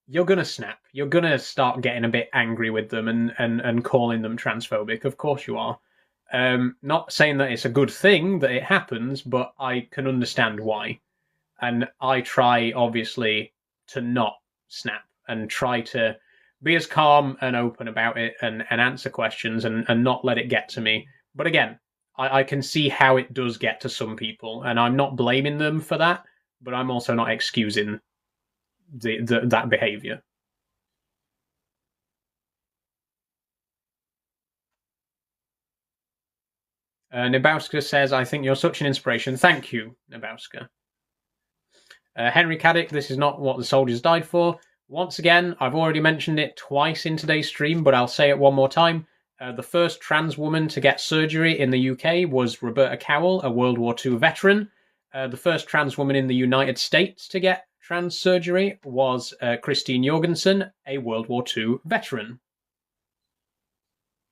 B: you're gonna snap. You're gonna start getting a bit angry with them and calling them transphobic. Of course you are. Not saying that it's a good thing that it happens, but I can understand why. And I try, obviously, to not snap and try to be as calm and open about it and answer questions and not let it get to me. But again, I can see how it does get to some people, and I'm not blaming them for that, but I'm also not excusing that behavior. Nabowska says, "I think you're such an inspiration." Thank you, Nabowska. Henry Caddick, "This is not what the soldiers died for." Once again, I've already mentioned it twice in today's stream, but I'll say it one more time. The first trans woman to get surgery in the UK was Roberta Cowell, a World War II veteran. The first trans woman in the United States to get trans surgery was Christine Jorgensen, a World War II veteran.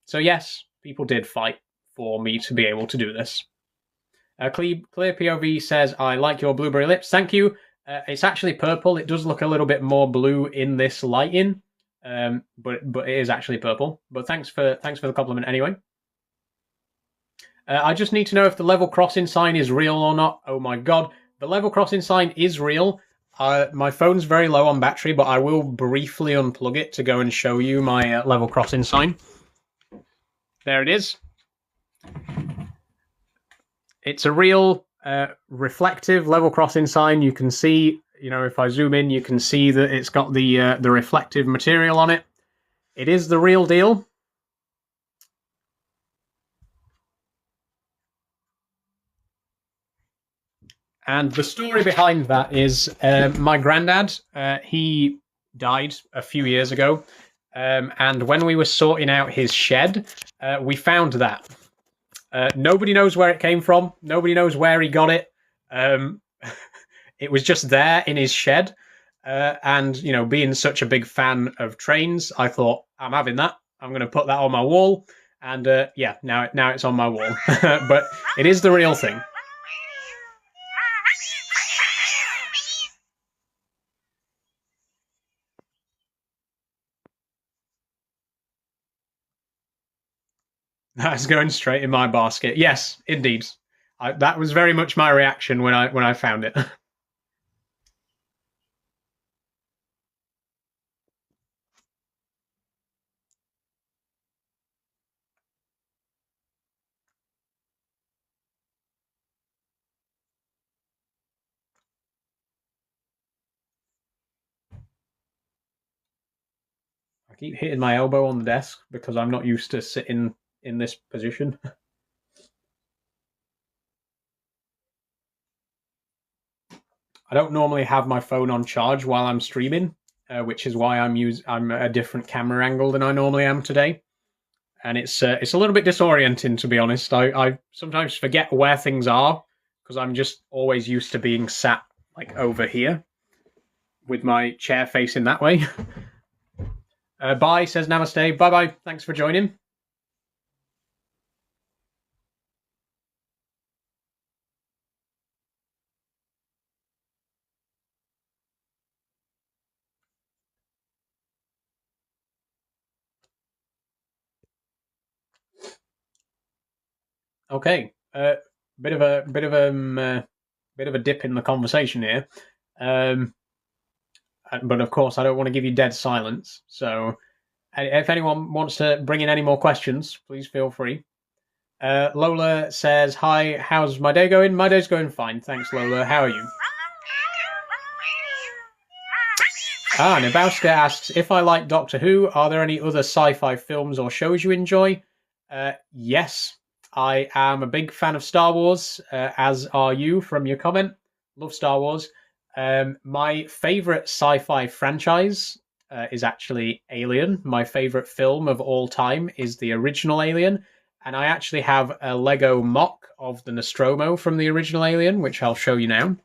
B: So yes, people did fight for me to be able to do this. Clear POV says, "I like your blueberry lips." Thank you. It's actually purple. It does look a little bit more blue in this lighting, but it is actually purple. But thanks for the compliment anyway. I just need to know if the level crossing sign is real or not. Oh my god, the level crossing sign is real. My phone's very low on battery, but I will briefly unplug it to go and show you my level crossing sign. There it is. It's a real reflective level crossing sign. You can see, if I zoom in, you can see that it's got the reflective material on it. It is the real deal. And the story behind that is my granddad, he died a few years ago. And when we were sorting out his shed, we found that. Nobody knows where it came from. Nobody knows where he got it. It was just there in his shed. And, being such a big fan of trains, I thought, I'm having that. I'm going to put that on my wall. And now it's on my wall. But it is the real thing. That's going straight in my basket. Yes, indeed. That was very much my reaction when I found it. I keep hitting my elbow on the desk because I'm not used to sitting in this position. I don't normally have my phone on charge while I'm streaming, which is why I'm at a different camera angle than I normally am today, and it's a little bit disorienting, to be honest. I sometimes forget where things are because I'm just always used to being sat like over here with my chair facing that way. Bye, says Namaste. Bye-bye. Thanks for joining. Okay. Bit of a dip in the conversation here. But of course, I don't want to give you dead silence. So, if anyone wants to bring in any more questions, please feel free. Lola says, "Hi, how's my day going? My day's going fine, thanks, Lola. How are you?" Nabowska asks, "If I like Doctor Who, are there any other sci-fi films or shows you enjoy?" Yes, I am a big fan of Star Wars, as are you from your comment. Love Star Wars. My favorite sci-fi franchise is actually Alien. My favorite film of all time is the original Alien, and I actually have a Lego mock of the Nostromo from the original Alien, which I'll show you now.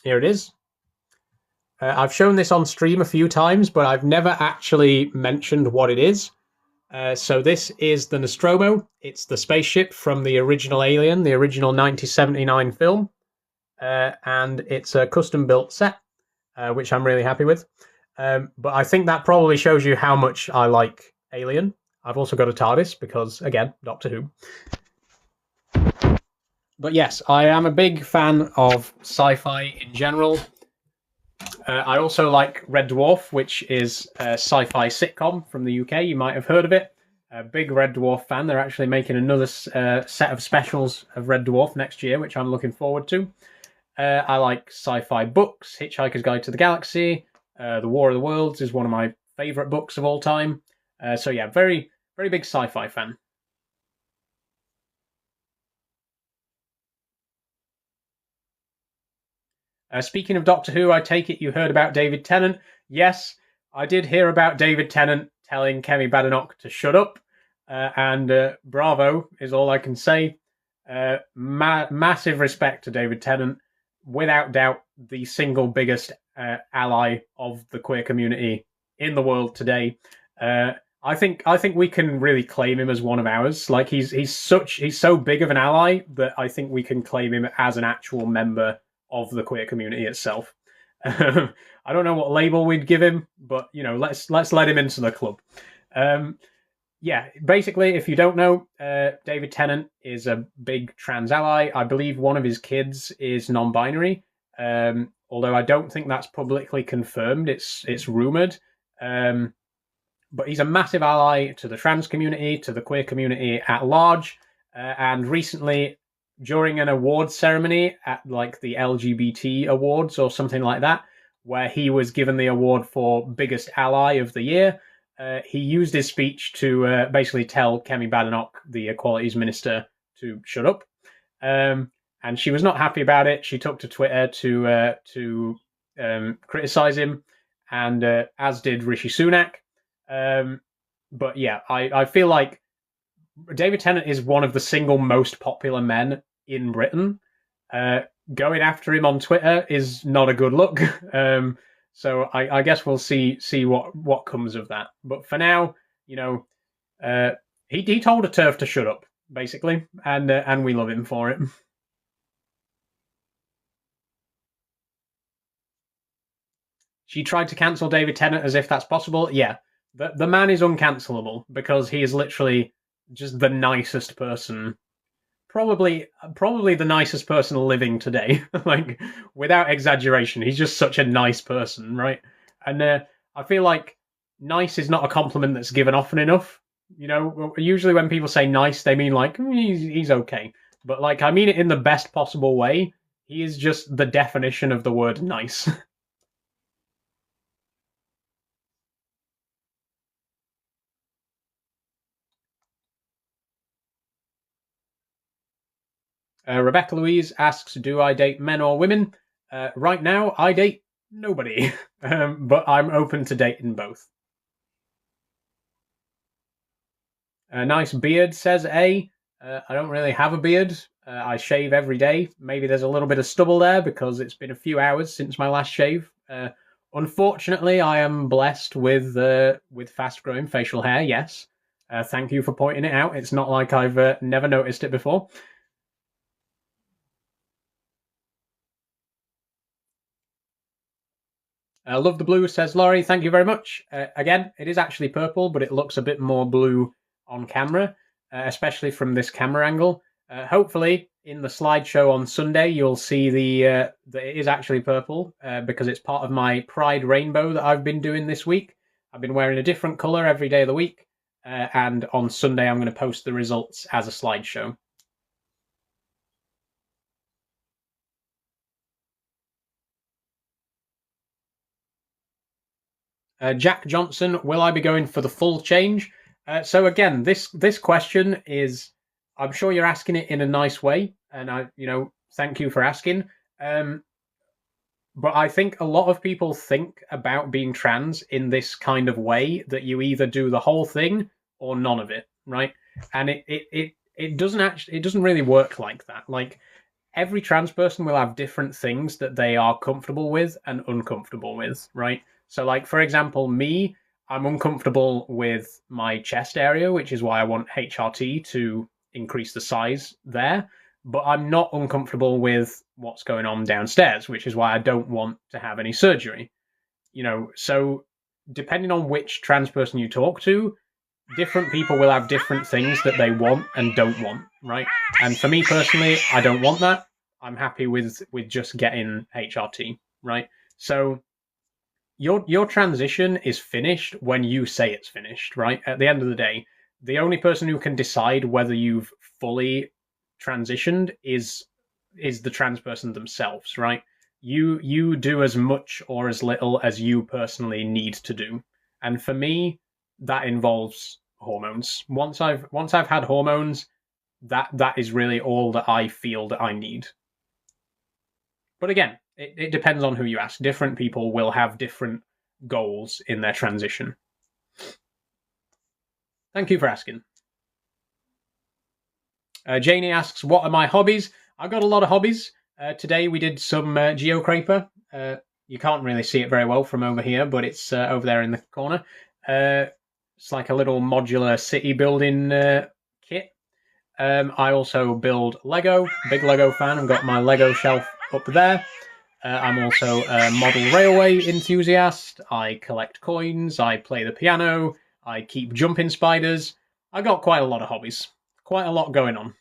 B: Here it is. I've shown this on stream a few times, but I've never actually mentioned what it is. So this is the Nostromo. It's the spaceship from the original Alien, the original 1979 film. And it's a custom-built set, which I'm really happy with. But I think that probably shows you how much I like Alien. I've also got a TARDIS because, again, Doctor Who. But yes, I am a big fan of sci-fi in general. I also like Red Dwarf, which is a sci-fi sitcom from the UK. You might have heard of it. A big Red Dwarf fan. They're actually making another set of specials of Red Dwarf next year, which I'm looking forward to. I like sci-fi books. Hitchhiker's Guide to the Galaxy. The War of the Worlds is one of my favourite books of all time. So yeah, very, very big sci-fi fan. Speaking of Doctor Who, I take it you heard about David Tennant. Yes, I did hear about David Tennant telling Kemi Badenoch to shut up. And bravo is all I can say. Massive respect to David Tennant. Without doubt, the single biggest ally of the queer community in the world today. I think we can really claim him as one of ours. Like he's so big of an ally that I think we can claim him as an actual member of the queer community itself. I don't know what label we'd give him, but let's let him into the club. Yeah, basically, if you don't know, David Tennant is a big trans ally. I believe one of his kids is non-binary, although I don't think that's publicly confirmed. It's rumored, but he's a massive ally to the trans community, to the queer community at large. And recently, during an awards ceremony at like the LGBT awards or something like that, where he was given the award for biggest ally of the year, he used his speech to basically tell Kemi Badenoch, the Equalities Minister, to shut up. And she was not happy about it. She took to Twitter to criticize him, and as did Rishi Sunak. But yeah, I feel like David Tennant is one of the single most popular men in Britain. Going after him on Twitter is not a good look. So I guess we'll see what comes of that. But for now, he told a TERF to shut up, basically, and we love him for it. She tried to cancel David Tennant as if that's possible. Yeah, the man is uncancelable because he is literally just the nicest person, probably the nicest person living today. Like, without exaggeration, he's just such a nice person, right? And I feel like nice is not a compliment that's given often enough. Usually when people say nice, they mean like he's okay, but like I mean it in the best possible way. He is just the definition of the word nice. Rebecca Louise asks, do I date men or women? Right now, I date nobody, but I'm open to dating both. A nice beard, says A. I don't really have a beard. I shave every day. Maybe there's a little bit of stubble there because it's been a few hours since my last shave. Unfortunately, I am blessed with fast-growing facial hair. Yes, thank you for pointing it out. It's not like I've never noticed it before. Love the blue, says Laurie. Thank you very much. Again, it is actually purple, but it looks a bit more blue on camera, especially from this camera angle. Hopefully, in the slideshow on Sunday, you'll see that it is actually purple because it's part of my Pride rainbow that I've been doing this week. I've been wearing a different color every day of the week, and on Sunday, I'm going to post the results as a slideshow. Jack Johnson, will I be going for the full change? So again, this question is, I'm sure you're asking it in a nice way, and thank you for asking. But I think a lot of people think about being trans in this kind of way that you either do the whole thing or none of it, right? And it doesn't really work like that. Like every trans person will have different things that they are comfortable with and uncomfortable with, right? So, like, for example, me, I'm uncomfortable with my chest area, which is why I want HRT to increase the size there. But I'm not uncomfortable with what's going on downstairs, which is why I don't want to have any surgery. So depending on which trans person you talk to, different people will have different things that they want and don't want, right? And for me personally, I don't want that. I'm happy with just getting HRT, right? So your transition is finished when you say it's finished, right? At the end of the day, the only person who can decide whether you've fully transitioned is the trans person themselves, right? You do as much or as little as you personally need to do. And for me, that involves hormones. Once I've had hormones, that is really all that I feel that I need. But again, it depends on who you ask. Different people will have different goals in their transition. Thank you for asking. Janie asks, what are my hobbies? I've got a lot of hobbies. Today we did some Geocraper. You can't really see it very well from over here, but it's over there in the corner. It's like a little modular city building kit. I also build Lego, big Lego fan. I've got my Lego shelf up there. I'm also a model railway enthusiast. I collect coins. I play the piano. I keep jumping spiders. I got quite a lot of hobbies. Quite a lot going on.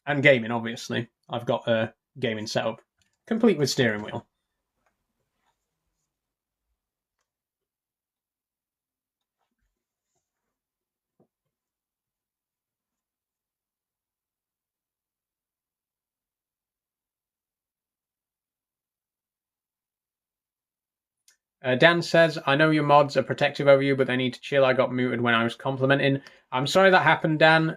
B: And gaming, obviously. I've got a gaming setup, complete with steering wheel. Dan says, I know your mods are protective over you, but they need to chill. I got muted when I was complimenting. I'm sorry that happened, Dan.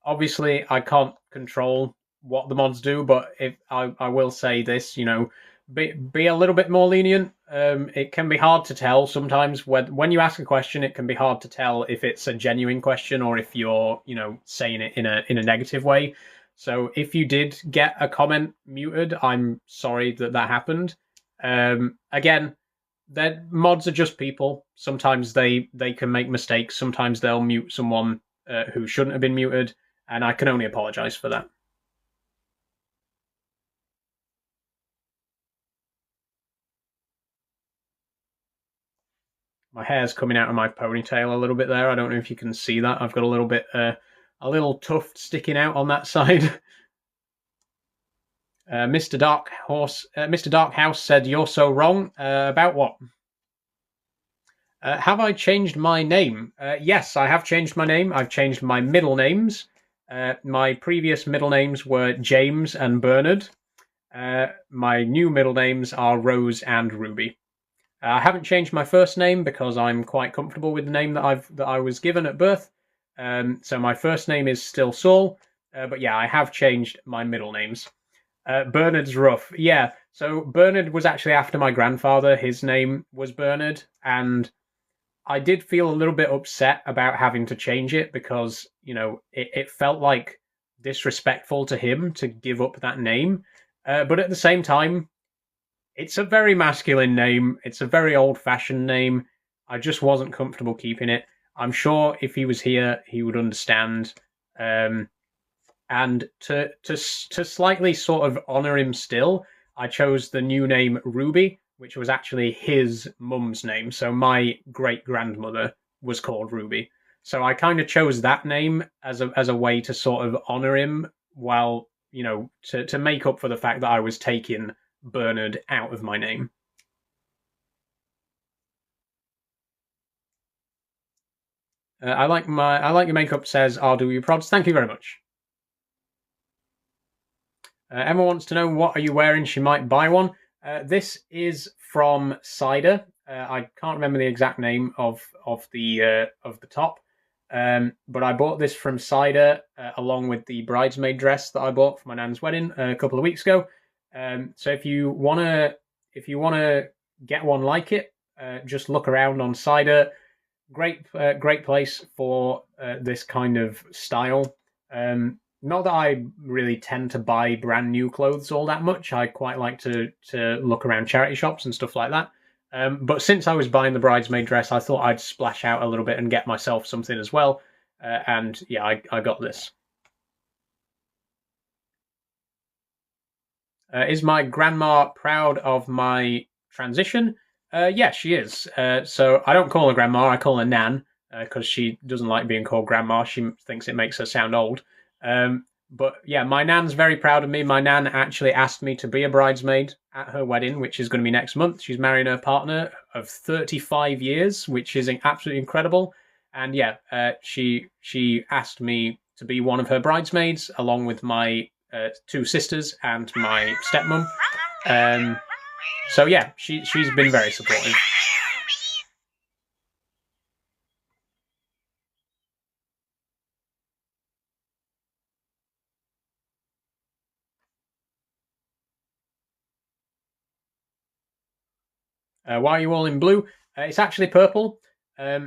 B: Obviously, I can't control what the mods do, but if I will say this, be a little bit more lenient. It can be hard to tell sometimes when you ask a question. It can be hard to tell if it's a genuine question or if you're, saying it in a negative way. So if you did get a comment muted, I'm sorry that happened. Again, mods are just people. Sometimes they can make mistakes. Sometimes they'll mute someone who shouldn't have been muted, and I can only apologize for that. My hair's coming out of my ponytail a little bit there. I don't know if you can see that. I've got a little bit, a little tuft sticking out on that side. Mr. Dark House said, "You're so wrong." About what? Have I changed my name? Yes, I have changed my name. I've changed my middle names. My previous middle names were James and Bernard. My new middle names are Rose and Ruby. I haven't changed my first name because I'm quite comfortable with the name that I was given at birth. So my first name is still Saul, but yeah, I have changed my middle names. Bernard's rough, yeah. So Bernard was actually after my grandfather. His name was Bernard, and I did feel a little bit upset about having to change it because it felt like disrespectful to him to give up that name. But at the same time, It's a very masculine name. It's a very old-fashioned name. I just wasn't comfortable keeping it. I'm sure if he was here, he would understand. And to slightly sort of honor him still, I chose the new name Ruby, which was actually his mum's name. So my great grandmother was called Ruby. So I kind of chose that name as a way to sort of honor him, while to make up for the fact that I was taking Bernard out of my name. I like your makeup, says I'll do your prods. Thank you very much. Emma wants to know, what are you wearing? She might buy one. This is from Cider. I can't remember the exact name of the top, but I bought this from Cider along with the bridesmaid dress that I bought for my nan's wedding a couple of weeks ago. So if you wanna get one like it, just look around on Cider. Great place for this kind of style. Not that I really tend to buy brand new clothes all that much. I quite like to look around charity shops and stuff like that. But since I was buying the bridesmaid dress, I thought I'd splash out a little bit and get myself something as well. And yeah, I got this. Is my grandma proud of my transition? Yeah, she is. So I don't call her grandma, I call her Nan, because she doesn't like being called grandma. She thinks it makes her sound old. But yeah, my nan's very proud of me. My nan actually asked me to be a bridesmaid at her wedding, which is going to be next month. She's marrying her partner of 35 years, which is absolutely incredible. And yeah, she asked me to be one of her bridesmaids, along with my two sisters and my stepmom. So yeah, she's been very supportive. Why are you all in blue? It's actually purple.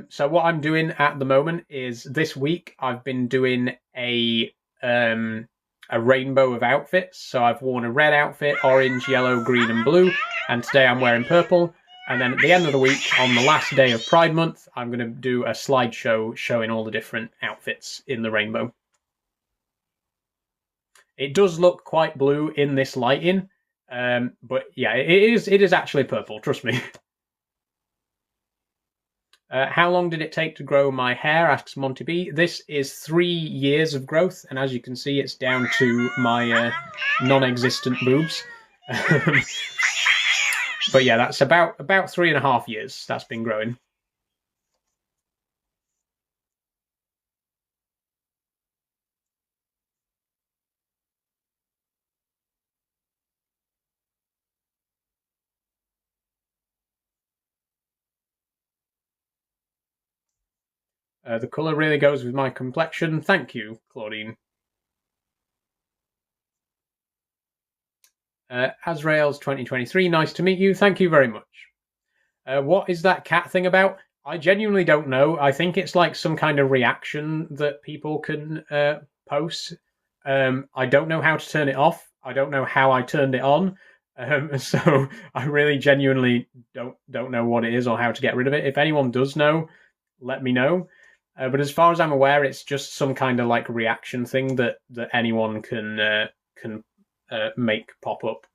B: So what I'm doing at the moment is, this week I've been doing a rainbow of outfits. So I've worn a red outfit, orange, yellow, green, and blue, and today I'm wearing purple. And then at the end of the week, on the last day of Pride Month, I'm going to do a slideshow showing all the different outfits in the rainbow. It does look quite blue in this lighting, but yeah, it is actually purple, trust me. How long did it take to grow my hair, asks Monty B. This is 3 years of growth, and as you can see, it's down to my non-existent boobs. But yeah, that's about 3.5 years that's been growing. The colour really goes with my complexion. Thank you, Claudine. Azrael's 2023, nice to meet you. Thank you very much. What is that cat thing about? I genuinely don't know. I think it's like some kind of reaction that people can post. I don't know how to turn it off. I don't know how I turned it on. So I really genuinely don't know what it is or how to get rid of it. If anyone does know, let me know. But as far as I'm aware, it's just some kind of like reaction thing that anyone can make pop up.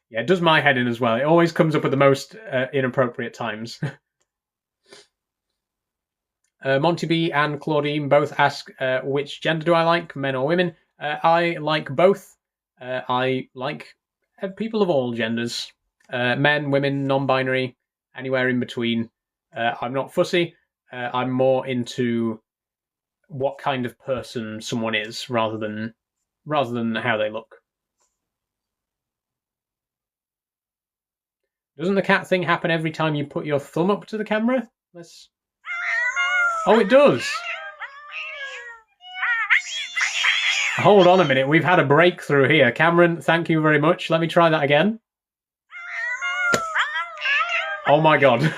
B: Yeah, it does my head in as well. It always comes up at the most inappropriate times. Monty B and Claudine both ask, which gender do I like, men or women? I like both. I like people of all genders. Men, women, non-binary, anywhere in between. I'm not fussy. I'm more into what kind of person someone is rather than how they look. Doesn't the cat thing happen every time you put your thumb up to the camera? Let's. Oh, it does. Hold on a minute. We've had a breakthrough here. Cameron, thank you very much. Let me try that again. Oh my god.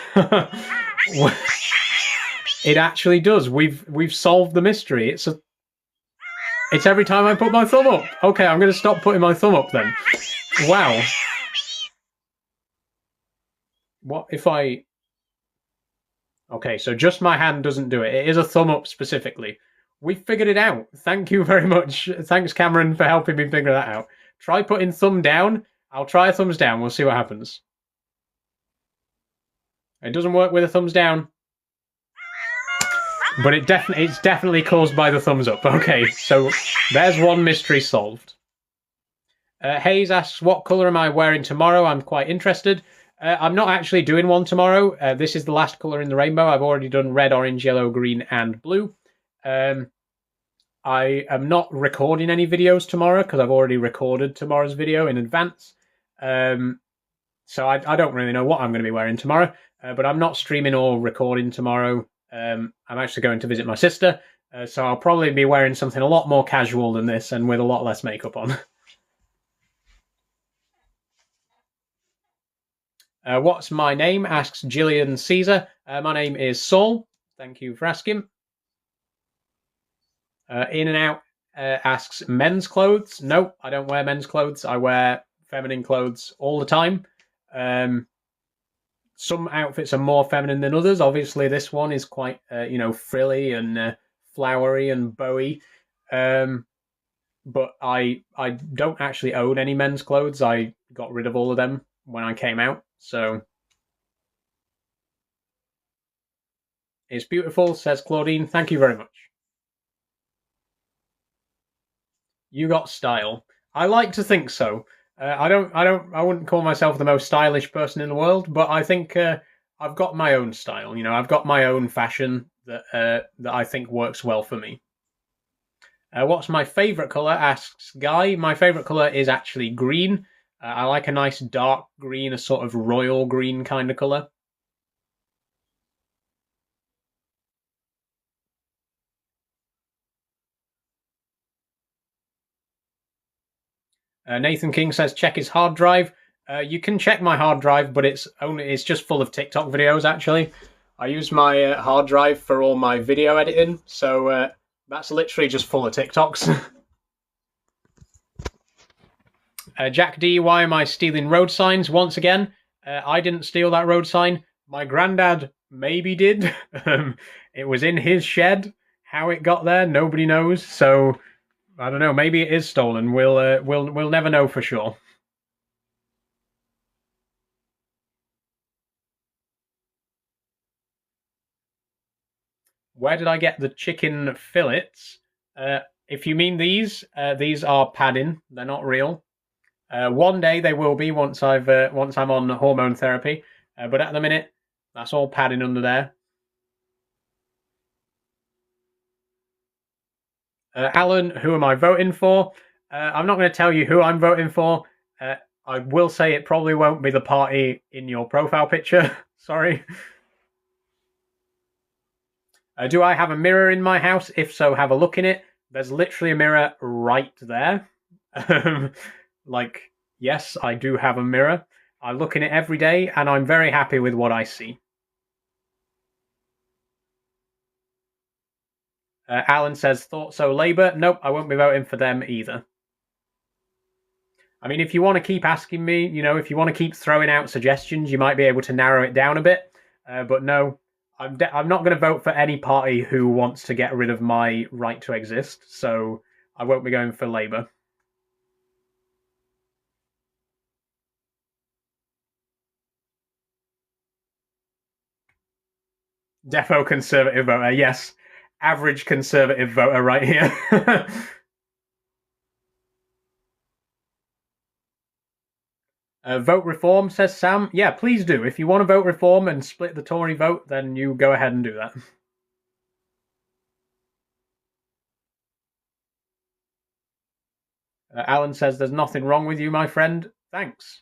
B: It actually does. We've solved the mystery. It's every time I put my thumb up. Okay, I'm going to stop putting my thumb up then. Wow. What if I... Okay, so just my hand doesn't do it. It is a thumb up specifically. We figured it out. Thank you very much. Thanks, Cameron, for helping me figure that out. Try putting thumb down. I'll try a thumbs down. We'll see what happens. It doesn't work with a thumbs down. But it's definitely caused by the thumbs up. Okay, so there's one mystery solved. Hayes asks, what colour am I wearing tomorrow? I'm quite interested. I'm not actually doing one tomorrow. This is the last colour in the rainbow. I've already done red, orange, yellow, green, and blue. I am not recording any videos tomorrow because I've already recorded tomorrow's video in advance. So I don't really know what I'm going to be wearing tomorrow. But I'm not streaming or recording tomorrow. I'm actually going to visit my sister. So I'll probably be wearing something a lot more casual than this and with a lot less makeup on. What's my name? Asks Gillian Caesar. My name is Saul. Thank you for asking. In and Out asks men's clothes. No, I don't wear men's clothes. I wear feminine clothes all the time. Some outfits are more feminine than others. Obviously, this one is quite, frilly and flowery and bowy. But I don't actually own any men's clothes. I got rid of all of them when I came out. So it's beautiful, says Claudine. Thank you very much. You got style. I like to think so. I wouldn't call myself the most stylish person in the world, but I think I've got my own style. You know, I've got my own fashion that I think works well for me. What's my favourite colour? Asks Guy. My favourite colour is actually green. I like a nice dark green, a sort of royal green kind of colour. Nathan King says check his hard drive. You can check my hard drive, but it's just full of TikTok videos. Actually, I use my hard drive for all my video editing, so that's literally just full of TikToks. Jack D, why am I stealing road signs once again? I didn't steal that road sign. My granddad maybe did. It was in his shed. How it got there, nobody knows. So I don't know. Maybe it is stolen. We'll never know for sure. Where did I get the chicken fillets? If you mean these are padding. They're not real. One day they will be once I'm on hormone therapy. But at the minute, that's all padding under there. Alan, who am I voting for? I'm not going to tell you who I'm voting for. I will say it probably won't be the party in your profile picture. Sorry. Do I have a mirror in my house? If so, have a look in it. There's literally a mirror right there. Yes, I do have a mirror. I look in it every day, and I'm very happy with what I see. Alan says, thought so, Labour. Nope, I won't be voting for them either. I mean, if you want to keep asking me, if you want to keep throwing out suggestions, you might be able to narrow it down a bit. But no, I'm not going to vote for any party who wants to get rid of my right to exist. So I won't be going for Labour. Defo conservative voter, yes. Average conservative voter right here. Vote reform, says Sam. Yeah, please do. If you want to vote reform and split the Tory vote, then you go ahead and do that. Alan says, there's nothing wrong with you, my friend. Thanks.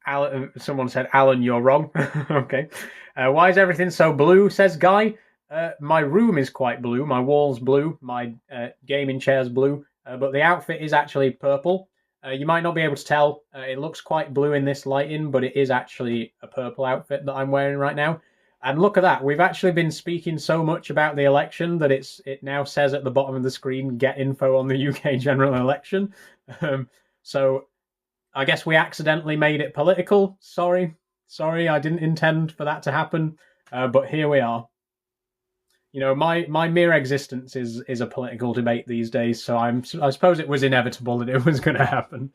B: Alan, someone said, Alan, you're wrong. Okay. Why is everything so blue, says Guy. My room is quite blue. My wall's blue. My gaming chair's blue. But the outfit is actually purple. You might not be able to tell. It looks quite blue in this lighting, but it is actually a purple outfit that I'm wearing right now. And look at that. We've actually been speaking so much about the election that it now says at the bottom of the screen, get info on the UK general election. So I guess we accidentally made it political. Sorry, I didn't intend for that to happen, but here we are. You know, my mere existence is a political debate these days, so I suppose it was inevitable that it was going to happen.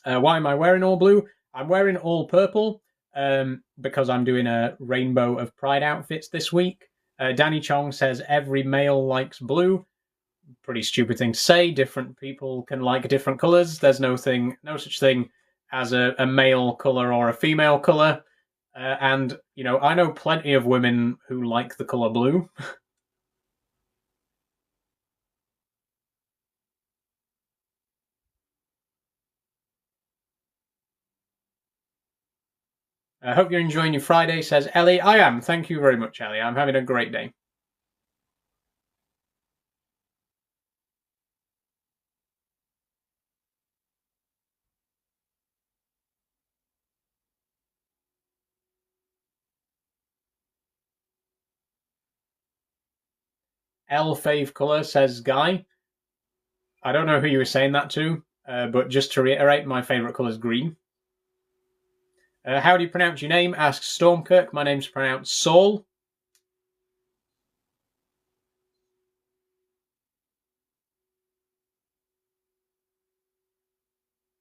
B: Why am I wearing all blue? I'm wearing all purple because I'm doing a rainbow of pride outfits this week. Danny Chong says every male likes blue. Pretty stupid thing to say. Different people can like different colors. There's no such thing as a male color or a female color. And you know, I know plenty of women who like the color blue. I hope you're enjoying your Friday, says Ellie. I am. Thank you very much, Ellie. I'm having a great day. L fave color, says Guy. I don't know who you were saying that to, but just to reiterate, my favourite colour is green. How do you pronounce your name? Asks Stormkirk. My name's pronounced Saul.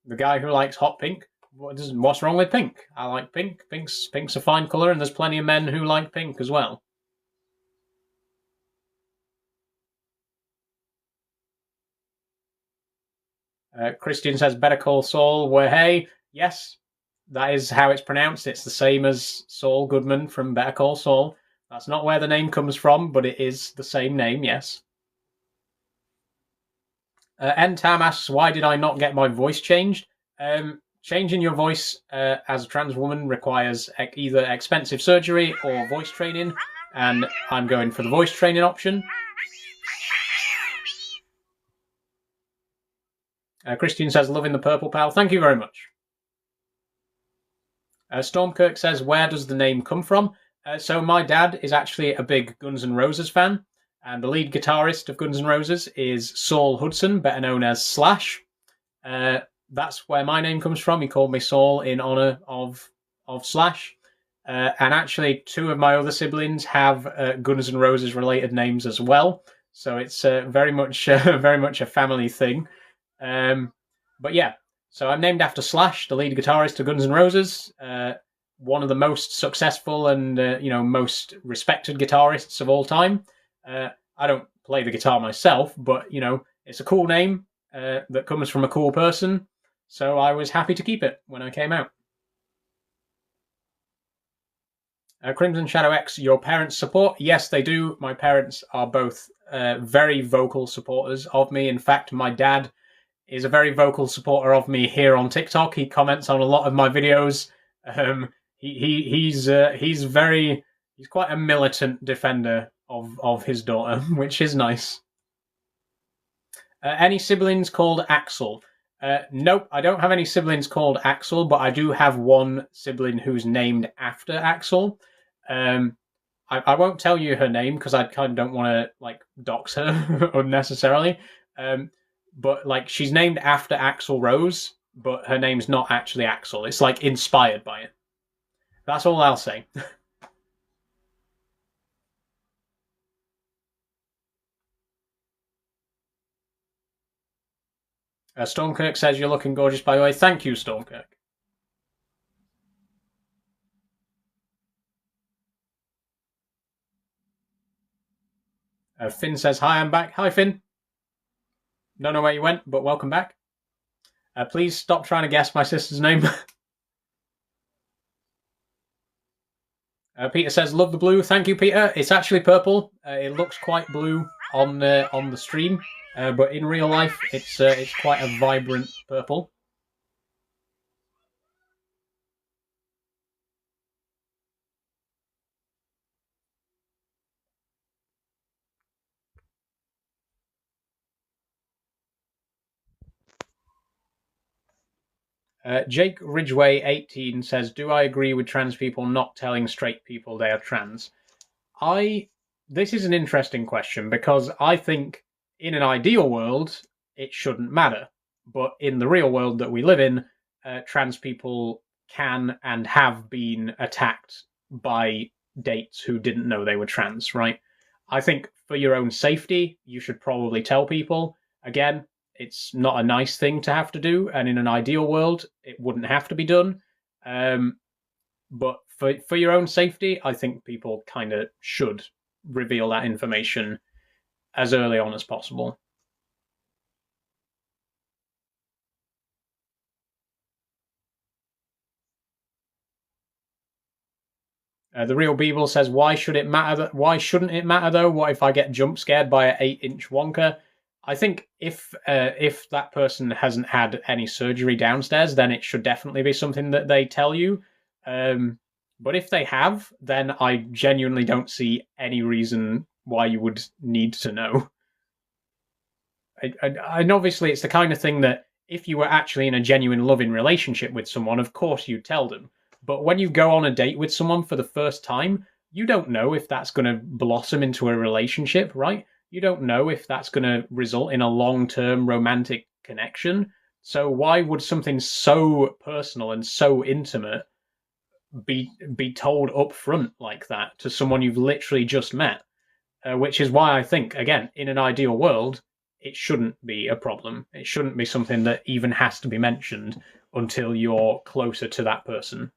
B: The guy who likes hot pink. What's wrong with pink? I like pink. Pink's a fine colour, and there's plenty of men who like pink as well. Christian says, better call Saul. Where hey, yes, that is how it's pronounced. It's the same as Saul Goodman from Better Call Saul. That's not where the name comes from, but it is the same name, yes. Tam asks, why did I not get my voice changed? Changing your voice as a trans woman requires either expensive surgery or voice training, and I'm going for the voice training option. Christian says, loving the purple pal. Thank you very much. Stormkirk says, where does the name come from? So my dad is actually a big Guns N' Roses fan, and the lead guitarist of Guns N' Roses is Saul Hudson, better known as Slash. That's where my name comes from. He called me Saul in honor of Slash. And actually, two of my other siblings have Guns N' Roses related names as well. So it's very much a family thing. But yeah, so I'm named after Slash, the lead guitarist of Guns N' Roses, one of the most successful and most respected guitarists of all time. I don't play the guitar myself, but it's a cool name that comes from a cool person. So I was happy to keep it when I came out. Crimson Shadow X, your parents support? Yes, they do. My parents are both very vocal supporters of me. In fact, my dad is a very vocal supporter of me here on TikTok. He comments on a lot of my videos. He's quite a militant defender of his daughter, which is nice. Any siblings called Axel? Nope, I don't have any siblings called Axel, but I do have one sibling who's named after Axel. I won't tell you her name because I kind of don't want to dox her unnecessarily. But she's named after Axl Rose, but her name's not actually Axel. It's inspired by it. That's all I'll say. Stormkirk says you're looking gorgeous, by the way. Thank you, Stormkirk. Finn says, hi, I'm back. Hi, Finn. Don't know where you went, but welcome back. Please stop trying to guess my sister's name. Peter says, love the blue. Thank you, Peter. It's actually purple. It looks quite blue on the stream, but in real life, it's quite a vibrant purple. Jake Ridgway 18 says, "Do I agree with trans people not telling straight people they are trans?" This is an interesting question because I think in an ideal world it shouldn't matter, but in the real world that we live in, trans people can and have been attacked by dates who didn't know they were trans. Right? I think for your own safety, you should probably tell people. Again, it's not a nice thing to have to do, and in an ideal world, it wouldn't have to be done. But for your own safety, I think people kind of should reveal that information as early on as possible. The real Beeble says, "Why should it matter? Why shouldn't it matter though? What if I get jump scared by an 8-inch Wonka?" I think if that person hasn't had any surgery downstairs, then it should definitely be something that they tell you. But if they have, then I genuinely don't see any reason why you would need to know. And obviously, it's the kind of thing that if you were actually in a genuine loving relationship with someone, of course you'd tell them. But when you go on a date with someone for the first time, you don't know if that's going to blossom into a relationship, right? You don't know if that's going to result in a long-term romantic connection. So why would something so personal and so intimate be told up front like that to someone you've literally just met? Which is why I think, again, in an ideal world, it shouldn't be a problem. It shouldn't be something that even has to be mentioned until you're closer to that person.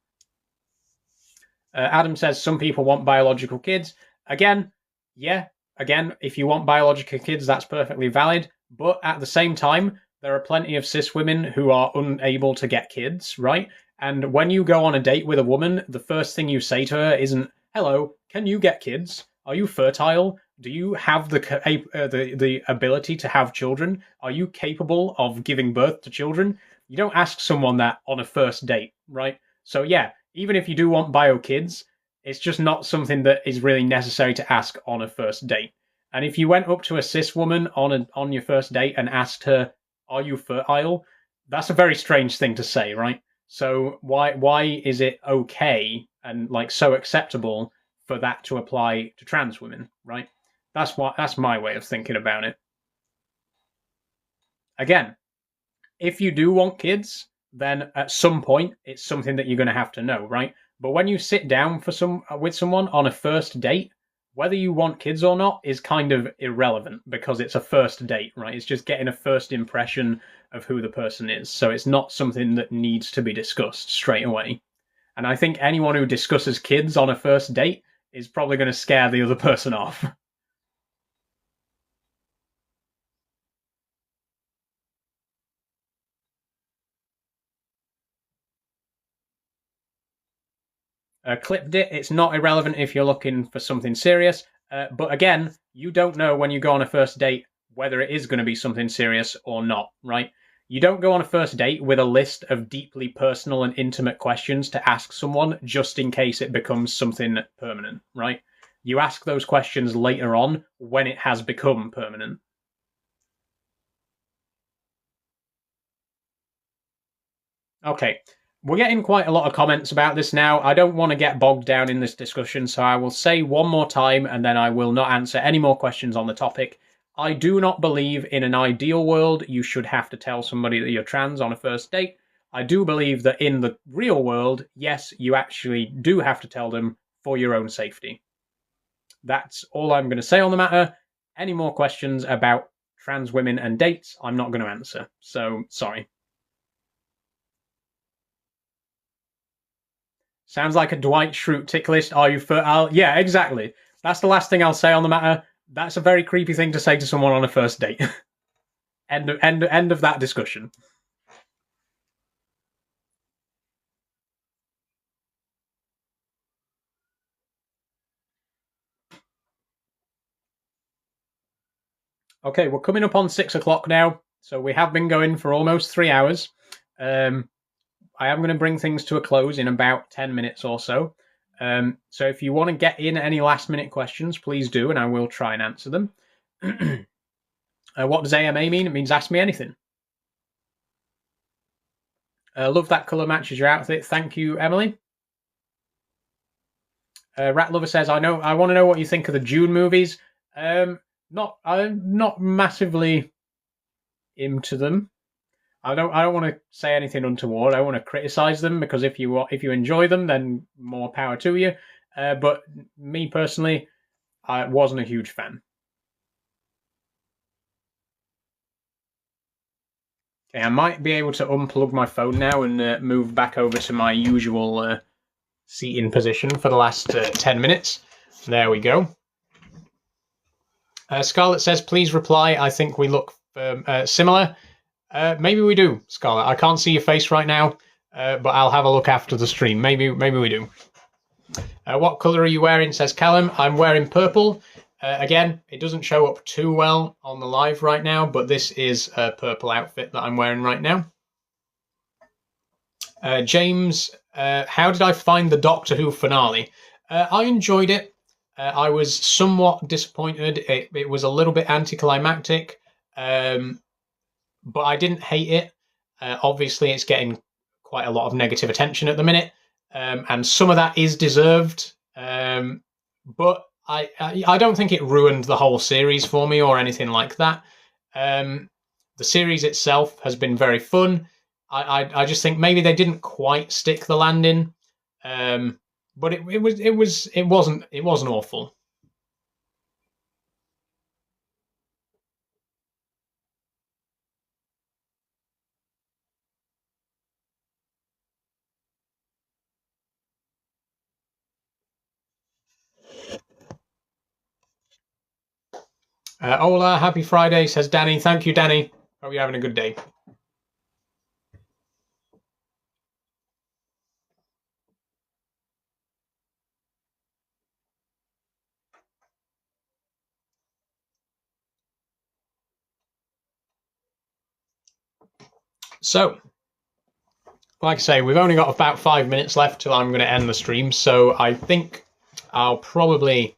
B: Adam says some people want biological kids. Again, if you want biological kids, that's perfectly valid. But at the same time, there are plenty of cis women who are unable to get kids, right? And when you go on a date with a woman, the first thing you say to her isn't, "Hello, can you get kids? Are you fertile? Do you have the ability to have children? Are you capable of giving birth to children?" You don't ask someone that on a first date, right? So yeah, even if you do want bio kids, it's just not something that is really necessary to ask on a first date. And if you went up to a cis woman on your first date and asked her, "Are you fertile?" That's a very strange thing to say, right? So why is it okay and like so acceptable for that to apply to trans women, right? That's my way of thinking about it. Again, if you do want kids, then at some point it's something that you're going to have to know, right? But when you sit down with someone on a first date, whether you want kids or not is kind of irrelevant because it's a first date, right? It's just getting a first impression of who the person is. So it's not something that needs to be discussed straight away. And I think anyone who discusses kids on a first date is probably going to scare the other person off. Clipped it. It's not irrelevant if you're looking for something serious. But again, you don't know when you go on a first date whether it is going to be something serious or not, right? You don't go on a first date with a list of deeply personal and intimate questions to ask someone just in case it becomes something permanent, right? You ask those questions later on when it has become permanent. Okay, we're getting quite a lot of comments about this now. I don't want to get bogged down in this discussion, so I will say one more time and then I will not answer any more questions on the topic. I do not believe in an ideal world you should have to tell somebody that you're trans on a first date. I do believe that in the real world, yes, you actually do have to tell them for your own safety. That's all I'm going to say on the matter. Any more questions about trans women and dates, I'm not going to answer. So, sorry. Sounds like a Dwight Schrute tick list. Are you fertile? Yeah, exactly. That's the last thing I'll say on the matter. That's a very creepy thing to say to someone on a first date. End of that discussion. Okay, we're coming up on 6 o'clock now, so we have been going for almost 3 hours. I am going to bring things to a close in about 10 minutes or so. So if you want to get in any last minute questions, please do, and I will try and answer them. What does AMA mean? It means ask me anything. Love that colour matches your outfit. Thank you, Emily. Rat Lover says, I want to know what you think of the June movies. I'm not massively into them. I don't want to say anything untoward. I want to criticize them because if you enjoy them, then more power to you. But me personally, I wasn't a huge fan. Okay, I might be able to unplug my phone now and move back over to my usual seating position for the last 10 minutes. There we go. Scarlett says, please reply. I think we look similar. Maybe we do, Scarlett. I can't see your face right now, but I'll have a look after the stream. Maybe we do. What colour are you wearing, says Callum. I'm wearing purple. Again, it doesn't show up too well on the live right now, but this is a purple outfit that I'm wearing right now. James, how did I find the Doctor Who finale? I enjoyed it. I was somewhat disappointed. It was a little bit anticlimactic, but I didn't hate it. Obviously, it's getting quite a lot of negative attention at the minute, and some of that is deserved. But I don't think it ruined the whole series for me or anything like that. The series itself has been very fun. I just think maybe they didn't quite stick the landing, but it wasn't awful. Hola, happy Friday, says Danny. Thank you, Danny. Hope you're having a good day. So, like I say, we've only got about 5 minutes left till I'm going to end the stream. So I think I'll probably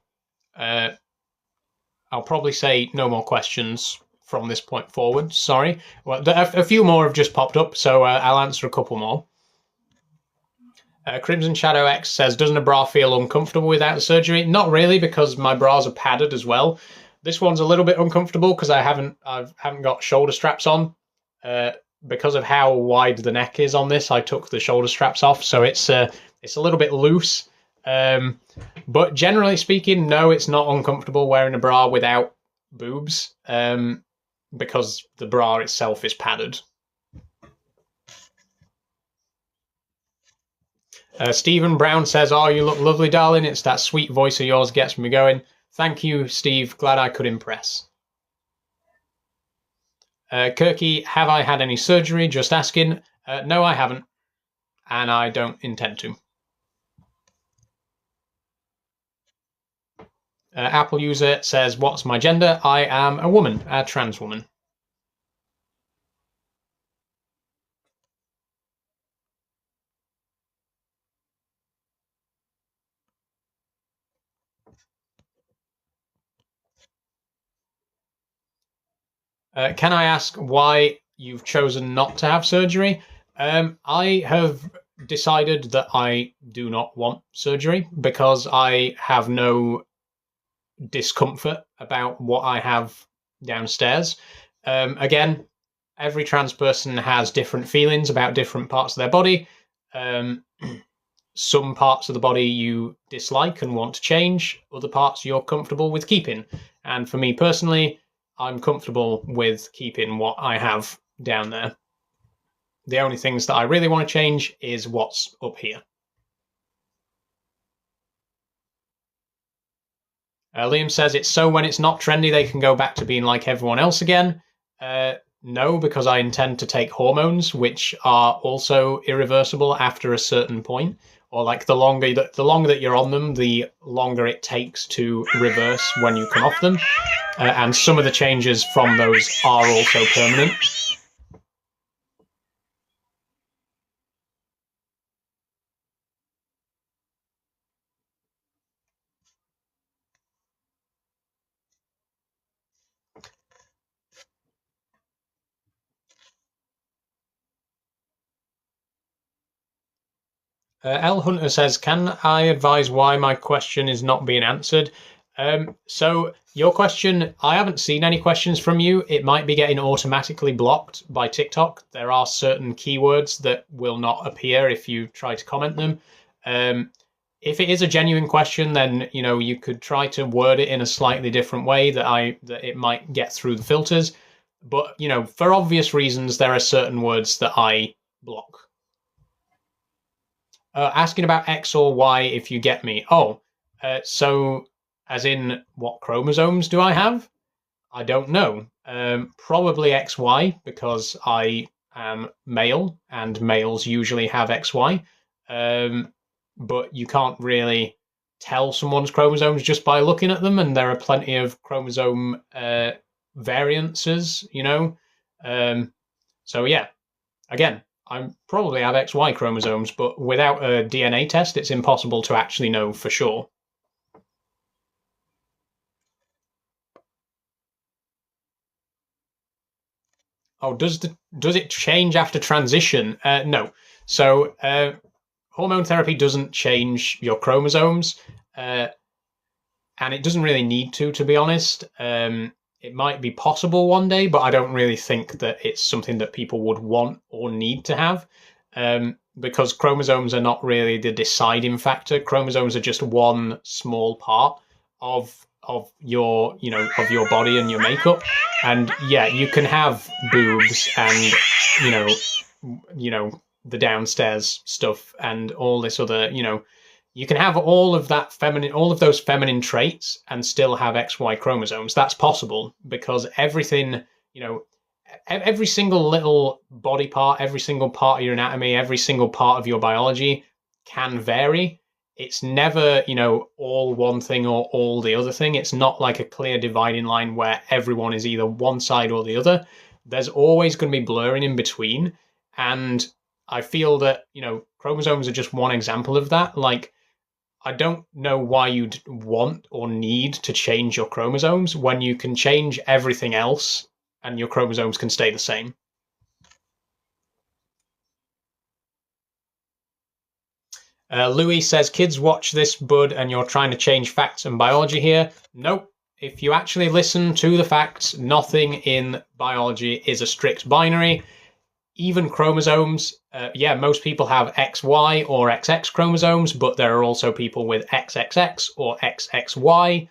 B: say no more questions from this point forward. Sorry. Well, a few more have just popped up, so I'll answer a couple more. Crimson Shadow X says, doesn't a bra feel uncomfortable without the surgery? Not really, because my bras are padded as well. This one's a little bit uncomfortable because I haven't got shoulder straps on. Because of how wide the neck is on this, I took the shoulder straps off, so it's a little bit loose. But generally speaking, no, it's not uncomfortable wearing a bra without boobs, because the bra itself is padded. Stephen Brown says, oh, you look lovely, darling. It's that sweet voice of yours gets me going. Thank you, Steve. Glad I could impress. Kirky, have I had any surgery? Just asking. No, I haven't. And I don't intend to. Apple user says, what's my gender? I am a woman, a trans woman. Can I ask why you've chosen not to have surgery? I have decided that I do not want surgery because I have no discomfort about what I have downstairs. Again, every trans person has different feelings about different parts of their body. Some parts of the body you dislike and want to change, other parts you're comfortable with keeping. And for me personally, I'm comfortable with keeping what I have down there. The only things that I really want to change is what's up here. Liam says it's so when it's not trendy, they can go back to being like everyone else again. No, because I intend to take hormones, which are also irreversible after a certain point. Or like the longer that you're on them, the longer it takes to reverse when you come off them. And some of the changes from those are also permanent. L Hunter says, "Can I advise why my question is not being answered?" So your question, I haven't seen any questions from you. It might be getting automatically blocked by TikTok. There are certain keywords that will not appear if you try to comment them. If it is a genuine question, then you could try to word it in a slightly different way that it might get through the filters. But for obvious reasons, there are certain words that I block. Asking about X or Y, if you get me. Oh, so as in what chromosomes do I have? I don't know. Probably XY because I am male and males usually have XY. But you can't really tell someone's chromosomes just by looking at them, and there are plenty of chromosome variances, So yeah, again, I probably have XY chromosomes, but without a DNA test, it's impossible to actually know for sure. Oh, does it change after transition? No. So hormone therapy doesn't change your chromosomes, and it doesn't really need to be honest. It might be possible one day, but I don't really think that it's something that people would want or need to have, because chromosomes are not really the deciding factor. Chromosomes are just one small part of your of your body and your makeup. And yeah, you can have boobs and the downstairs stuff and all this other you can have all of those feminine traits and still have XY chromosomes. That's possible because everything, every single little body part, every single part of your anatomy, every single part of your biology can vary. It's never, all one thing or all the other thing. It's not like a clear dividing line where everyone is either one side or the other. There's always going to be blurring in between. And I feel that, chromosomes are just one example of that. Like, I don't know why you'd want or need to change your chromosomes when you can change everything else and your chromosomes can stay the same. Louis says, kids watch this, bud, and you're trying to change facts and biology here. Nope. If you actually listen to the facts, nothing in biology is a strict binary. Even chromosomes, most people have XY or XX chromosomes, but there are also people with XXX or XXY.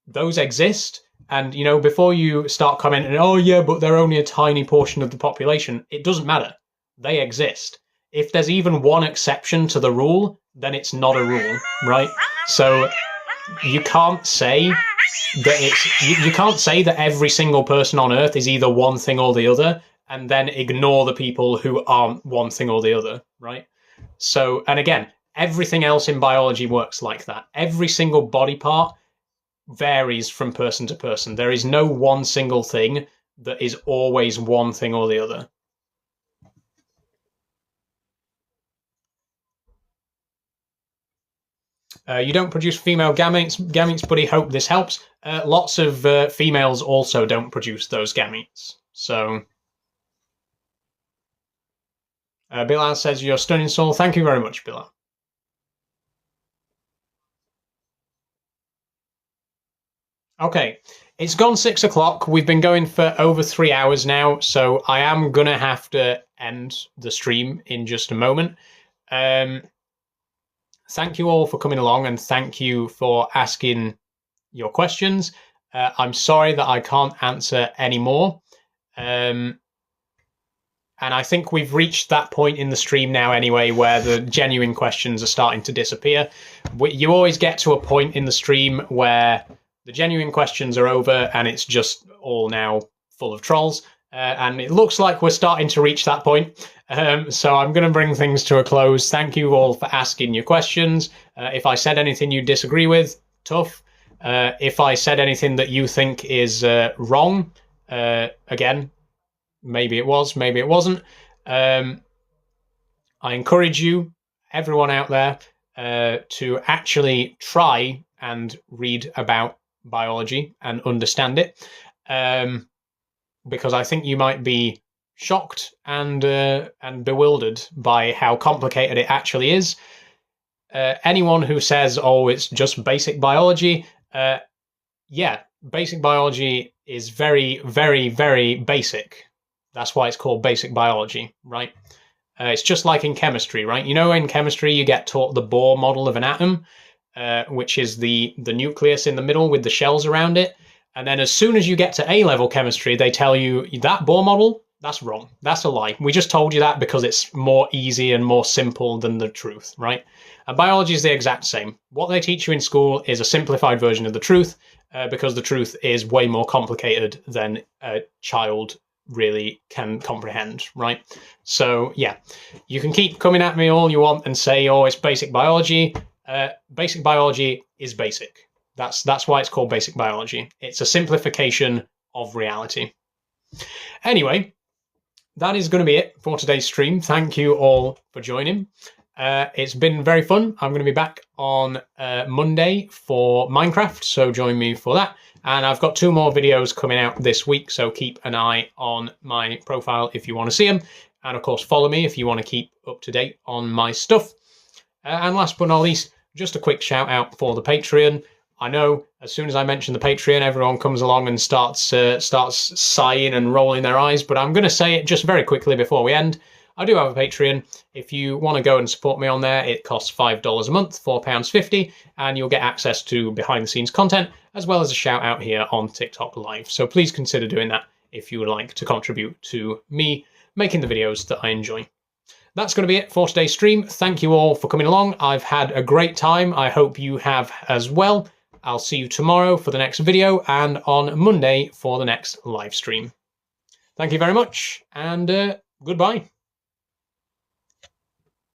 B: Those exist. And, before you start commenting, oh, yeah, but they're only a tiny portion of the population, it doesn't matter. They exist. If there's even one exception to the rule, then it's not a rule, right? So you can't say that you can't say that every single person on Earth is either one thing or the other, and then ignore the people who aren't one thing or the other, right? So, and again, everything else in biology works like that. Every single body part varies from person to person. There is no one single thing that is always one thing or the other. You don't produce female gametes, buddy. Hope this helps. Lots of females also don't produce those gametes. So, Bilal says, you're stunning, soul. Thank you very much, Bilal. Okay, it's gone 6 o'clock. We've been going for over 3 hours now, so I am going to have to end the stream in just a moment. Thank you all for coming along, and thank you for asking your questions. I'm sorry that I can't answer any more. And I think we've reached that point in the stream now anyway, where the genuine questions are starting to disappear. You always get to a point in the stream where the genuine questions are over and it's just all now full of trolls. And it looks like we're starting to reach that point. So I'm going to bring things to a close. Thank you all for asking your questions. If I said anything you disagree with, tough. If I said anything that you think is wrong, again, maybe it was, maybe it wasn't. I encourage you, everyone out there, to actually try and read about biology and understand it, because I think you might be shocked and bewildered by how complicated it actually is. Anyone who says, "Oh, it's just basic biology," yeah, basic biology is very, very, very basic. That's why it's called basic biology, right? It's just like in chemistry, right? You know, in chemistry, you get taught the Bohr model of an atom, which is the nucleus in the middle with the shells around it. And then as soon as you get to A-level chemistry, they tell you that Bohr model, that's wrong. That's a lie. We just told you that because it's more easy and more simple than the truth, right? And biology is the exact same. What they teach you in school is a simplified version of the truth, because the truth is way more complicated than a child really can comprehend, right? So yeah, you can keep coming at me all you want and say, "Oh, it's basic biology." Basic biology is basic. That's why it's called basic biology. It's a simplification of reality. Anyway, that is going to be it for today's stream. Thank you all for joining. It's been very fun. I'm going to be back on Monday for Minecraft, so join me for that. And I've got 2 more videos coming out this week, so keep an eye on my profile if you want to see them. And of course, follow me if you want to keep up to date on my stuff. And last but not least, just a quick shout out for the Patreon. I know as soon as I mention the Patreon, everyone comes along and starts sighing and rolling their eyes, but I'm going to say it just very quickly before we end. I do have a Patreon. If you want to go and support me on there, it costs $5 a month, £4.50, and you'll get access to behind-the-scenes content, as well as a shout-out here on TikTok Live. So please consider doing that if you would like to contribute to me making the videos that I enjoy. That's going to be it for today's stream. Thank you all for coming along. I've had a great time. I hope you have as well. I'll see you tomorrow for the next video and on Monday for the next live stream. Thank you very much, and goodbye.